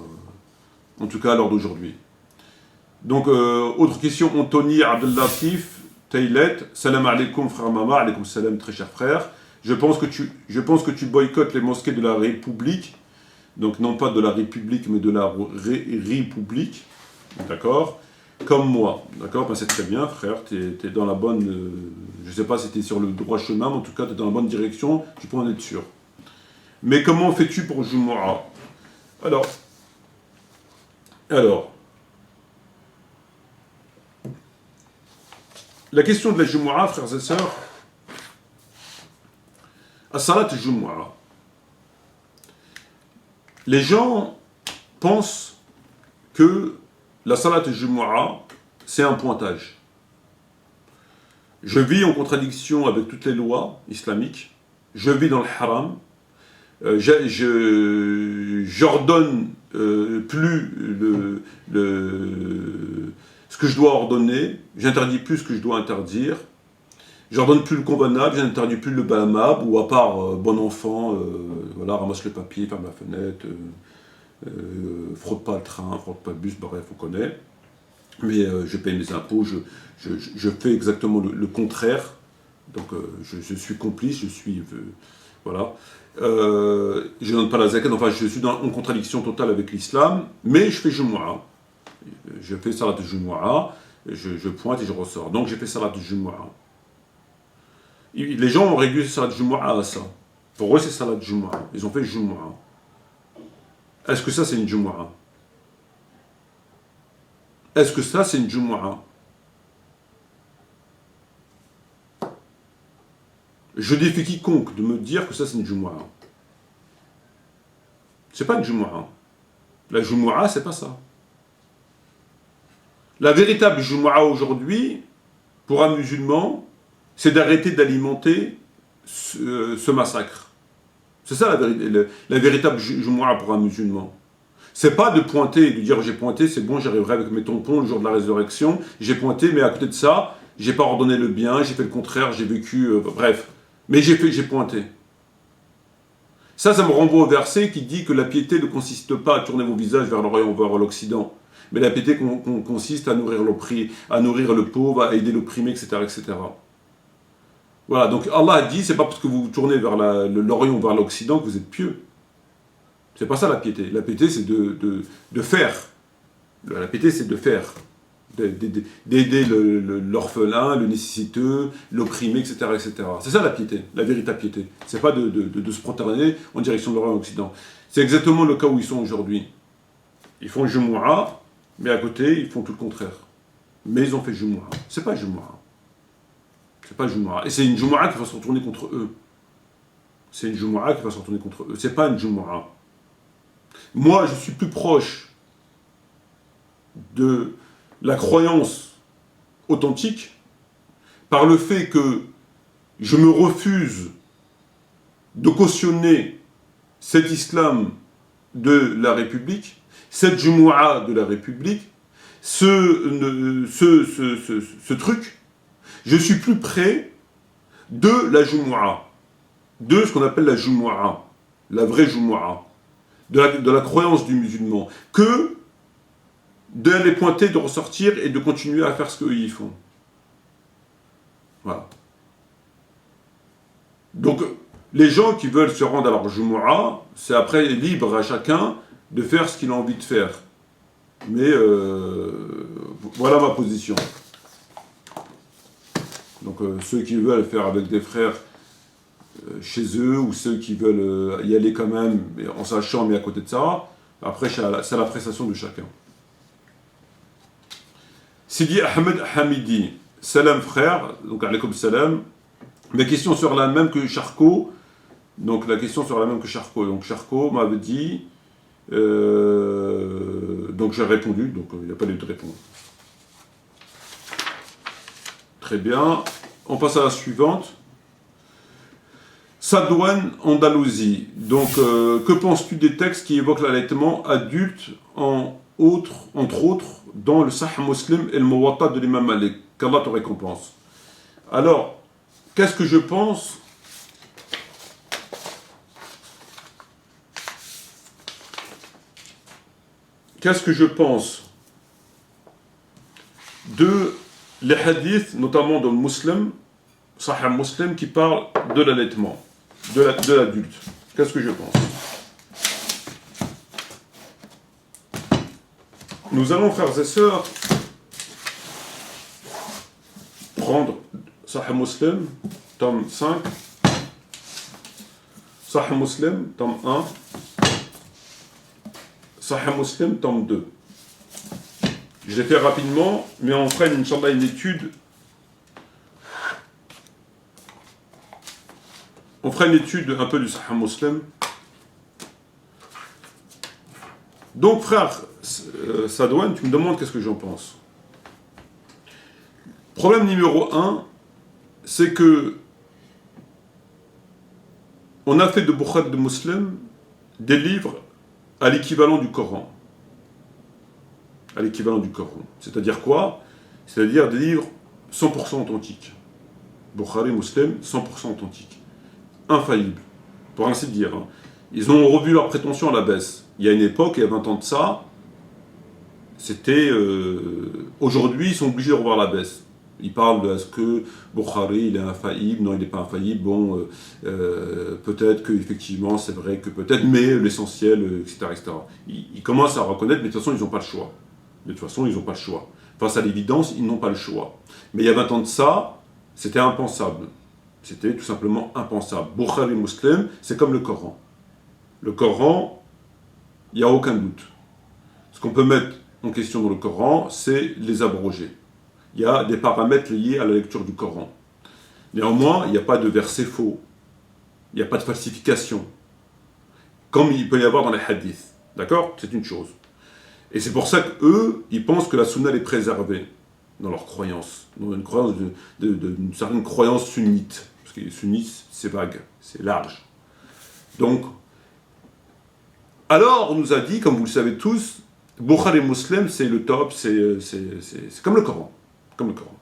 [SPEAKER 2] En tout cas, à l'heure d'aujourd'hui. Donc, autre question, Anthony Abdellatif, Taylet, salam alaikum frère Mama, alaikum salam très cher frère. Je pense que tu boycottes les mosquées de la République, donc non pas de la République, mais de la République, d'accord? Comme moi, d'accord? Ben, c'est très bien frère, tu es dans la bonne... je ne sais pas si tu es sur le droit chemin, mais en tout cas tu es dans la bonne direction, tu peux en être sûr. Mais comment fais-tu pour Jumu'ah? Alors, la question de la Jumu'ah, frères et sœurs, as-salat al-Jumu'ah. Les gens pensent que la salat al-Jumu'ah, c'est un pointage. Je vis en contradiction avec toutes les lois islamiques, je vis dans le haram, j'ordonne plus ce que je dois ordonner, j'interdis plus ce que je dois interdire, j'ordonne plus le convenable, j'interdis plus le balamab, ou à part bon enfant, voilà, ramasse le papier, ferme la fenêtre, fraude pas le train, fraude pas le bus, bref, on connaît. Mais je paye mes impôts, je fais exactement le contraire, donc je suis complice, je suis... voilà. Je ne donne pas la zakat, enfin je suis en contradiction totale avec l'islam, mais je fais Jumu'ah. Je fais salat de Jumu'ah, je pointe et je ressors. Donc j'ai fait salat de Jumu'ah. Les gens ont réduit salat de Jumu'ah à ça. Pour eux c'est salat de Jumu'ah. Ils ont fait Jumu'ah. Est-ce que ça c'est une Jumu'ah? Est-ce que ça c'est une Jumu'ah? Je défie quiconque de me dire que ça c'est une Jumu'ah. C'est pas une Jumu'ah. La Jumu'ah, c'est pas ça. La véritable Jumu'ah aujourd'hui, pour un musulman, c'est d'arrêter d'alimenter ce massacre. C'est ça la véritable Jumu'ah pour un musulman. C'est pas de pointer et de dire j'ai pointé, c'est bon, j'arriverai avec mes tampons le jour de la résurrection, j'ai pointé, mais à côté de ça, j'ai pas ordonné le bien, j'ai fait le contraire, j'ai vécu, bref. Mais j'ai pointé. Ça me renvoie au verset qui dit que la piété ne consiste pas à tourner vos visages vers l'Orient ou vers l'Occident, mais la piété consiste à nourrir le pauvre, à aider l'opprimé, etc., etc. Voilà, donc Allah a dit, c'est pas parce que vous vous tournez vers l'Orient ou vers l'Occident que vous êtes pieux. C'est pas ça la piété. La piété, c'est de faire. La piété, c'est de faire. D'aider l'orphelin, le nécessiteux, l'opprimé, etc., etc. C'est ça la piété, la véritable piété. C'est pas de se prosterner en direction de l'Orient et de l'Occident. C'est exactement le cas où ils sont aujourd'hui. Ils font Jumu'ah, mais à côté, ils font tout le contraire. Mais ils ont fait Jumu'ah. C'est pas Jumu'ah. C'est pas Jumu'ah. Et c'est une Jumu'ah qui va se retourner contre eux. C'est une Jumu'ah qui va se retourner contre eux. C'est pas une Jumu'ah. Moi, je suis plus proche de la croyance authentique par le fait que je me refuse de cautionner cet islam de la République, cette Jumu'ah de la République, ce truc. Je suis plus près de la Jumu'ah, de ce qu'on appelle la Jumu'ah, la vraie Jumu'ah, de la croyance du musulman, que d'aller pointer, de ressortir et de continuer à faire ce qu'eux y font. Voilà. Donc, les gens qui veulent se rendre à leur Jumu'ah, c'est après libre à chacun de faire ce qu'il a envie de faire. Mais voilà ma position. Donc ceux qui veulent faire avec des frères chez eux, ou ceux qui veulent y aller quand même, en sachant, mais à côté de ça, après c'est la prestation de chacun. Sidi Ahmed Hamidi, salam frère, donc alaykoum salam. Mes questions sur la même que Charcot, donc la question sur la même que Charcot. Donc Charcot m'avait dit, donc j'ai répondu, donc il n'y a pas lieu de répondre. Très bien, on passe à la suivante. Sadouane, Andalousie. Donc, que penses-tu des textes qui évoquent l'allaitement adulte, entre autres, dans le Sahih Muslim et le Muwatta de l'imam Malik? Qu'Allah te récompense. Alors, qu'est-ce que je pense? Qu'est-ce que je pense de les hadiths, notamment dans le Muslim, Sahih Muslim, qui parlent de l'allaitement, de l'adulte? Qu'est-ce que je pense? Nous allons, frères et sœurs, prendre Sahih Muslim, tome 5, Sahih Muslim, tome 1, Sahih Muslim, tome 2. Je l'ai fait rapidement, mais on fera, Inch'Allah, une étude. On fera une étude un peu du Sahih Muslim. Donc, frère Sadouane, tu me demandes qu'est-ce que j'en pense. Problème numéro 1, c'est que on a fait de Bukhari de Muslim des livres à l'équivalent du Coran. À l'équivalent du Coran. C'est-à-dire quoi? C'est-à-dire des livres 100% authentiques. Bukhari, Muslim, 100% authentiques. Infaillibles, pour ainsi dire. Ils ont revu leurs prétentions à la baisse. Il y a une époque, il y a 20 ans de ça, c'était... aujourd'hui, ils sont obligés de revoir la baisse. Ils parlent de est-ce que Bukhari, il est infaillible? Non, il n'est pas infaillible. Bon, peut-être qu'effectivement, c'est vrai que peut-être, mais l'essentiel, etc., etc. Ils commencent à reconnaître, mais de toute façon, ils n'ont pas le choix. De toute façon, ils n'ont pas le choix. Face à l'évidence, ils n'ont pas le choix. Mais il y a 20 ans de ça, c'était impensable. C'était tout simplement impensable. Bukhari Muslim, c'est comme le Coran. Le Coran, il n'y a aucun doute. Ce qu'on peut mettre en question dans le Coran, c'est les abrogés. Il y a des paramètres liés à la lecture du Coran. Néanmoins, il n'y a pas de versets faux. Il n'y a pas de falsification. Comme il peut y avoir dans les hadiths. D'accord? C'est une chose. Et c'est pour ça qu'eux, ils pensent que la sunna est préservée dans leur croyance. Dans une croyance, une certaine croyance sunnite. Parce que les sunnites, c'est vague, c'est large. Donc, alors on nous a dit, comme vous le savez tous, Bukhari et Muslim, c'est le top, c'est comme le Coran. Comme le Coran.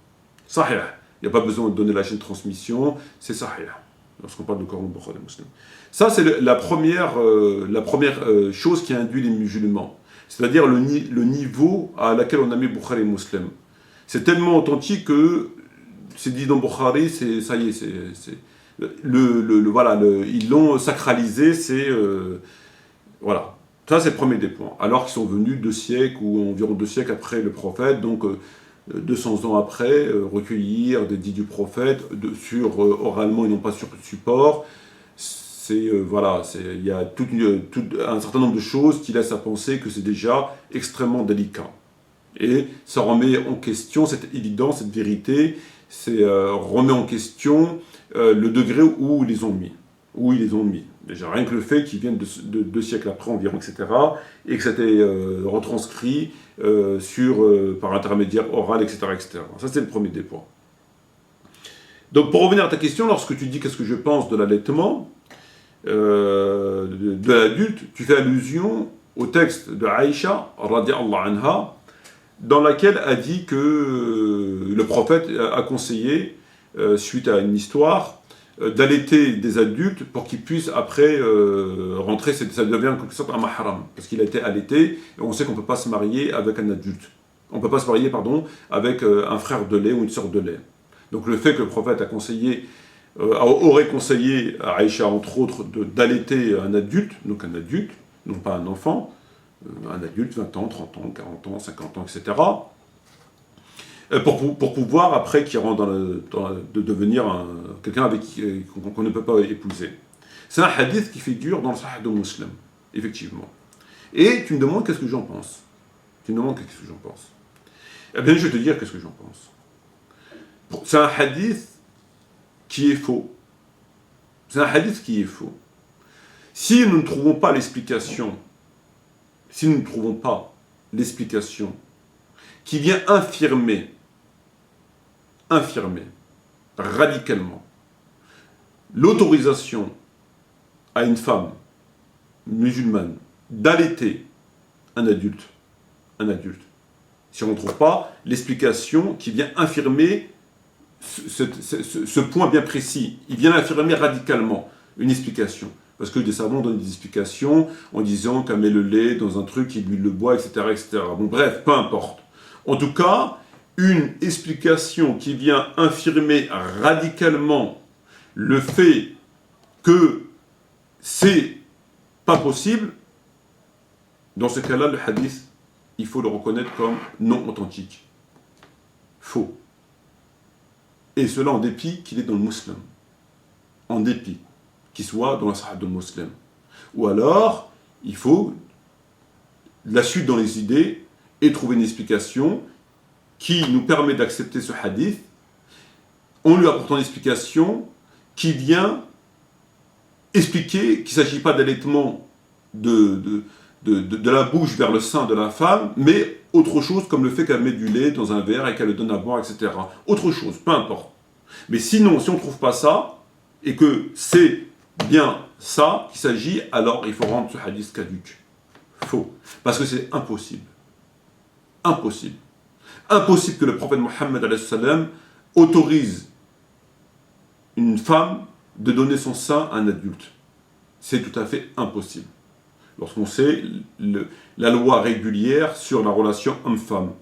[SPEAKER 2] Sahih. Il n'y a pas besoin de donner la chaîne de transmission, c'est Sahih. Lorsqu'on parle de Coran, Bukhari et Muslim. Ça, c'est la première chose qui induit les musulmans. C'est-à-dire le niveau à laquelle on a mis Bukhari et Muslim. C'est tellement authentique que c'est dit dans Bukhari, ça y est, ils l'ont sacralisé, voilà. Ça, c'est le premier des points. Alors qu'ils sont venus 2 siècles ou environ 2 siècles après le prophète, donc 200 ans après, recueillir des dits du prophète oralement et non pas sur support. Il y a un certain nombre de choses qui laissent à penser que c'est déjà extrêmement délicat. Et ça remet en question cette évidence, cette vérité, remet en question le degré où ils les ont mis. Déjà, rien que le fait qu'ils viennent de 2 siècles après environ, etc., et que ça a été retranscrit par intermédiaire oral, etc., etc. Ça, c'est le premier des points. Donc, pour revenir à ta question, lorsque tu dis qu'est-ce que je pense de l'allaitement de l'adulte, tu fais allusion au texte de Aïcha, radiallahu anha, dans laquelle a dit que le prophète a conseillé, suite à une histoire, d'allaiter des adultes pour qu'ils puissent après rentrer, ça devient en quelque sorte un mahram, parce qu'il a été allaité, et on sait qu'on ne peut pas se marier avec un adulte. On ne peut pas se marier, avec un frère de lait ou une sœur de lait. Donc le fait que le prophète aurait conseillé à Aïcha, entre autres, d'allaiter un adulte, non pas un enfant, un adulte, 20 ans, 30 ans, 40 ans, 50 ans, etc., pour pouvoir, après, qu'il rentre de devenir quelqu'un qu'on ne peut pas épouser. C'est un hadith qui figure dans le Sahih de Muslim, effectivement. Et tu me demandes qu'est-ce que j'en pense. Eh bien, je vais te dire qu'est-ce que j'en pense. C'est un hadith qui est faux. Si nous ne trouvons pas l'explication, qui vient infirmer radicalement l'autorisation à une femme musulmane d'allaiter un adulte, si on ne trouve pas l'explication qui vient infirmer ce point bien précis, il vient affirmer radicalement une explication. Parce que des savants donnent des explications en disant qu'elle met le lait dans un truc, il lui le boit, etc., etc. Bon, bref, peu importe. En tout cas, une explication qui vient infirmer radicalement le fait que c'est pas possible, dans ce cas-là, le hadith, il faut le reconnaître comme non authentique. Faux. Et cela en dépit qu'il est dans le Muslim. En dépit qu'il soit dans la Sahih de Muslim. Ou alors, il faut la suite dans les idées et trouver une explication qui nous permet d'accepter ce hadith en lui apportant une explication qui vient expliquer qu'il ne s'agit pas d'allaitement de la bouche vers le sein de la femme, mais autre chose comme le fait qu'elle met du lait dans un verre et qu'elle le donne à boire, etc. Autre chose, peu importe. Mais sinon, si on ne trouve pas ça, et que c'est bien ça qu'il s'agit, alors il faut rendre ce hadith caduc. Faux. Parce que c'est impossible. Impossible. Impossible que le prophète Mohammed autorise une femme de donner son sein à un adulte. C'est tout à fait impossible. Lorsqu'on sait la loi régulière sur la relation homme-femme.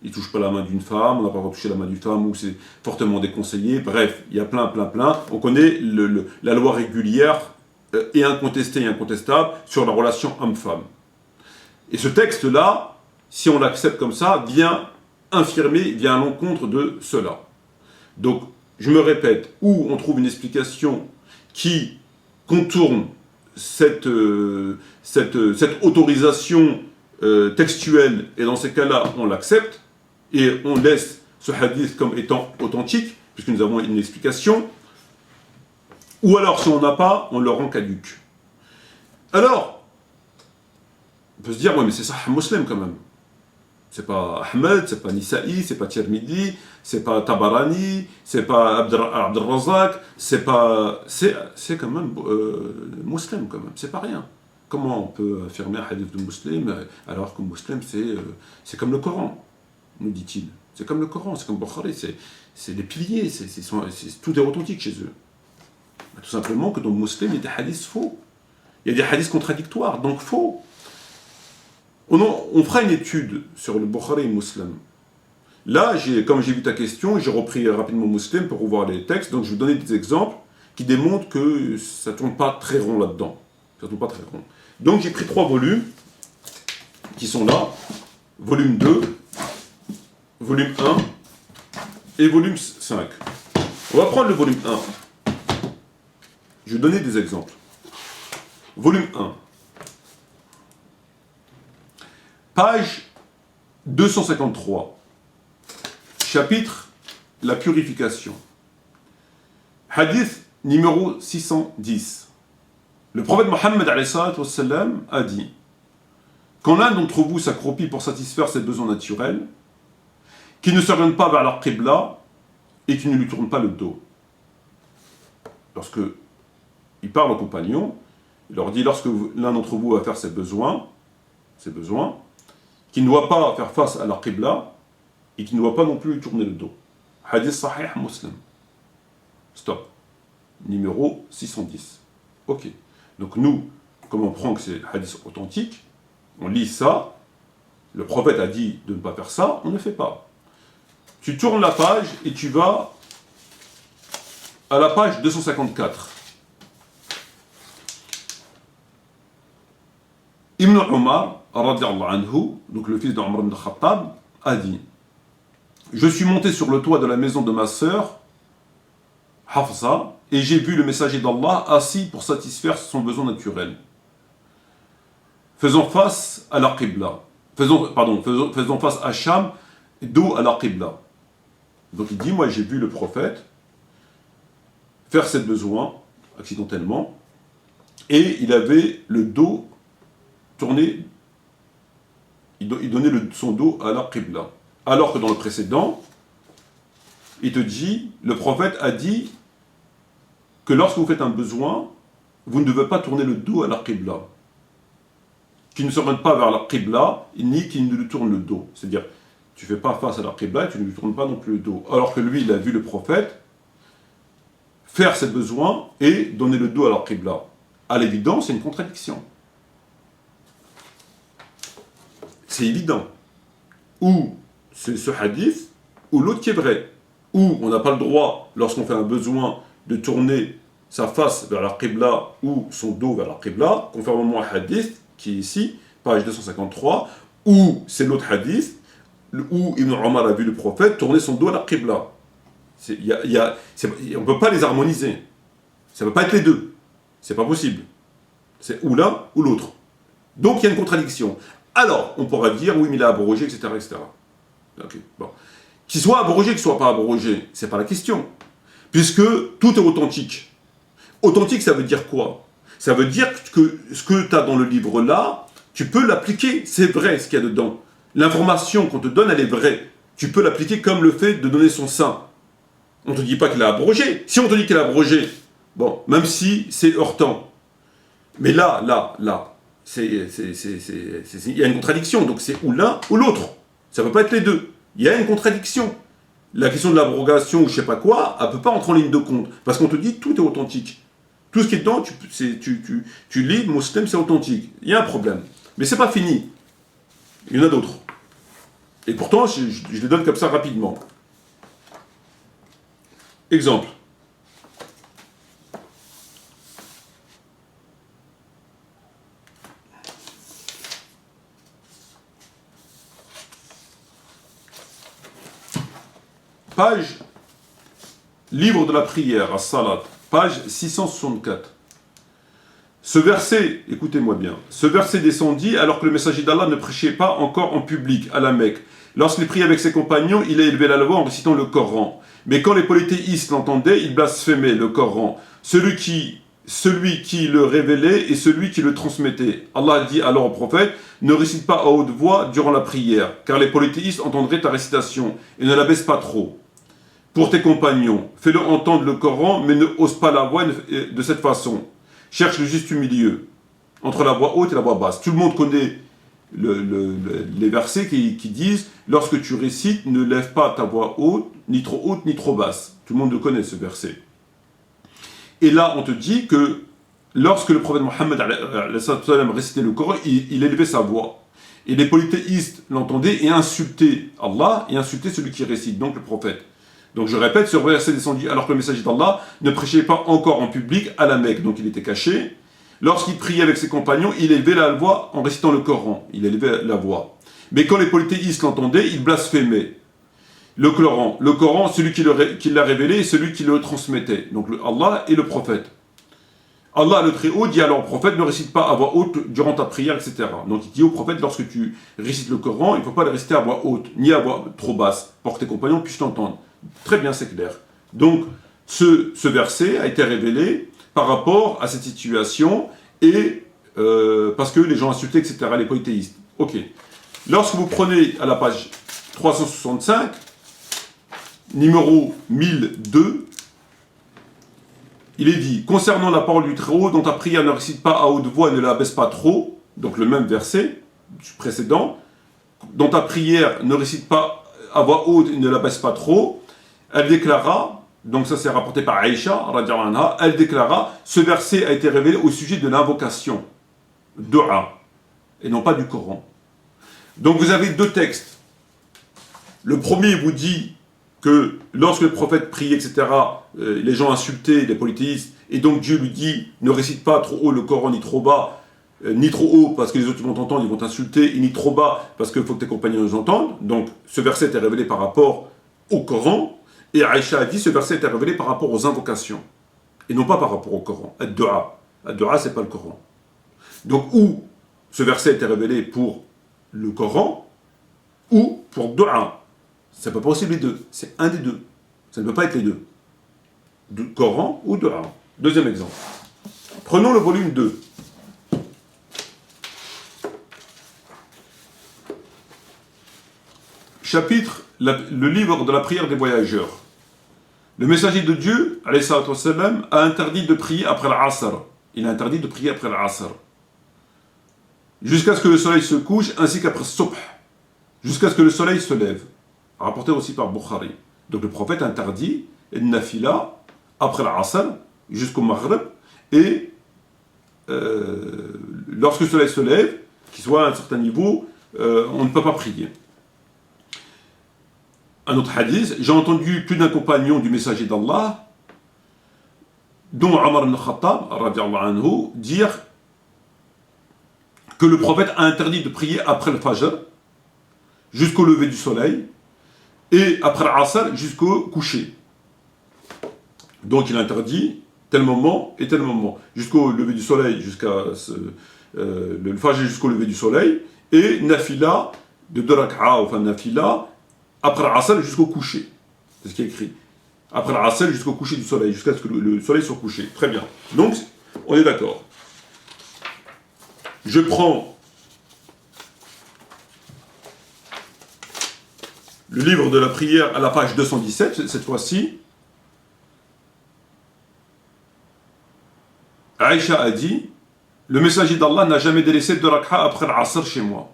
[SPEAKER 2] Il ne touche pas la main d'une femme, on n'a pas le droit de toucher la main d'une femme, ou c'est fortement déconseillé. Bref, il y a plein. On connaît la loi régulière et incontestée et incontestable sur la relation homme-femme. Et ce texte-là, si on l'accepte comme ça, vient infirmer, vient à l'encontre de cela. Donc, je me répète, où on trouve une explication qui contourne cette autorisation textuelle, et dans ces cas-là, on l'accepte, et on laisse ce hadith comme étant authentique, puisque nous avons une explication, ou alors, si on n'a pas, on le rend caduc. Alors, on peut se dire, ouais, mais c'est ça, Muslim quand même. C'est pas Ahmed, c'est pas Nisa'i, c'est pas Tirmidhi, c'est pas Tabarani, c'est pas Abd al-Razak, c'est pas... C'est quand même Muslim, quand même, c'est pas rien. Comment on peut affirmer un hadith de Muslim alors que Muslim c'est comme le Coran, nous dit-il. C'est comme le Coran, c'est comme Bukhari, c'est des piliers, tout est authentique chez eux. Tout simplement que dans le Muslim, il y a des hadiths faux. Il y a des hadiths contradictoires, donc faux. On fera une étude sur le Bukhari et Muslim. Là, comme j'ai vu ta question, j'ai repris rapidement Muslim pour revoir les textes, donc je vais vous donner des exemples qui démontrent que ça ne tourne pas très rond là-dedans. Ça ne tourne pas très rond. Donc j'ai pris 3 volumes qui sont là. Volume 2, volume 1 et volume 5. On va prendre le volume 1. Je vais donner des exemples. Volume 1. Page 253. Chapitre La purification. Hadith numéro 610. Le prophète Mohammed a dit: quand l'un d'entre vous s'accroupit pour satisfaire ses besoins naturels, qu'il ne s'oriente pas vers leur qibla et qu'il ne lui tourne pas le dos. Lorsque il parle aux compagnons, il leur dit: lorsque l'un d'entre vous va faire ses besoins, qu'il ne doit pas faire face à leur qibla et qu'il ne doit pas non plus lui tourner le dos. Hadith Sahih Muslim. Stop. Numéro 610. Ok. Donc nous, comme on prend que c'est hadith authentique, on lit ça, le prophète a dit de ne pas faire ça, on ne le fait pas. Tu tournes la page et tu vas à la page 254. Ibn Umar, radiallahu anhu, donc le fils d'Omar ibn Khattab, a dit: je suis monté sur le toit de la maison de ma sœur, Hafsa, et j'ai vu le messager d'Allah assis pour satisfaire son besoin naturel, faisant face à la qibla, faisant face à Sham, dos à la qibla. Donc il dit: moi j'ai vu le prophète faire ses besoins accidentellement, et il avait le dos tourné, il donnait son dos à la qibla. Alors que dans le précédent, il te dit, le prophète a dit que lorsque vous faites un besoin, vous ne devez pas tourner le dos à la qibla. Qu'il ne se rende pas vers la qibla, ni qu'il ne lui tourne le dos. C'est-à-dire, tu ne fais pas face à la qibla et tu ne lui tournes pas non plus le dos. Alors que lui, il a vu le prophète faire ses besoins et donner le dos à la qibla. À l'évidence, c'est une contradiction. C'est évident. Ou c'est ce hadith, ou l'autre qui est vrai. Ou on n'a pas le droit, lorsqu'on fait un besoin, de tourner sa face vers la qibla ou son dos vers la qibla, conformément à un hadith qui est ici, page 253, ou c'est l'autre hadith, où Ibn Omar a vu le prophète tourner son dos à la qibla. On ne peut pas les harmoniser. Ça ne peut pas être les deux. C'est pas possible. C'est ou l'un ou l'autre. Donc il y a une contradiction. Alors, on pourra dire, oui, mais il a abrogé, etc. etc. Okay, bon. Qu'il soit abrogé, qu'il ne soit pas abrogé, ce n'est pas la question. Puisque tout est authentique. Authentique, ça veut dire quoi? Ça veut dire que ce que tu as dans le livre là, tu peux l'appliquer. C'est vrai ce qu'il y a dedans. L'information qu'on te donne, elle est vraie. Tu peux l'appliquer comme le fait de donner son sein. On ne te dit pas qu'il a abrogé. Si on te dit qu'il a abrogé, bon, même si c'est heurtant. Mais là, il y a une contradiction. Donc c'est ou l'un ou l'autre. Ça ne peut pas être les deux. Il y a une contradiction. La question de l'abrogation ou je ne sais pas quoi, elle ne peut pas entrer en ligne de compte. Parce qu'on te dit tout est authentique. Tout ce qui est dedans, tu lis, Muslim, c'est authentique. Il y a un problème. Mais ce n'est pas fini. Il y en a d'autres. Et pourtant, je les donne comme ça rapidement. Exemple. Page, livre de la prière, as-salat, page 664. Ce verset, écoutez-moi bien, ce verset descendit alors que le messager d'Allah ne prêchait pas encore en public à la Mecque. Lorsqu'il priait avec ses compagnons, il a élevé la voix en récitant le Coran. Mais quand les polythéistes l'entendaient, ils blasphémaient le Coran. Celui qui celui qui le révélait et celui qui le transmettait. Allah dit alors au prophète, ne récite pas à haute voix durant la prière, car les polythéistes entendraient ta récitation, et ne la baisse pas trop. Pour tes compagnons, fais-le entendre le Coran, mais ne hausse pas la voix de cette façon. Cherche le juste milieu, entre la voix haute et la voix basse. Tout le monde connaît les versets qui disent, lorsque tu récites, ne lève pas ta voix haute, ni trop basse. Tout le monde le connaît ce verset. Et là, on te dit que lorsque le prophète Mohammed récitait le Coran, il élevait sa voix. Et les polythéistes l'entendaient et insultaient Allah et insultaient celui qui récite, donc le prophète. Donc je répète, ce verset descendu alors que le messager d'Allah ne prêchait pas encore en public à la Mecque, donc il était caché. Lorsqu'il priait avec ses compagnons, il élevait la voix en récitant le Coran. Il élevait la voix. Mais quand les polythéistes l'entendaient, ils blasphémaient. Le Coran, celui qui l'a révélé et celui qui le transmettait. Donc Allah et le prophète. Allah le Très-Haut dit alors au prophète, ne récite pas à voix haute durant ta prière, etc. Donc il dit au prophète, lorsque tu récites le Coran, il ne faut pas le réciter à voix haute, ni à voix trop basse, pour que tes compagnons puissent t'entendre. Très bien, c'est clair. Donc ce verset a été révélé par rapport à cette situation et parce que les gens insultaient, etc., les polythéistes. Ok. Lorsque vous prenez à la page 365, numéro 1002, il est dit, concernant la parole du Très-Haut, dont ta prière ne récite pas à haute voix et ne la baisse pas trop, donc le même verset précédent, dont ta prière ne récite pas à voix haute et ne la baisse pas trop, elle déclara, donc ça c'est rapporté par Aïcha, radiallahu anha, elle déclara, ce verset a été révélé au sujet de l'invocation, dua, et non pas du Coran. Donc vous avez deux textes. Le premier vous dit que lorsque le prophète priait, etc., les gens insultaient les polythéistes, et donc Dieu lui dit, ne récite pas trop haut le Coran, ni trop bas, ni trop haut parce que les autres vont t'entendre, ils vont t'insulter, et ni trop bas parce qu'il faut que tes compagnons les entendent. Donc ce verset était révélé par rapport au Coran, et Aïcha a dit, ce verset était révélé par rapport aux invocations, et non pas par rapport au Coran. Ad-Dua. Ad-Dua, c'est pas le Coran. Donc ou ce verset était révélé pour le Coran, ou pour Dua. C'est pas possible les deux, c'est un des deux. Ça ne peut pas être les deux. Coran ou Dua. Deuxième exemple. Prenons le volume 2. Chapitre, le livre de la prière des voyageurs. Le messager de Dieu, alayhi salatu wassalam, a interdit de prier après l'Asr. Il a interdit de prier après l'Asr. Jusqu'à ce que le soleil se couche, ainsi qu'après Subh. Jusqu'à ce que le soleil se lève. Rapporté aussi par Bukhari. Donc le prophète interdit une nafila après l'Asr jusqu'au Maghrib et lorsque le soleil se lève, qu'il soit à un certain niveau, on ne peut pas prier. Un autre hadith, j'ai entendu plus d'un compagnon du messager d'Allah, dont Omar ibn Khattab, radiallahu anhu, dire que le prophète a interdit de prier après le Fajr jusqu'au lever du soleil et après l'Asr jusqu'au coucher. Donc il interdit tel moment et tel moment, jusqu'au lever du soleil, le Fajr jusqu'au lever du soleil, et Nafila de 2 rak'a, enfin Nafila, après l'Asr jusqu'au coucher. C'est ce qui est écrit. Après l'Asr jusqu'au coucher du soleil, jusqu'à ce que le soleil soit couché. Très bien. Donc, on est d'accord. Je prends le livre de la prière à la page 217, cette fois-ci. Aïcha a dit, le messager d'Allah n'a jamais délaissé 2 rak'a après l'Asr chez moi.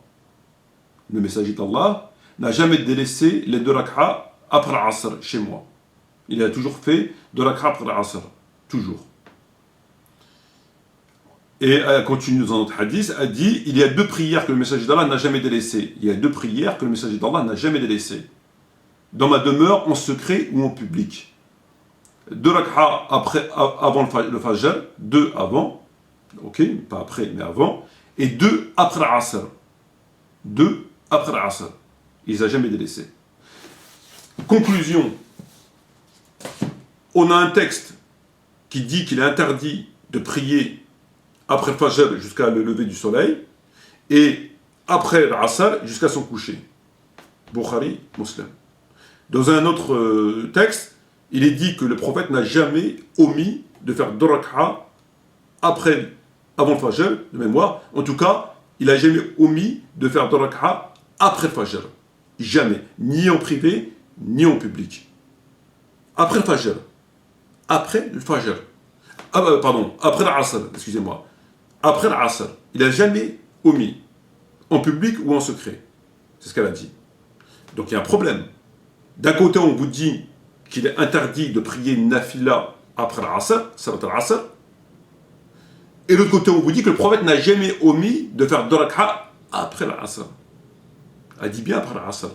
[SPEAKER 2] Le messager d'Allah n'a jamais délaissé les 2 rak'a après l'Asr chez moi. Il a toujours fait 2 rak'a après l'Asr. Toujours. Et elle continue dans notre hadith, elle dit, il y a 2 prières que le messager d'Allah n'a jamais délaissées. Il y a 2 prières que le messager d'Allah n'a jamais délaissées. Dans ma demeure, en secret ou en public. 2 rak'a avant le Fajr, 2 avant, ok, pas après, mais avant, et 2 après l'Asr. 2 après l'Asr. Il ne les a jamais délaissés. Conclusion. On a un texte qui dit qu'il est interdit de prier après le Fajr jusqu'à le lever du soleil, et après l'Asr jusqu'à son coucher. Bukhari, Muslim. Dans un autre texte, il est dit que le prophète n'a jamais omis de faire 2 rak'a avant le Fajr, de mémoire. En tout cas, il n'a jamais omis de faire 2 rak'a après le Fajr. Jamais. Ni en privé, ni en public. Après le Fajr. Après le Fajr. Après l'Asr, excusez-moi. Après l'Asr. Il n'a jamais omis. En public ou en secret. C'est ce qu'elle a dit. Donc il y a un problème. D'un côté, on vous dit qu'il est interdit de prier une nafila après l'Asr, salat al-Asr. Et de l'autre côté, on vous dit que le prophète n'a jamais omis de faire 2 rak'a après l'Asr. Elle dit bien après l'Asr.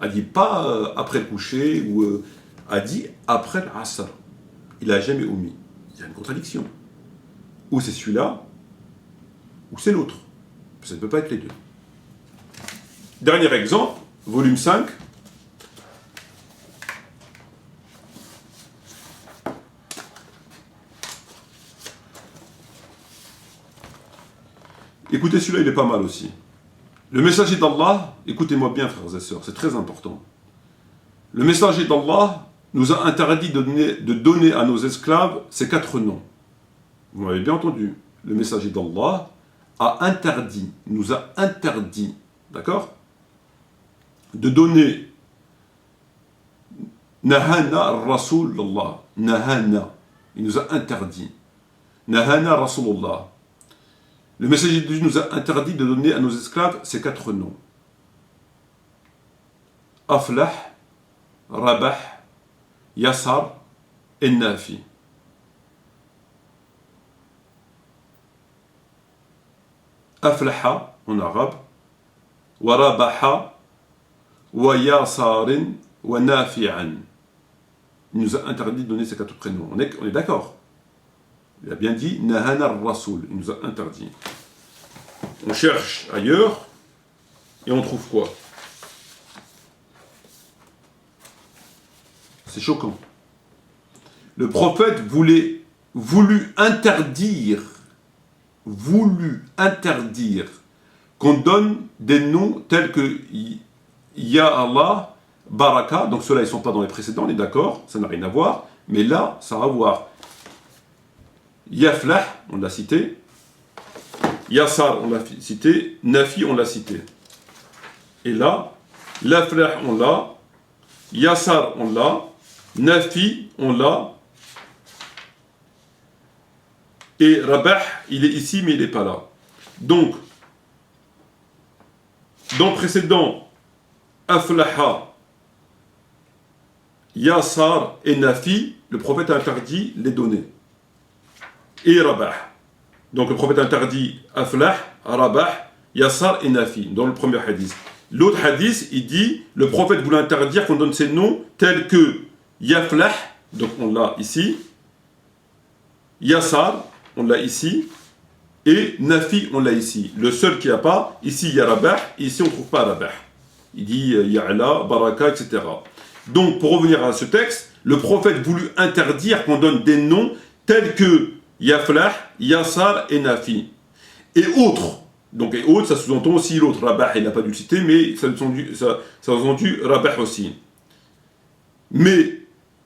[SPEAKER 2] Elle dit pas après le coucher, ou elle dit après l'Asr. Il n'a jamais omis. Il y a une contradiction. Ou c'est celui-là, ou c'est l'autre. Ça ne peut pas être les deux. Dernier exemple, volume 5. Écoutez, celui-là, il est pas mal aussi. Le messager d'Allah, écoutez-moi bien, frères et sœurs, c'est très important. Le messager d'Allah nous a interdit de donner à nos esclaves ces 4 noms. Vous m'avez bien entendu. Le messager d'Allah nous a interdit, d'accord, de donner Nahana Rasul Allah. Nahana. Il nous a interdit. Nahana Rasulullah. Le messager de Dieu nous a interdit de donner à nos esclaves ces 4 noms. Aflah, Rabah, Yassar et Nafi. Aflaha en arabe, wa Rabaha, wa Yassarin, wa Nafi'an. Il nous a interdit de donner ces 4 prénoms. On est d'accord. Il a bien dit Nahana Rasul. Il nous a interdit. On cherche ailleurs et on trouve quoi? C'est choquant. Le prophète voulut interdire qu'on donne des noms tels que Ya Allah, Baraka. Donc ceux-là, ils ne sont pas dans les précédents, on est d'accord, ça n'a rien à voir. Mais là, ça va voir. Yaflah, on l'a cité. Yassar, on l'a cité. Nafi, on l'a cité. Et là, Laflah, on l'a. Yassar, on l'a. Nafi, on l'a. Et Rabah, il est ici, mais il n'est pas là. Donc, dans le précédent, Aflaha, Yassar et Nafi, le prophète a interdit les donner. Et Rabah. Donc le prophète interdit Aflah, Rabah, Yassar et Nafi, dans le premier hadith. L'autre hadith, il dit, le prophète voulait interdire qu'on donne ces noms tels que Yaflah, donc on l'a ici, Yassar, on l'a ici, et Nafi, on l'a ici. Le seul qui n'a pas, ici il y a Rabah, et ici on ne trouve pas Rabah. Il dit Ya'la, Baraka, etc. Donc pour revenir à ce texte, le prophète voulut interdire qu'on donne des noms tels que Yaflah, Yassar et Nafi. Et autres. Donc, et autres, ça sous-entend aussi l'autre. Rabah, il n'a pas dû le citer, mais ça sous-entend Rabah aussi. Mais,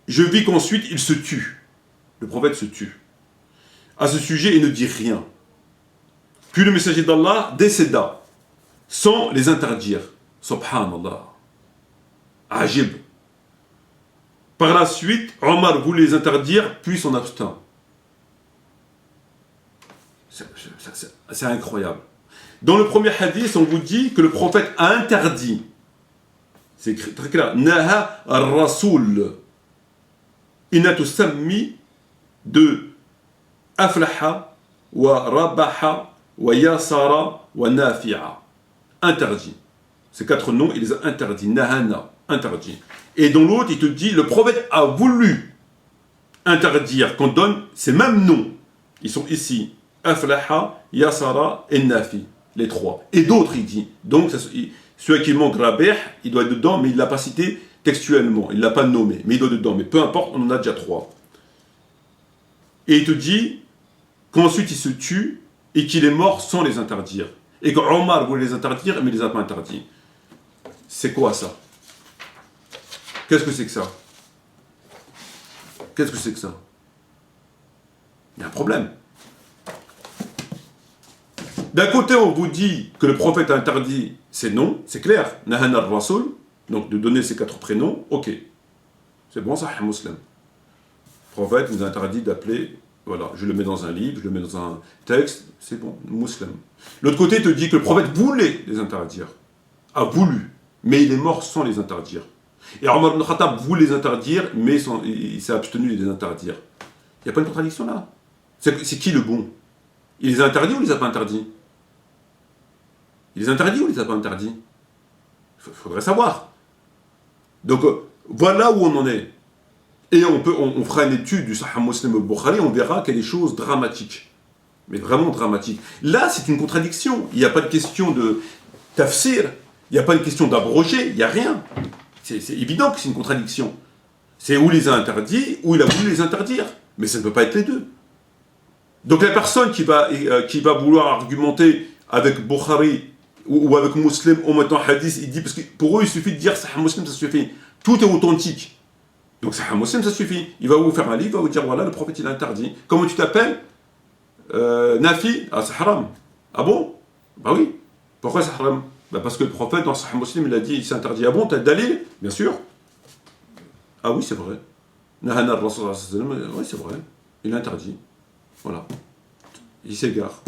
[SPEAKER 2] je vis qu'ensuite, il se tue. Le prophète se tue. À ce sujet, il ne dit rien. Puis le messager d'Allah décéda, sans les interdire. Subhanallah. Ajib. Par la suite, Omar voulait les interdire, puis s'en abstint. C'est incroyable. Dans le premier hadith, on vous dit que le prophète a interdit. C'est très clair. Naha ar-Rasul. Inna tusammi de Aflaha wa Rabaha wa Yassara wa Nafi'a. Interdit. Ces 4 noms, il les a interdits. Nahana, interdit. Et dans l'autre, il te dit, le prophète a voulu interdire qu'on donne ces mêmes noms. Ils sont ici. Aflaha, Yassara et Nafi. Les 3. Et d'autres, il dit. Donc, celui qui manque Rabih, il doit être dedans, mais il ne l'a pas cité textuellement. Il ne l'a pas nommé, mais il doit être dedans. Mais peu importe, on en a déjà 3. Et il te dit qu'ensuite il se tue et qu'il est mort sans les interdire. Et qu'Omar voulait les interdire, mais il ne les a pas interdits. C'est quoi ça? Qu'est-ce que c'est que ça? Qu'est-ce que c'est que ça? Il y a un problème. D'un côté, on vous dit que le prophète a interdit ses noms, c'est clair. Nahana ar-Rasul, donc de donner ses 4 prénoms, ok. C'est bon, ça, Muslim. Le prophète nous a interdit d'appeler, voilà, je le mets dans un livre, je le mets dans un texte, c'est bon, Muslim. L'autre côté te dit que le prophète voulait les interdire, a voulu, mais il est mort sans les interdire. Et Omar ibn Khattab voulait les interdire, mais il s'est abstenu de les interdire. Il n'y a pas une contradiction là. C'est qui le bon? Il les a interdits ou il les a pas interdits? Il les a interdits ou il les a pas interdits? Il faudrait savoir. Donc voilà où on en est. Et on fera une étude du Sahih Muslim al-Bukhari, on verra qu'il y a des choses dramatiques. Mais vraiment dramatiques. Là, c'est une contradiction. Il n'y a pas de question de tafsir, il n'y a pas de question d'abroger, il n'y a rien. C'est évident que c'est une contradiction. C'est où il les a interdits, ou il a voulu les interdire. Mais ça ne peut pas être les deux. Donc la personne qui va vouloir argumenter avec Bukhari ou avec Muslim en mettant hadith, il dit, parce que pour eux il suffit de dire Sahih Muslim, ça suffit. Tout est authentique. Donc Sahih Muslim, ça suffit. Il va vous faire un livre, il va vous dire voilà, le prophète il a interdit. Comment tu t'appelles? Nafi, ah c'est haram. Ah bon? Bah oui. Pourquoi c'est haram? Bah parce que le prophète dans Sahih Muslim il a dit il s'est interdit. Ah bon, t'as le dalil? Bien sûr. Ah oui, c'est vrai. Nahana ar-Rasul, oui c'est vrai. Il a interdit. Voilà. Il s'égare.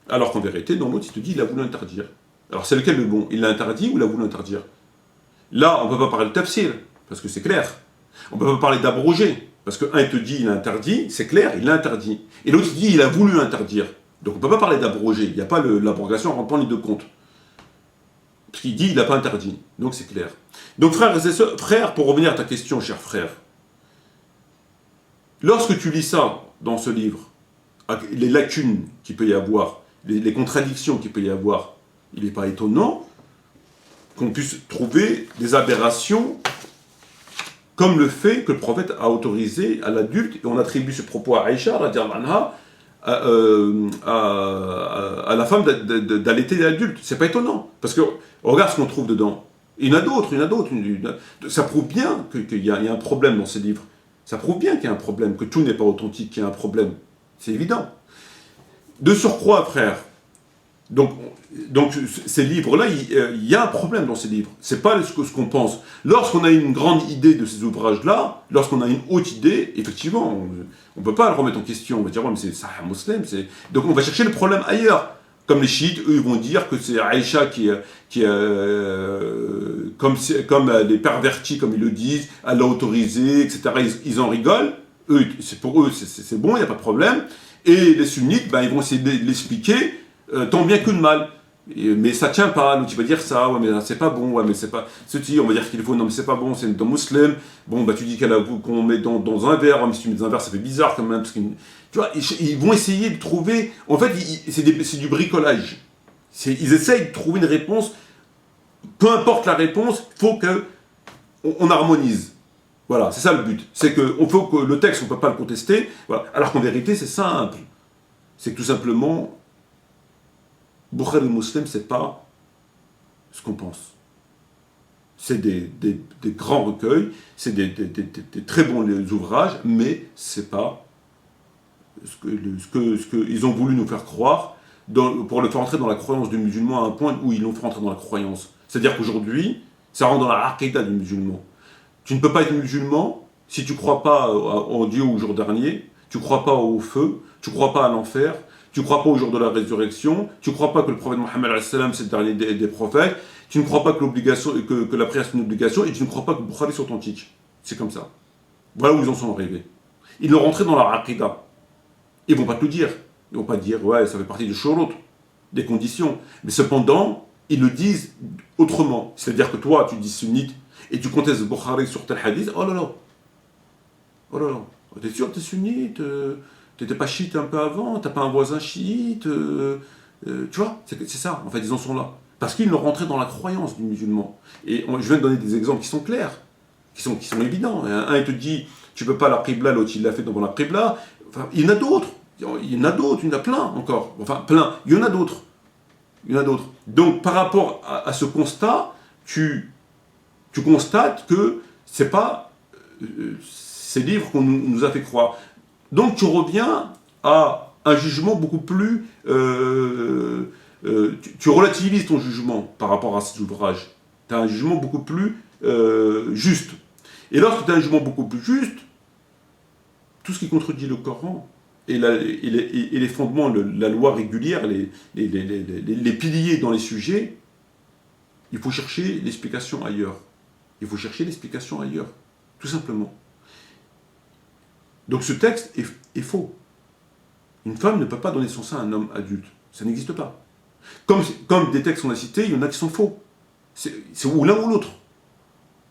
[SPEAKER 2] Alors qu'en vérité, dans l'autre, il te dit il a voulu interdire. Alors c'est lequel le bon? Il l'a interdit ou il a voulu interdire? Là, on ne peut pas parler de tafsir, parce que c'est clair. On ne peut pas parler d'abroger, parce que un il te dit il a interdit, c'est clair, il l'a interdit. Et l'autre il dit il a voulu interdire. Donc on ne peut pas parler d'abroger, il n'y a pas l'abrogation en rentrant les deux comptes. Parce qu'il dit il n'a pas interdit. Donc c'est clair. Donc frère, pour revenir à ta question, cher frère, lorsque tu lis ça dans ce livre, les lacunes qu'il peut y avoir, les contradictions qu'il peut y avoir, il n'est pas étonnant qu'on puisse trouver des aberrations comme le fait que le prophète a autorisé à l'adulte, et on attribue ce propos à Aïcha, à la femme d'allaiter l'adulte. C'est pas étonnant, parce que regarde ce qu'on trouve dedans. Il y en a d'autres, ça prouve bien qu'il y a un problème dans ces livres. Ça prouve bien qu'il y a un problème, que tout n'est pas authentique, qu'il y a un problème. C'est évident. De surcroît, frère, donc ces livres-là, il y a un problème dans ces livres. C'est pas ce qu'on pense. Lorsqu'on a une grande idée de ces ouvrages-là, lorsqu'on a une haute idée, effectivement, on ne peut pas le remettre en question. On va dire, ouais, mais c'est Sahih Muslim. Donc on va chercher le problème ailleurs. Comme les chiites, eux, ils vont dire que c'est Aïcha comme les pervertis, comme ils le disent, elle l'a autorisé, etc. Ils en rigolent. Pour eux, c'est bon, il n'y a pas de problème. Et les sunnites, ils vont essayer de l'expliquer tant bien que de mal. Mais ça tient pas. L'autre, il va dire ça, ouais, mais c'est pas bon, ouais, mais c'est pas. Ceci, on va dire qu'il faut, non, mais c'est pas bon, c'est dans Muslim. Bon, tu dis qu'on met dans un verre, mais si tu mets dans un verre, ça fait bizarre quand même. Parce que, tu vois, ils vont essayer de trouver. En fait, c'est du bricolage. Ils essayent de trouver une réponse. Peu importe la réponse, il faut qu'on harmonise. Voilà, c'est ça le but. C'est qu'on faut que le texte, on ne peut pas le contester. Voilà. Alors qu'en vérité, c'est simple. C'est que tout simplement, Bukhari Muslim, c'est pas ce qu'on pense. C'est des grands recueils, c'est des très bons ouvrages, mais c'est pas ce qu'ils ont voulu nous faire croire pour le faire entrer dans la croyance du musulman à un point où ils l'ont fait entrer dans la croyance. C'est-à-dire qu'aujourd'hui, ça rentre dans la aqidah du musulman. Tu ne peux pas être musulman si tu ne crois pas en Dieu au jour dernier, tu ne crois pas au feu, tu ne crois pas à l'enfer, tu ne crois pas au jour de la résurrection, tu ne crois pas que le prophète Mohammed c'est le dernier des prophètes, tu ne crois pas que la prière c'est une obligation, et tu ne crois pas que le Bukhari est authentique. C'est comme ça. Voilà où ils en sont arrivés. Ils l'ont rentré dans la aqidah. Ils ne vont pas te le dire. Ils ne vont pas dire, ouais, ça fait partie des shurut, des conditions. Mais cependant, ils le disent autrement. C'est-à-dire que toi, tu dis sunnite, et tu contestes Bukhari sur tel hadith, oh là là, t'es sûr que t'es sunnite, t'étais pas chiite un peu avant, t'as pas un voisin chiite, tu vois, c'est ça, en fait, ils en sont là. Parce qu'ils l'ont rentré dans la croyance du musulman. Et je viens de donner des exemples qui sont clairs, qui sont évidents. Un, il te dit, tu peux pas la qibla, l'autre il l'a fait devant la qibla, enfin, il y en a d'autres, il y en a plein encore, enfin plein, il y en a d'autres. Donc par rapport à ce constat, tu constates que c'est pas ces livres qu'on nous a fait croire. Donc tu reviens à un jugement beaucoup plus... tu relativises ton jugement par rapport à cet ouvrage. Tu as un jugement beaucoup plus juste. Et lorsque tu as un jugement beaucoup plus juste, tout ce qui contredit le Coran et les fondements, la loi régulière, les piliers dans les sujets, il faut chercher l'explication ailleurs. Il faut chercher l'explication ailleurs, tout simplement. Donc ce texte est faux. Une femme ne peut pas donner son sein à un homme adulte. Ça n'existe pas. Comme des textes qu'on a cités, il y en a qui sont faux. C'est ou l'un ou l'autre.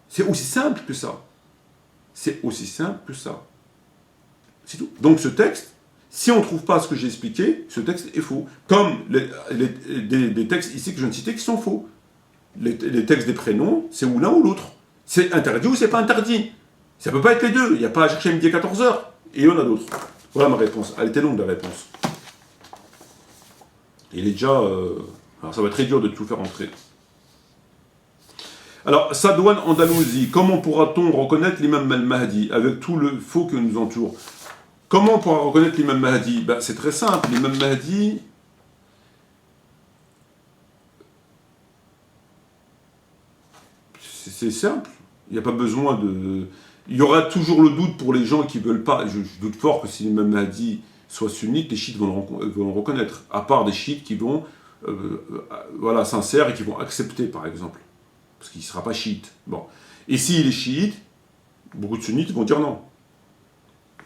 [SPEAKER 2] C'est aussi simple que ça. C'est aussi simple que ça. C'est tout. Donc ce texte, si on ne trouve pas ce que j'ai expliqué, ce texte est faux. Comme des textes ici que je viens de citer qui sont faux. Les textes des prénoms, c'est ou l'un ou l'autre. C'est interdit ou c'est pas interdit. Ça ne peut pas être les deux. Il n'y a pas à chercher à midi à 14h. Et il y en a d'autres. Voilà ma réponse. Elle était longue la réponse. Il est déjà... alors ça va être très dur de tout faire entrer. Alors, Sadouane Andalousie, comment pourra-t-on reconnaître l'imam al-Mahdi avec tout le faux que nous entoure? Comment on pourra reconnaître l'imam Mahdi? Ben, c'est très simple. L'imam Mahdi... C'est simple. Il n'y a pas besoin de... Il y aura toujours le doute pour les gens qui ne veulent pas. Je doute fort que si l'imam Mahdi soit sunnite, les chiites vont le reconnaître. À part des chiites qui vont... voilà, sincères et qui vont accepter, par exemple. Parce qu'il ne sera pas chiite. Bon. Et s'il est chiite, beaucoup de sunnites vont dire non.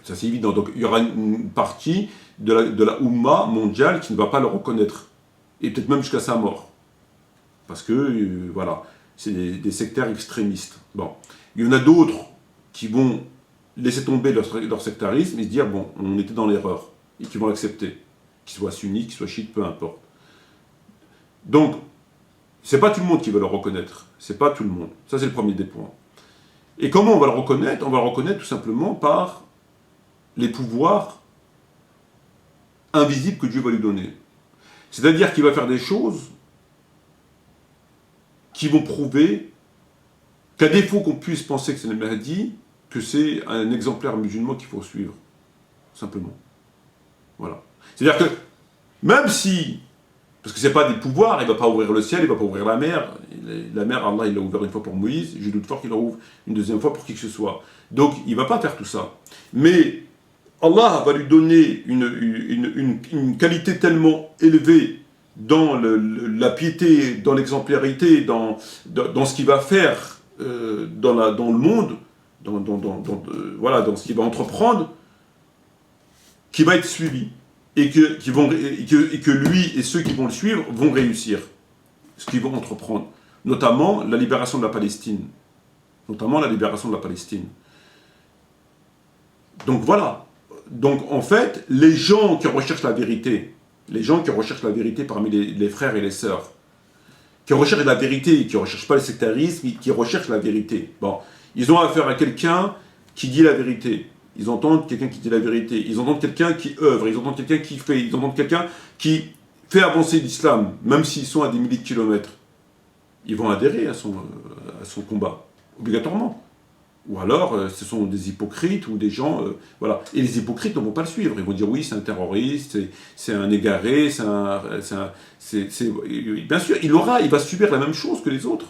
[SPEAKER 2] Ça, c'est évident. Donc, il y aura une partie de la Oumma mondiale qui ne va pas le reconnaître. Et peut-être même jusqu'à sa mort. Parce que, voilà, c'est des sectaires extrémistes. Bon. Il y en a d'autres qui vont laisser tomber leur sectarisme et se dire, bon, on était dans l'erreur. Et qui vont l'accepter. Qu'ils soient sunnites, qu'ils soient chiites, peu importe. Donc, c'est pas tout le monde qui va le reconnaître. C'est pas tout le monde. Ça, c'est le premier des points. Et comment on va le reconnaître? On va le reconnaître tout simplement par les pouvoirs invisibles que Dieu va lui donner. C'est-à-dire qu'il va faire des choses qui vont prouver qu'à défaut qu'on puisse penser que c'est le Mahdi, que c'est un exemplaire musulman qu'il faut suivre. Simplement. Voilà. C'est-à-dire que, même si... Parce que ce n'est pas des pouvoirs, il ne va pas ouvrir le ciel, il ne va pas ouvrir la mer. La mer, Allah, il l'a ouvert une fois pour Moïse, je doute fort qu'il l'ouvre une deuxième fois pour qui que ce soit. Donc, il ne va pas faire tout ça. Mais Allah va lui donner une qualité tellement élevée dans la piété, dans l'exemplarité, dans ce qu'il va faire dans le monde, voilà, dans ce qu'il va entreprendre, qui va être suivi. Et que lui et ceux qui vont le suivre vont réussir ce qu'ils vont entreprendre. Notamment la libération de la Palestine. Donc voilà. Donc en fait, les gens qui recherchent la vérité parmi les frères et les sœurs, qui recherchent la vérité, qui ne recherchent pas le sectarisme, qui recherchent la vérité. Bon, ils ont affaire à quelqu'un qui dit la vérité. Ils entendent quelqu'un qui dit la vérité, ils entendent quelqu'un qui œuvre, ils entendent quelqu'un qui fait, ils entendent quelqu'un qui fait avancer l'islam, même s'ils sont à des milliers de kilomètres. Ils vont adhérer à son combat, obligatoirement. Ou alors, ce sont des hypocrites ou des gens... voilà. Et les hypocrites ne vont pas le suivre. Ils vont dire, oui, c'est un terroriste, c'est un égaré, bien sûr, il va subir la même chose que les autres.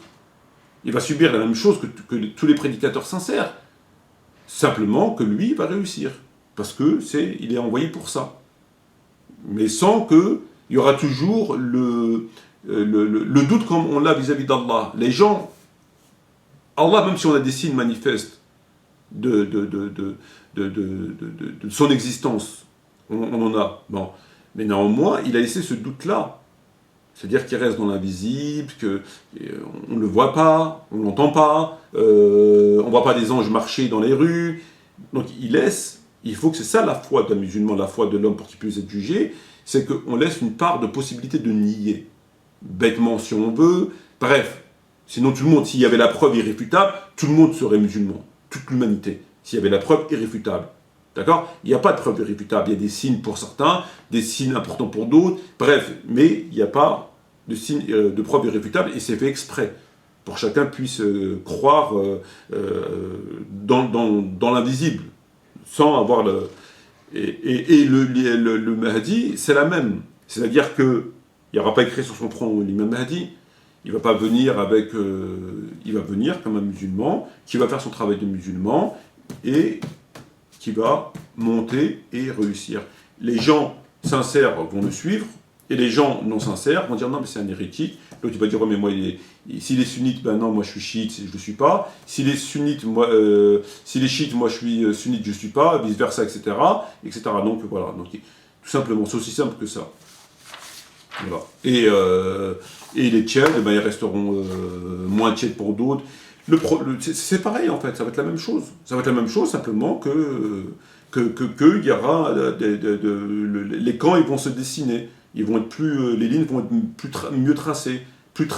[SPEAKER 2] Il va subir la même chose que tous les prédicateurs sincères. Simplement que lui va réussir, parce que il est envoyé pour ça. Mais sans que il y aura toujours le doute comme on l'a vis-à-vis d'Allah. Les gens, Allah, même si on a des signes manifestes de son existence, on en a. Bon. Mais néanmoins, il a laissé ce doute-là. C'est-à-dire qu'il reste dans l'invisible, qu'on ne le voit pas, on ne l'entend pas, on ne voit pas des anges marcher dans les rues. Donc il faut que c'est ça la foi d'un musulman, la foi de l'homme pour qu'il puisse être jugé, c'est qu'on laisse une part de possibilité de nier. Bêtement si on veut, bref. Sinon tout le monde, s'il y avait la preuve irréfutable, tout le monde serait musulman, toute l'humanité, s'il y avait la preuve irréfutable. D'accord? Il n'y a pas de preuve irréfutable. Il y a des signes pour certains, des signes importants pour d'autres. Bref, mais il n'y a pas de signe de preuve irréfutable et c'est fait exprès pour que chacun puisse croire dans l'invisible, sans avoir Et le Mahdi, c'est la même. C'est-à-dire qu'il n'y aura pas écrit sur son front l'imam Mahdi. Il va pas venir avec... il va venir comme un musulman, qui va faire son travail de musulman, et qui va monter et réussir. Les gens sincères vont le suivre, et les gens non sincères vont dire non mais c'est un hérétique. L'autre il va dire oh, mais moi s'il est sunnite, ben non moi je suis chiite, je le suis pas. S'il est sunnite, moi s'il est chiite, moi je suis sunnite, je suis pas, vice versa, etc. Donc voilà, donc tout simplement, c'est aussi simple que ça. Voilà. Et les tièdes, ben, ils resteront moins tièdes pour d'autres. C'est pareil en fait, ça va être la même chose. Ça va être la même chose simplement que il y aura les camps ils vont se dessiner. Ils vont être plus, les lignes vont être mieux tracées, plus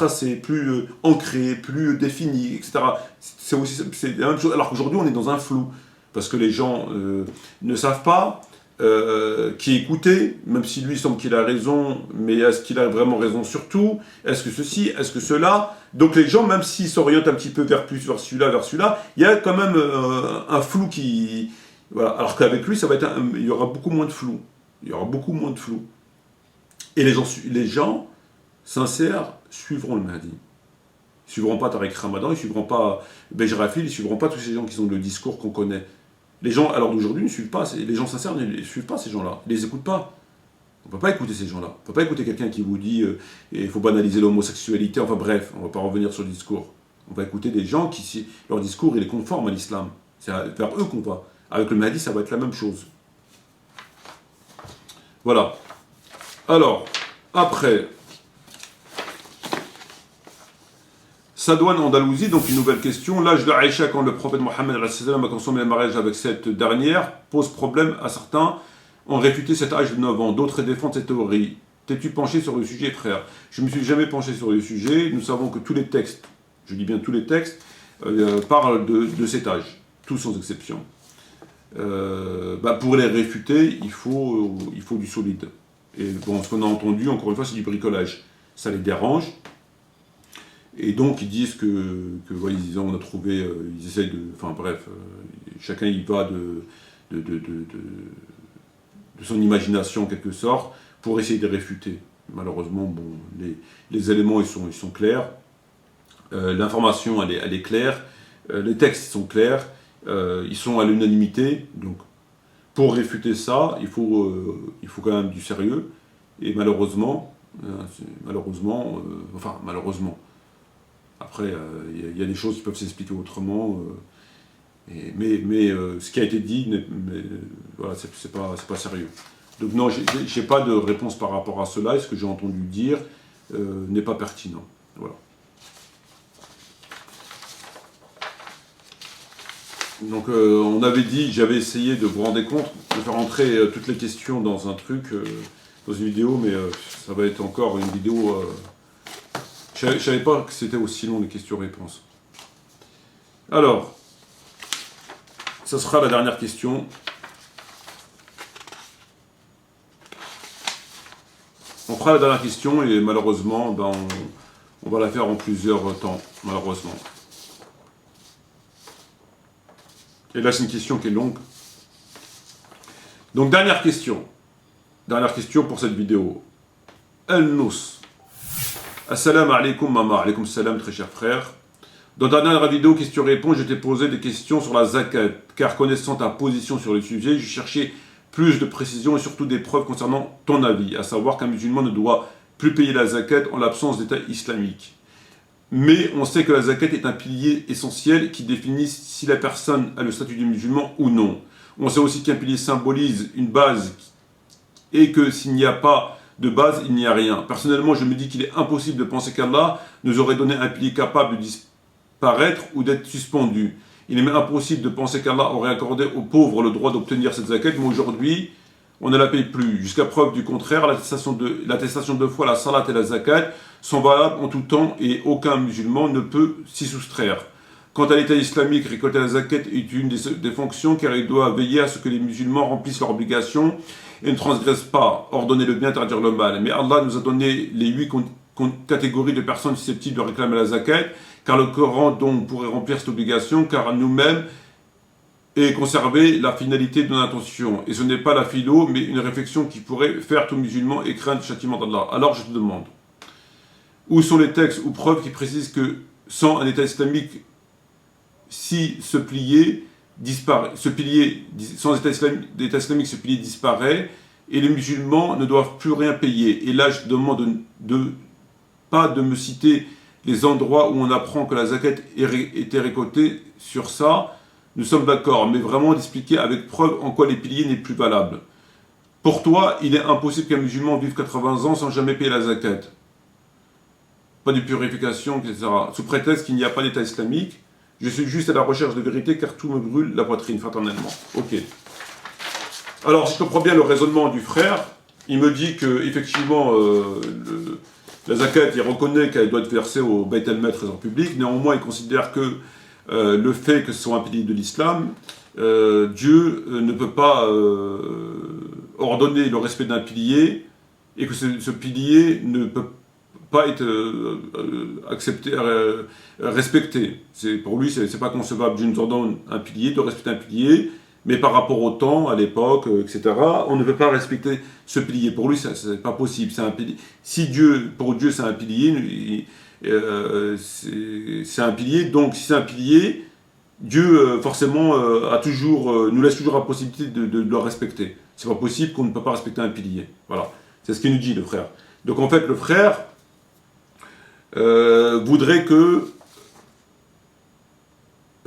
[SPEAKER 2] ancrées, plus définies, etc. C'est la même chose. Alors qu'aujourd'hui on est dans un flou parce que les gens ne savent pas qui écouter, même si lui il semble qu'il a raison, mais est-ce qu'il a vraiment raison sur tout? Est-ce que ceci, est-ce que cela? Donc les gens, même s'ils s'orientent un petit peu vers celui-là, il y a quand même un flou qui... Voilà. Alors qu'avec lui, il y aura beaucoup moins de flou. Il y aura beaucoup moins de flou. Et les gens sincères suivront le Mahdi. Ils ne suivront pas Tariq Ramadan, ils ne suivront pas Bejrafil, ils ne suivront pas tous ces gens qui ont le discours qu'on connaît. Les gens, alors d'aujourd'hui, ne suivent pas, les gens sincères ne suivent pas ces gens-là, ils ne les écoutent pas. On ne peut pas écouter ces gens-là. On ne peut pas écouter quelqu'un qui vous dit il faut banaliser l'homosexualité, enfin bref, on ne va pas revenir sur le discours. On va écouter des gens qui, leur discours, il est conforme à l'islam. C'est vers eux qu'on va. Avec le Mahdi, ça va être la même chose. Voilà. Alors, après, Sadouane Andalousie, donc une nouvelle question. L'âge de Aïcha, quand le prophète Mohammed a consommé le mariage avec cette dernière, pose problème à certains. Ont réfuté cet âge de 9 ans. D'autres défendent cette théorie. T'es-tu penché sur le sujet, frère? Je ne me suis jamais penché sur le sujet. Nous savons que tous les textes, je dis bien tous les textes, parlent de cet âge. Tous sans exception. Pour les réfuter, il faut du solide. Et bon, ce qu'on a entendu, encore une fois, c'est du bricolage. Ça les dérange. Et donc, ils disent ils ont trouvé, ils essayent de... Enfin bref, chacun y va de son imagination, en quelque sorte, pour essayer de réfuter. Malheureusement, bon, les éléments, ils sont clairs. L'information, elle est claire. Les textes sont clairs. Ils sont à l'unanimité. Donc, pour réfuter ça, il faut quand même du sérieux. Et malheureusement, après, il y a des choses qui peuvent s'expliquer autrement. Mais ce qui a été dit, voilà, c'est pas sérieux. Donc non, j'ai pas de réponse par rapport à cela. Et ce que j'ai entendu dire n'est pas pertinent. Voilà. Donc on avait dit, j'avais essayé de vous rendre compte, de faire entrer toutes les questions dans un truc, dans une vidéo, mais ça va être encore une vidéo... Je ne savais pas que c'était aussi long les questions-réponses. Alors, ça sera la dernière question. On fera la dernière question et malheureusement, on va la faire en plusieurs temps, malheureusement. Et là, c'est une question qui est longue. Donc, dernière question. Dernière question pour cette vidéo. El-Nous. Assalamu alaikum maman, alaikum salam très cher frère. Dans ta dernière vidéo question-réponse, je t'ai posé des questions sur la zakat, car connaissant ta position sur le sujet, je cherchais plus de précisions et surtout des preuves concernant ton avis, à savoir qu'un musulman ne doit plus payer la zakat en l'absence d'État islamique. Mais on sait que la zakat est un pilier essentiel qui définit si la personne a le statut de musulman ou non. On sait aussi qu'un pilier symbolise une base et que s'il n'y a pas de base, il n'y a rien. Personnellement, je me dis qu'il est impossible de penser qu'Allah nous aurait donné un pilier capable de disparaître ou d'être suspendu. Il est même impossible de penser qu'Allah aurait accordé aux pauvres le droit d'obtenir cette zakat, mais aujourd'hui, on ne la paye plus. Jusqu'à preuve du contraire, l'attestation de foi, la salat et la zakat sont valables en tout temps et aucun musulman ne peut s'y soustraire. Quant à l'État islamique, récolter la zakat est une des fonctions car il doit veiller à ce que les musulmans remplissent leurs obligations et ne transgressent pas, ordonner le bien, interdire le mal. Mais Allah nous a donné les 8 catégories de personnes susceptibles de réclamer la zakat, car le Coran donc pourrait remplir cette obligation, car nous-mêmes, et conserver la finalité de l'intention. Et ce n'est pas la philo, mais une réflexion qui pourrait faire tout musulman et craindre le châtiment d'Allah. Alors je te demande, où sont les textes ou preuves qui précisent que sans un État islamique, si ce pilier disparaît, sans État islamique, ce pilier disparaît, et les musulmans ne doivent plus rien payer. Et là, je te demande pas de me citer les endroits où on apprend que la zakat était récoltée sur ça. Nous sommes d'accord, mais vraiment d'expliquer avec preuve en quoi les piliers n'est plus valable. Pour toi, il est impossible qu'un musulman vive 80 ans sans jamais payer la zakat. Pas de purification, etc. Sous prétexte qu'il n'y a pas d'État islamique, je suis juste à la recherche de vérité car tout me brûle la poitrine fraternellement. Ok. Alors, si je comprends bien le raisonnement du frère, il me dit que effectivement, la zakat, il reconnaît qu'elle doit être versée au Beit el-Mal, trésor public. Néanmoins, il considère que le fait que ce soit un pilier de l'islam, Dieu ne peut pas ordonner le respect d'un pilier et que ce pilier ne peut pas être accepté, respecté. Pour lui, c'est pas concevable. Dieu nous ordonne un pilier, de respecter un pilier, mais par rapport au temps, à l'époque, etc., on ne peut pas respecter ce pilier. Pour lui, c'est pas possible. C'est un pilier. Pour Dieu, c'est un pilier. C'est un pilier, donc si c'est un pilier, Dieu forcément nous laisse toujours la possibilité de le respecter. C'est pas possible qu'on ne peut pas respecter un pilier. Voilà, c'est ce qu'il nous dit le frère. Donc en fait le frère voudrait que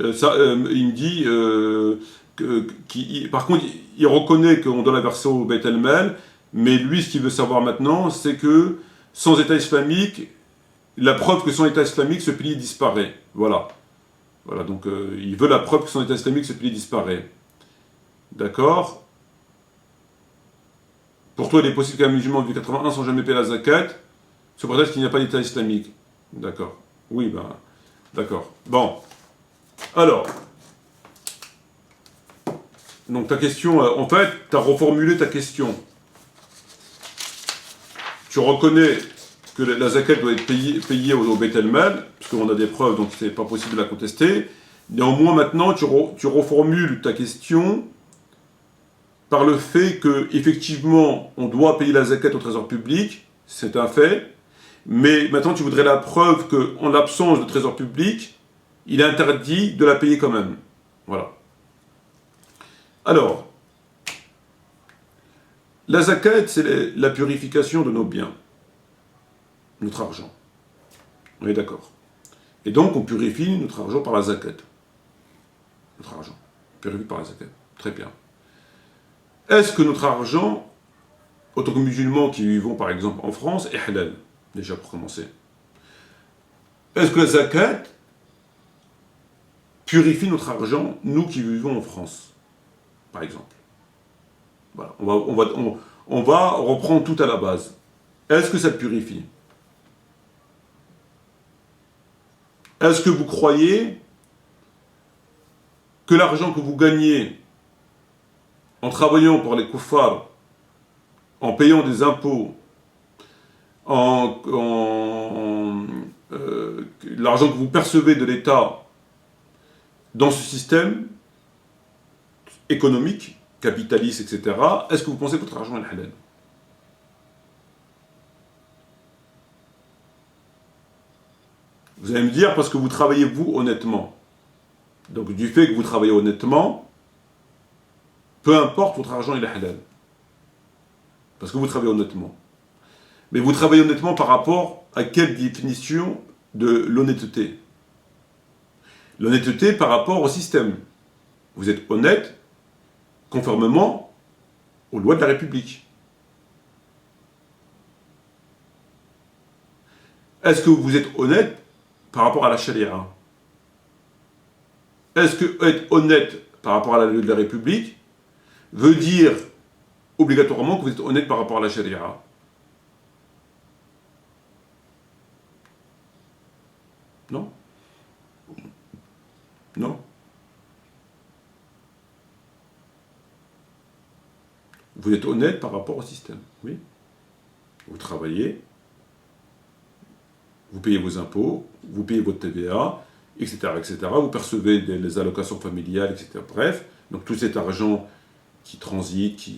[SPEAKER 2] il me dit par contre il reconnaît qu'on doit la verser au Beit el-Mal, mais lui ce qu'il veut savoir maintenant c'est que sans État islamique, la preuve que son État islamique, ce pilier disparaît. Voilà. Voilà, donc il veut la preuve que son État islamique, ce pilier disparaît. D'accord. Pour toi, il est possible qu'un musulman vive 81 sans jamais payer la zakat, sous prétexte qu'il n'y a pas d'État islamique. D'accord. Oui, ben, d'accord. Bon. Alors. Donc ta question, en fait, tu as reformulé ta question. Tu reconnais que la zakat doit être payée au Beit el-Mal, parce qu'on a des preuves, donc c'est pas possible de la contester. Néanmoins, maintenant, tu reformules ta question par le fait que, effectivement, on doit payer la zakat au trésor public, c'est un fait, mais maintenant tu voudrais la preuve qu'en l'absence de trésor public, il est interdit de la payer quand même. Voilà. Alors, la zakat, c'est la purification de nos biens. Notre argent. On est d'accord. Et donc, on purifie notre argent par la zakat. Notre argent. Purifie par la zakat. Très bien. Est-ce que notre argent, en tant que musulmans qui vivons par exemple en France, est halal? Déjà pour commencer. Est-ce que la zakat purifie notre argent, nous qui vivons en France? Par exemple. Voilà. On va reprendre tout à la base. Est-ce que ça purifie? Est-ce que vous croyez que l'argent que vous gagnez en travaillant pour les kuffars, en payant des impôts, l'argent que vous percevez de l'État dans ce système économique, capitaliste, etc., est-ce que vous pensez que votre argent est halal? Vous allez me dire parce que vous travaillez vous honnêtement. Donc du fait que vous travaillez honnêtement, peu importe, votre argent il est halal. Parce que vous travaillez honnêtement. Mais vous travaillez honnêtement par rapport à quelle définition de l'honnêteté? L'honnêteté par rapport au système. Vous êtes honnête conformément aux lois de la République. Est-ce que vous êtes honnête par rapport à la charia? Est-ce que être honnête par rapport à la loi de la République veut dire obligatoirement que vous êtes honnête par rapport à la charia? Non? Non? Vous êtes honnête par rapport au système, oui. Vous travaillez, vous payez vos impôts, vous payez votre TVA, etc., etc. Vous percevez des allocations familiales, etc. Bref, Donc tout cet argent qui transite,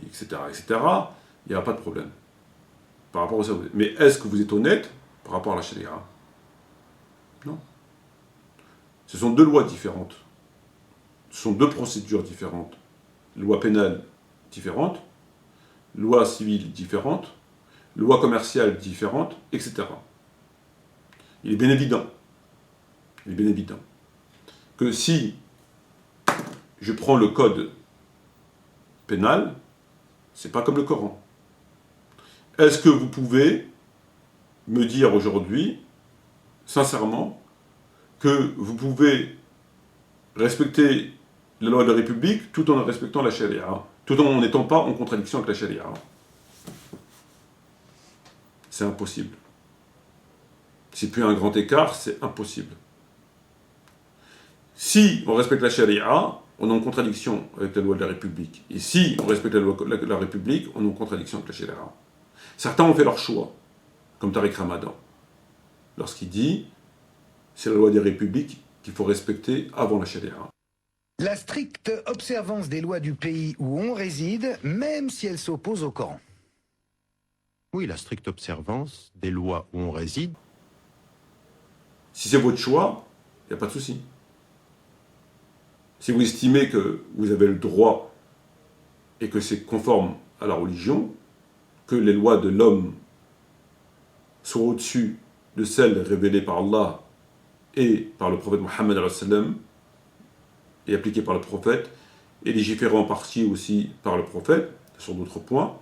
[SPEAKER 2] etc., il n'y a pas de problème par rapport au service. Mais est-ce que vous êtes honnête par rapport à la charia? Non. Ce sont deux lois différentes. Ce sont deux procédures différentes. Loi pénale différente, loi civile différente, loi commerciale différente, etc. Il est bien évident que si je prends le code pénal, c'est pas comme le Coran. Est-ce que vous pouvez me dire aujourd'hui, sincèrement, que vous pouvez respecter la loi de la République tout en respectant la charia, tout en n'étant pas en contradiction avec la charia? C'est impossible. C'est plus un grand écart, c'est impossible. Si on respecte la charia, on est en contradiction avec la loi de la République. Et si on respecte la loi de la République, on est en contradiction avec la charia. Certains ont fait leur choix, comme Tariq Ramadan, lorsqu'il dit c'est la loi des républiques qu'il faut respecter avant la charia.
[SPEAKER 11] La stricte observance des lois du pays où on réside, même si elles s'opposent au Coran.
[SPEAKER 12] Oui, la stricte observance des lois où on réside.
[SPEAKER 2] Si c'est votre choix, il n'y a pas de souci. Si vous estimez que vous avez le droit et que c'est conforme à la religion, que les lois de l'homme soient au-dessus de celles révélées par Allah et par le prophète Mohammed et appliquées par le prophète, et légiférées en partie aussi par le prophète, sur d'autres points,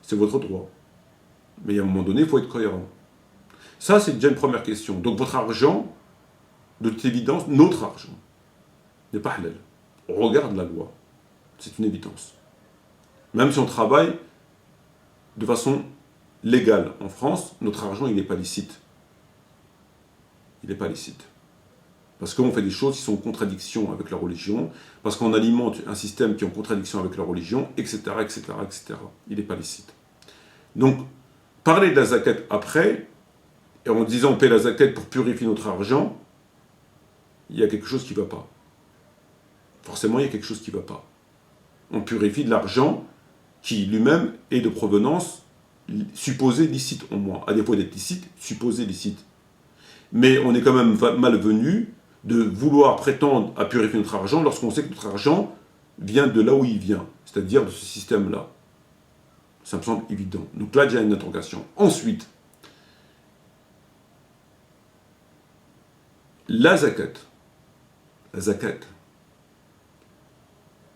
[SPEAKER 2] c'est votre droit. Mais à un moment donné, il faut être cohérent. Ça, c'est déjà une première question. Donc votre argent, de toute évidence, notre argent, n'est pas halal. On regarde la loi. C'est une évidence. Même si on travaille de façon légale en France, notre argent, il n'est pas licite. Il n'est pas licite. Parce qu'on fait des choses qui sont en contradiction avec la religion, parce qu'on alimente un système qui est en contradiction avec la religion, etc., etc., etc. Il n'est pas licite. Donc, parler de la zakat après, et en disant on paie la zakat pour purifier notre argent, il y a quelque chose qui ne va pas. Forcément, il y a quelque chose qui ne va pas. On purifie de l'argent qui lui-même est de provenance supposée licite au moins. À défaut d'être licite, supposée licite. Mais on est quand même malvenu de vouloir prétendre à purifier notre argent lorsqu'on sait que notre argent vient de là où il vient, c'est-à-dire de ce système-là. Ça me semble évident. Donc là, déjà une interrogation. Ensuite, la zakat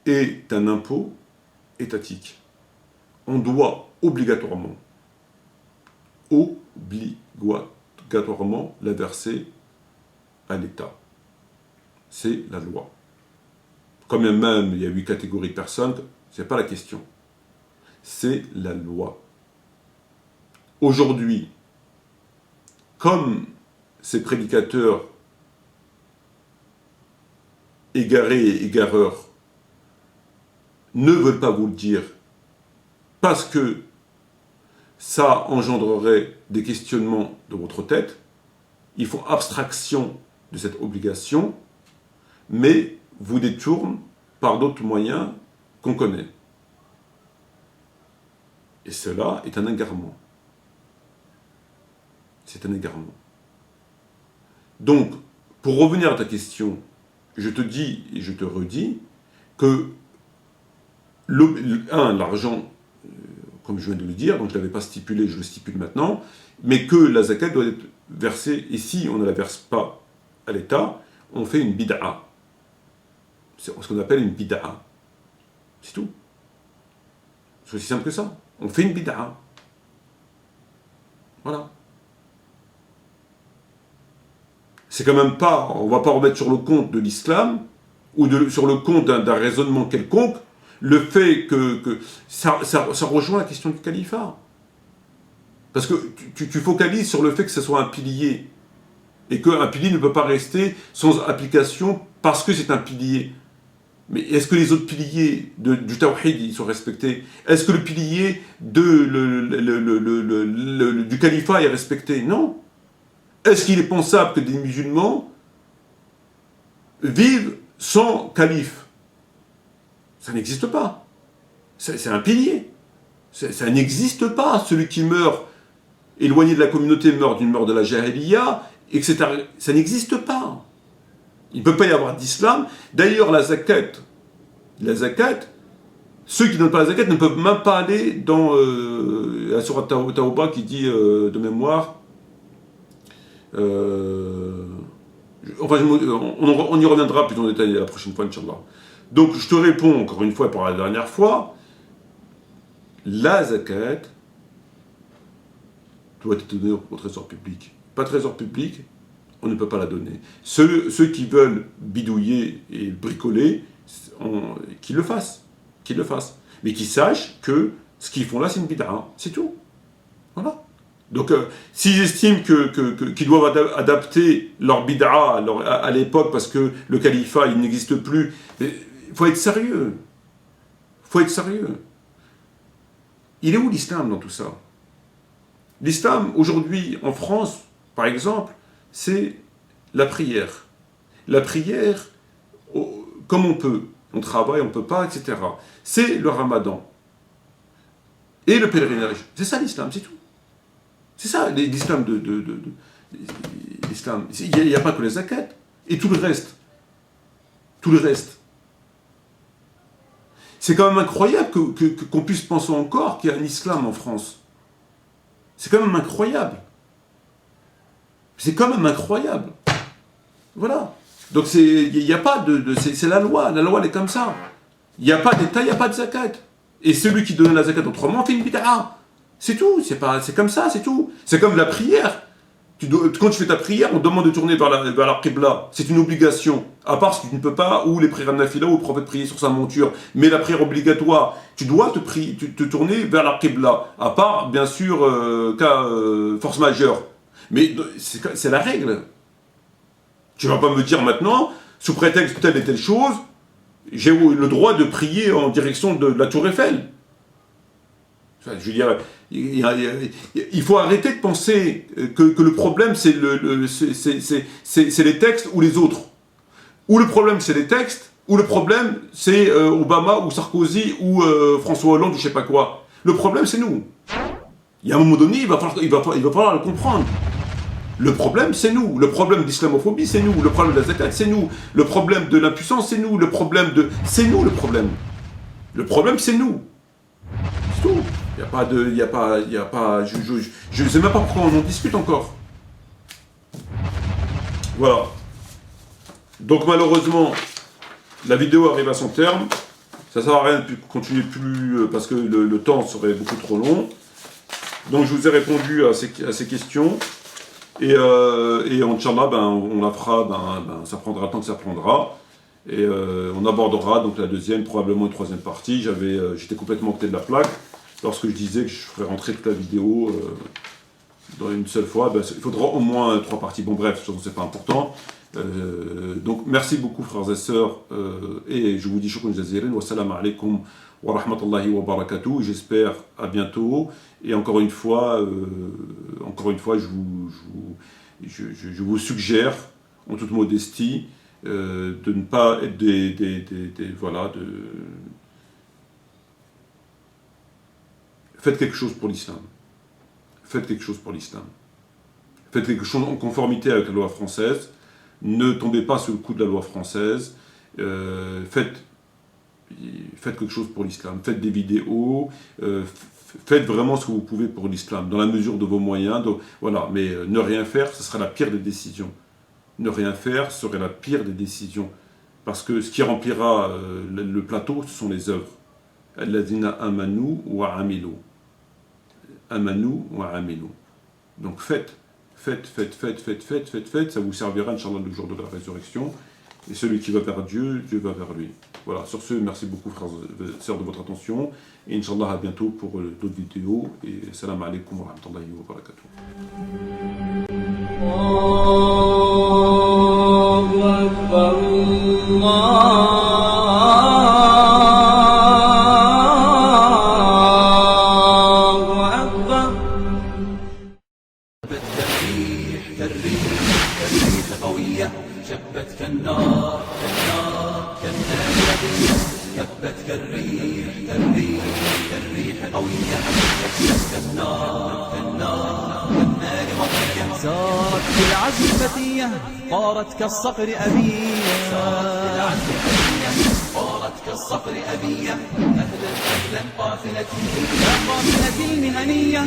[SPEAKER 2] est un impôt étatique. On doit obligatoirement la verser à l'État. C'est la loi. Comme même il y a 8 catégories de personnes, ce n'est pas la question. C'est la loi. Aujourd'hui, comme ces prédicateurs égarés et égareurs ne veulent pas vous le dire parce que ça engendrerait des questionnements de votre tête, ils font abstraction de cette obligation, mais vous détournent par d'autres moyens qu'on connaît. Et cela est un égarement. C'est un égarement. Donc, pour revenir à ta question, je te dis et je te redis que l'argent, comme je viens de le dire, donc je ne l'avais pas stipulé, je le stipule maintenant, mais que la zakat doit être versée, et si on ne la verse pas à l'État, on fait une bid'a. C'est ce qu'on appelle une bid'a. C'est tout. C'est aussi simple que ça. On fait une bid'a. Voilà. C'est quand même pas, on ne va pas remettre sur le compte de l'islam, ou sur le compte d'un raisonnement quelconque, le fait que ça rejoint la question du califat. Parce que tu focalises sur le fait que ce soit un pilier, et qu'un pilier ne peut pas rester sans application parce que c'est un pilier. Mais est-ce que les autres piliers du tawhid ils sont respectés? Est-ce que le pilier du califat est respecté? Non. Est-ce qu'il est pensable que des musulmans vivent sans calife? Ça n'existe pas. C'est un pilier. Ça n'existe pas. Celui qui meurt éloigné de la communauté meurt d'une mort de la jahiliya, etc. Ça n'existe pas. Il ne peut pas y avoir d'islam. D'ailleurs, la zakat, ceux qui ne donnent pas la zakat ne peuvent même pas aller dans la sourate Tawbah qui dit de mémoire. Enfin, on y reviendra plus en détail la prochaine fois, Inch'Allah. Donc, je te réponds encore une fois pour la dernière fois. La zakat doit être donnée au trésor public. Pas trésor public, on ne peut pas la donner. Ceux qui veulent bidouiller et bricoler, qu'ils le fassent. Mais qu'ils sachent que ce qu'ils font là, c'est une bid'a. C'est tout. Voilà. Donc, s'ils estiment qu'ils doivent adapter leur bid'a à l'époque parce que le califat, il n'existe plus, il faut être sérieux. Il est où l'islam dans tout ça? L'islam, aujourd'hui, en France, par exemple, c'est la prière. La prière, comme on peut. On travaille, on ne peut pas, etc. C'est le ramadan. Et le pèlerinage. C'est ça l'islam, c'est tout. C'est ça l'islam l'islam. Il n'y a pas que les zakat. Et tout le reste. C'est quand même incroyable qu'on puisse penser encore qu'il y a un islam en France. C'est quand même incroyable. Voilà. Donc il n'y a pas c'est la loi elle est comme ça. Il n'y a pas d'État, il n'y a pas de zakat. Et celui qui donne la zakat autrement fait une bid'a. C'est tout, c'est comme ça, c'est tout. C'est comme la prière. Quand tu fais ta prière, on te demande de tourner vers la qibla. C'est une obligation. À part si tu ne peux pas, ou les prières de nafila, ou le prophète prier sur sa monture. Mais la prière obligatoire, tu dois te tourner vers la qibla. À part, bien sûr, cas force majeure. Mais c'est la règle. Tu ne vas pas me dire maintenant, sous prétexte telle et telle chose, j'ai le droit de prier en direction de la tour Eiffel. Je veux dire, il faut arrêter de penser que le problème c'est les textes ou les autres. Ou le problème c'est les textes, ou le problème c'est Obama ou Sarkozy ou François Hollande ou je sais pas quoi. Le problème c'est nous. Il y a un moment donné, il va falloir le comprendre. Le problème, c'est nous. Le problème de l'islamophobie, c'est nous. Le problème de la zakat, c'est nous. Le problème de l'impuissance, c'est nous. Le problème de... C'est nous, le problème. Le problème, c'est nous. C'est tout. Il n'y a pas... Je ne sais même pas pourquoi on en discute encore. Voilà. Donc, malheureusement, la vidéo arrive à son terme. Ça ne sert à rien de continuer plus... parce que le temps serait beaucoup trop long. Donc, je vous ai répondu à ces questions. Et Inch'Allah, on la fera, ça prendra le temps que ça prendra. Et on abordera donc la deuxième, probablement une troisième partie. J'étais complètement côté de la plaque lorsque je disais que je ferais rentrer toute la vidéo dans une seule fois. Il faudra au moins 3 parties. Bon bref, c'est pas important. Donc merci beaucoup frères et sœurs. Et je vous dis shukran jazilan. Wassalamu alaikum wa rahmatullahi wa barakatuh. J'espère à bientôt. Et encore une fois, je vous suggère, en toute modestie, de ne pas être Faites quelque chose pour l'islam. Faites quelque chose en conformité avec la loi française. Ne tombez pas sous le coup de la loi française. Faites quelque chose pour l'islam. Faites des vidéos. Faites vraiment ce que vous pouvez pour l'islam, dans la mesure de vos moyens. Voilà. Mais ne rien faire, ce sera la pire des décisions. Ne rien faire serait la pire des décisions. Parce que ce qui remplira le plateau, ce sont les œuvres. Alladhina amanu wa amilu. Amanu wa amilu. Donc faites. Ça vous servira, Inch'Allah, le jour de la résurrection. Et celui qui va vers Dieu, Dieu va vers lui. Voilà, sur ce, merci beaucoup, frères et sœurs, de votre attention. Et Inch'Allah, à bientôt pour d'autres vidéos. Et salam alaikum wa rahmatullahi wa barakatuh.
[SPEAKER 13] شبت كالنار كالنار كالنار سارت بالعزم فتية طارت كالصقر أبية طارت كالصقر أبية أهلا أهلا قافلتي يا قافلتي المهنية